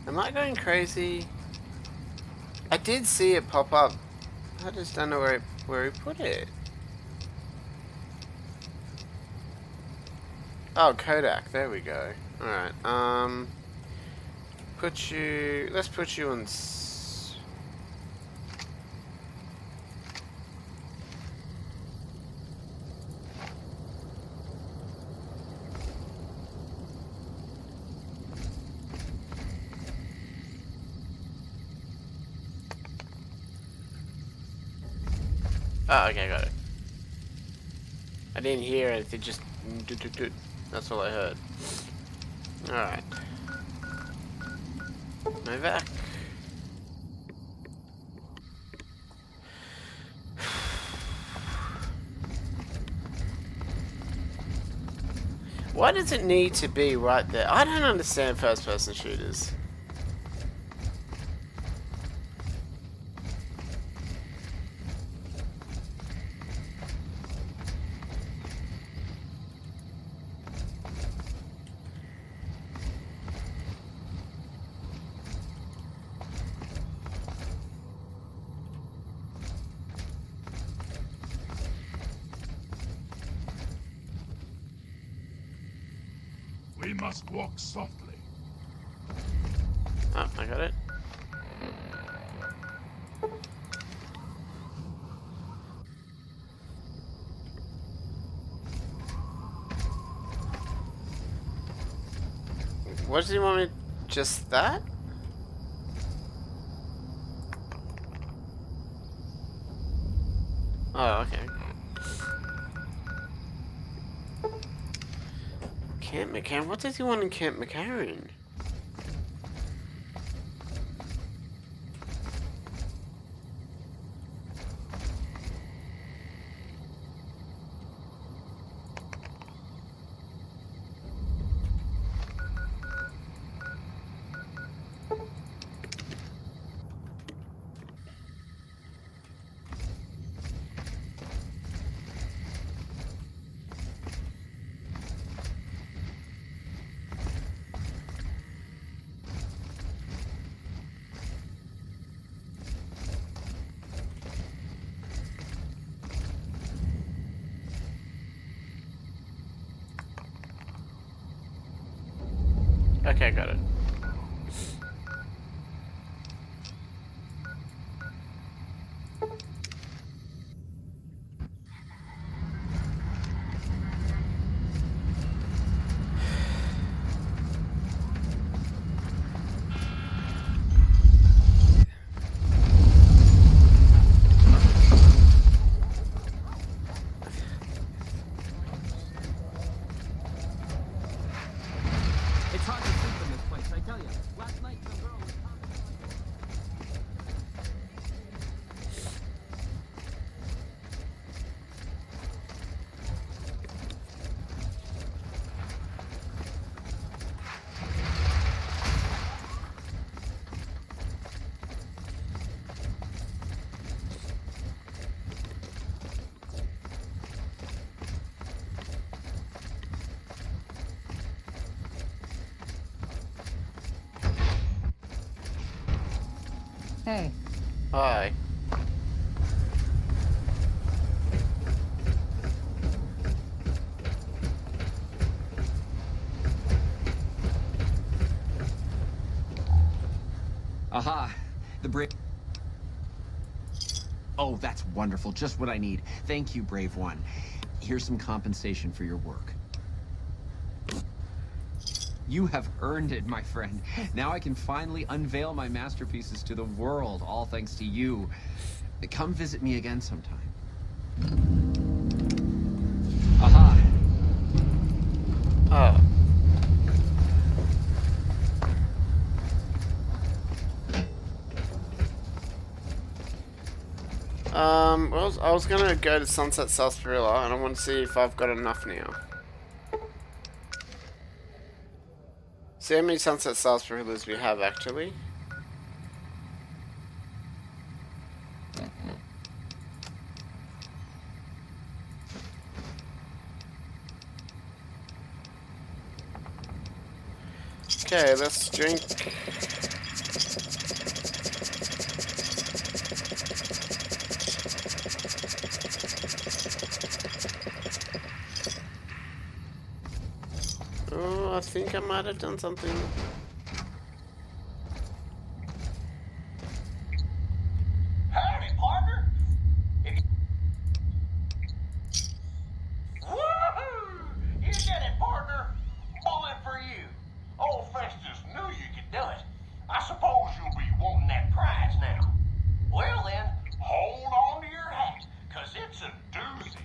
Am I going crazy? I did see it pop up. I just don't know where he put it. Oh, Kodak. There we go. Alright, let's put you on... Oh, okay, got it. I didn't hear it, it just... That's all I heard. Alright. Novak. Why does it need to be right there? I don't understand first-person shooters. We must walk softly. Oh, I got it. What does he want me? Just that? Oh, okay. Camp McCarran? What does he want in Camp McCarran? Okay, got it. It's hard to sleep in this place, I tell you. Last night, some girl was... Hey. Hi. Aha! The brave... Oh, that's wonderful. Just what I need. Thank you, brave one. Here's some compensation for your work. You have earned it, my friend. Now I can finally unveil my masterpieces to the world, all thanks to you. Come visit me again sometime. Aha! Oh. Well, I was gonna go to Sunset Sarsaparilla, and I want to see if I've got enough now. See how many Sunset Sarsaparillas we have, actually. Okay, let's drink. Oh, I think I might have done something. Howdy, partner. Woohoo! You did it, partner. Bullet for you. Old Festus knew you could do it. I suppose you'll be wanting that prize now. Well then, hold on to your hat, 'cause it's a doozy.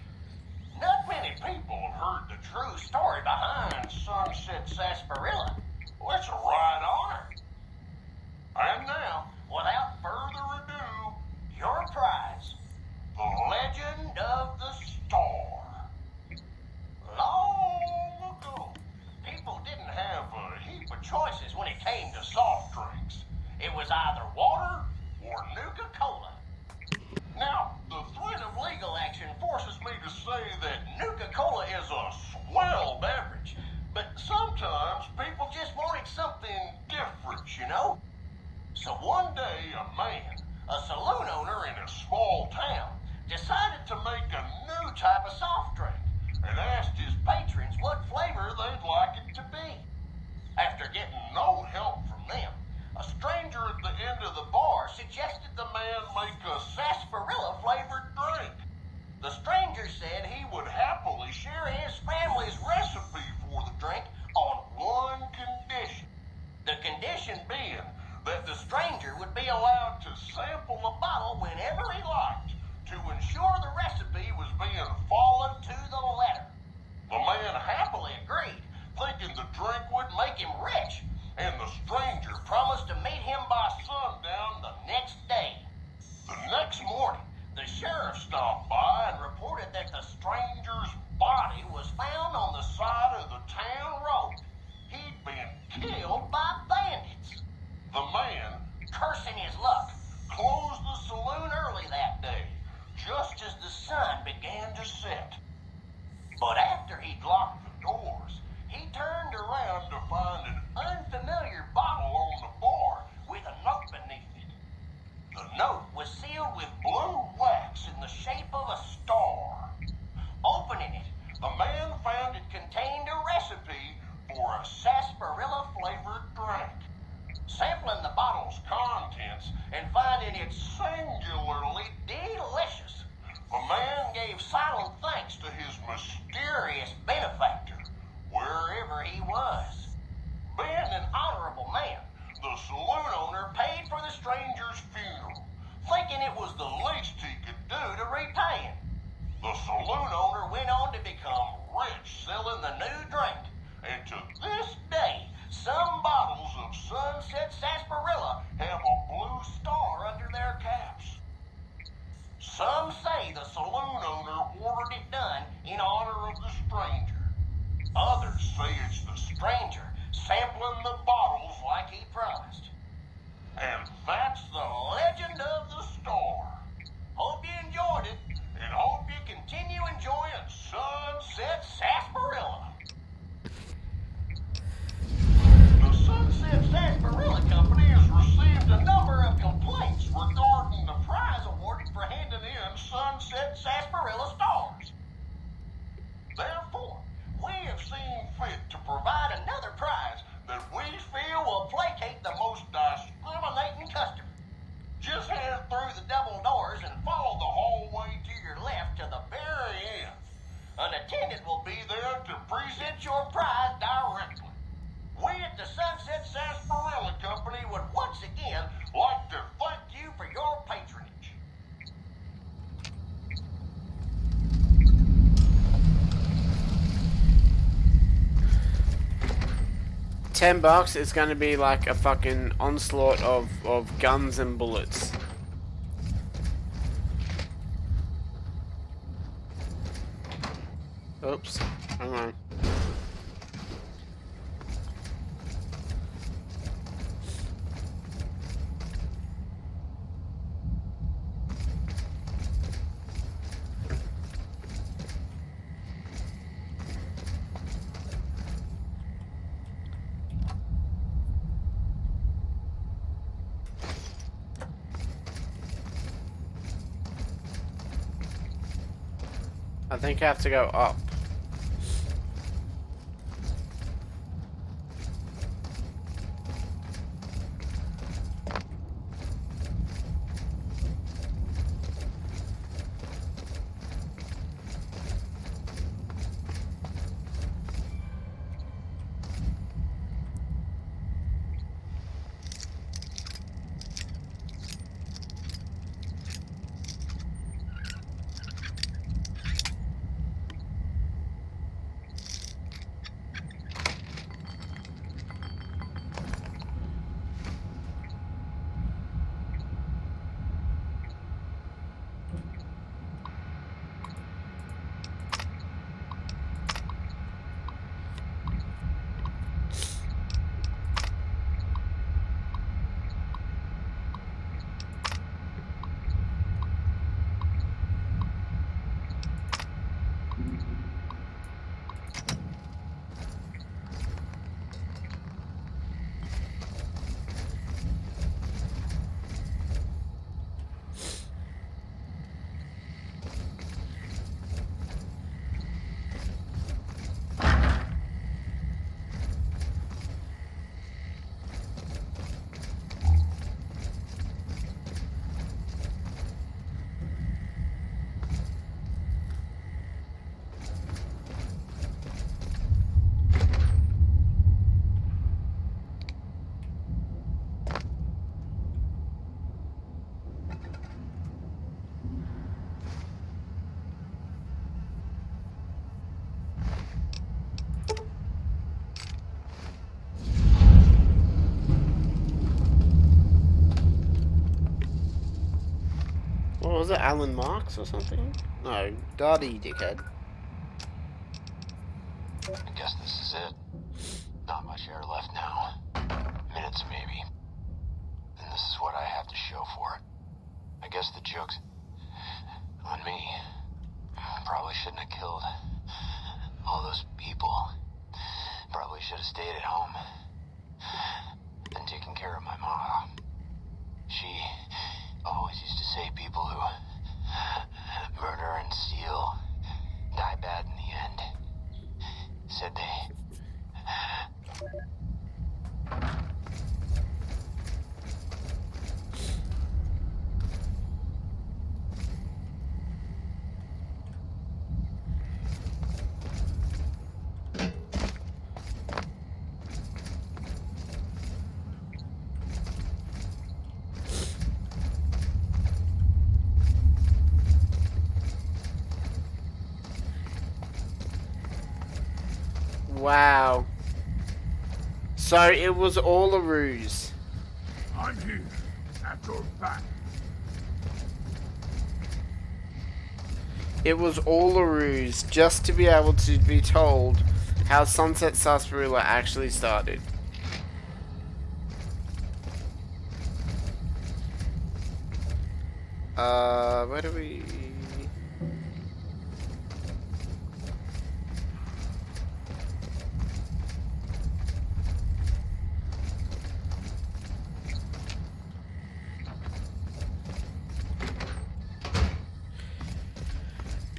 Not many people have heard the true story behind Sunset Sarsaparilla. Well, it's a right honor. And now, without further ado, your prize, the Legend of the Star. Long ago, people didn't have a heap of choices when it came to soft drinks. sarsaparilla-flavored drink. Sampling the bottle's contents and finding it singularly delicious, the man gave silent thanks to his mysterious benefactor, wherever he was. Being an honorable man, the saloon owner paid for the stranger's funeral, thinking it was the least he could do to repay him. The saloon owner went on to become rich selling the new drink, and to this day, some bottles of Sunset Sarsaparilla have a blue star under their caps. Some say the saloon owner ordered it done in honor of the stranger. Others say it's the stranger sampling the bottles like he promised. And that's the legend of the star. Hope you enjoyed it, and hope you continue enjoying Sunset Sarsaparilla. The Sunset Sarsaparilla Company has received a number of complaints regarding the prize awarded for handing in Sunset Sarsaparilla stars. Therefore, we have seen fit to provide another prize that we feel will placate the most discriminating customer. Just head through the double doors and follow the hallway to your left to the very end. An attendant will be there to present your prize directly. We at the Sunset Sarsaparilla Company would once again like to thank you for your patronage. $10 is going to be like a fucking onslaught of guns and bullets. Oops, hang on. I think I have to go up. What was it, Alan Marks or something? No, Dottie, dickhead. I guess this is it. Not much air left now. Minutes, maybe. And this is what I have to show for it. I guess the joke's on me. Probably shouldn't have killed all those people. Probably should have stayed at home. Been taking care of my mom. She always used to say people who murder and steal die bad in the end. Said they Wow. So it was all a ruse. I'm here, at your back. It was all a ruse just to be able to be told how Sunset Sarsaparilla actually started. Where do we...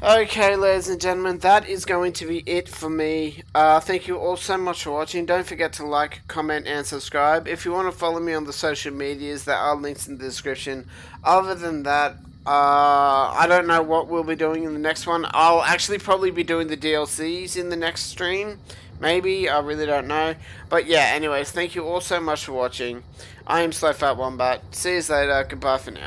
Okay, ladies and gentlemen, that is going to be it for me. Thank you all so much for watching. Don't forget to like, comment, and subscribe. If you want to follow me on the social medias, there are links in the description. Other than that, I don't know what we'll be doing in the next one. I'll actually probably be doing the DLCs in the next stream. Maybe, I really don't know. But yeah, anyways, thank you all so much for watching. I am Slow Fat Wombat. See you later. Goodbye for now.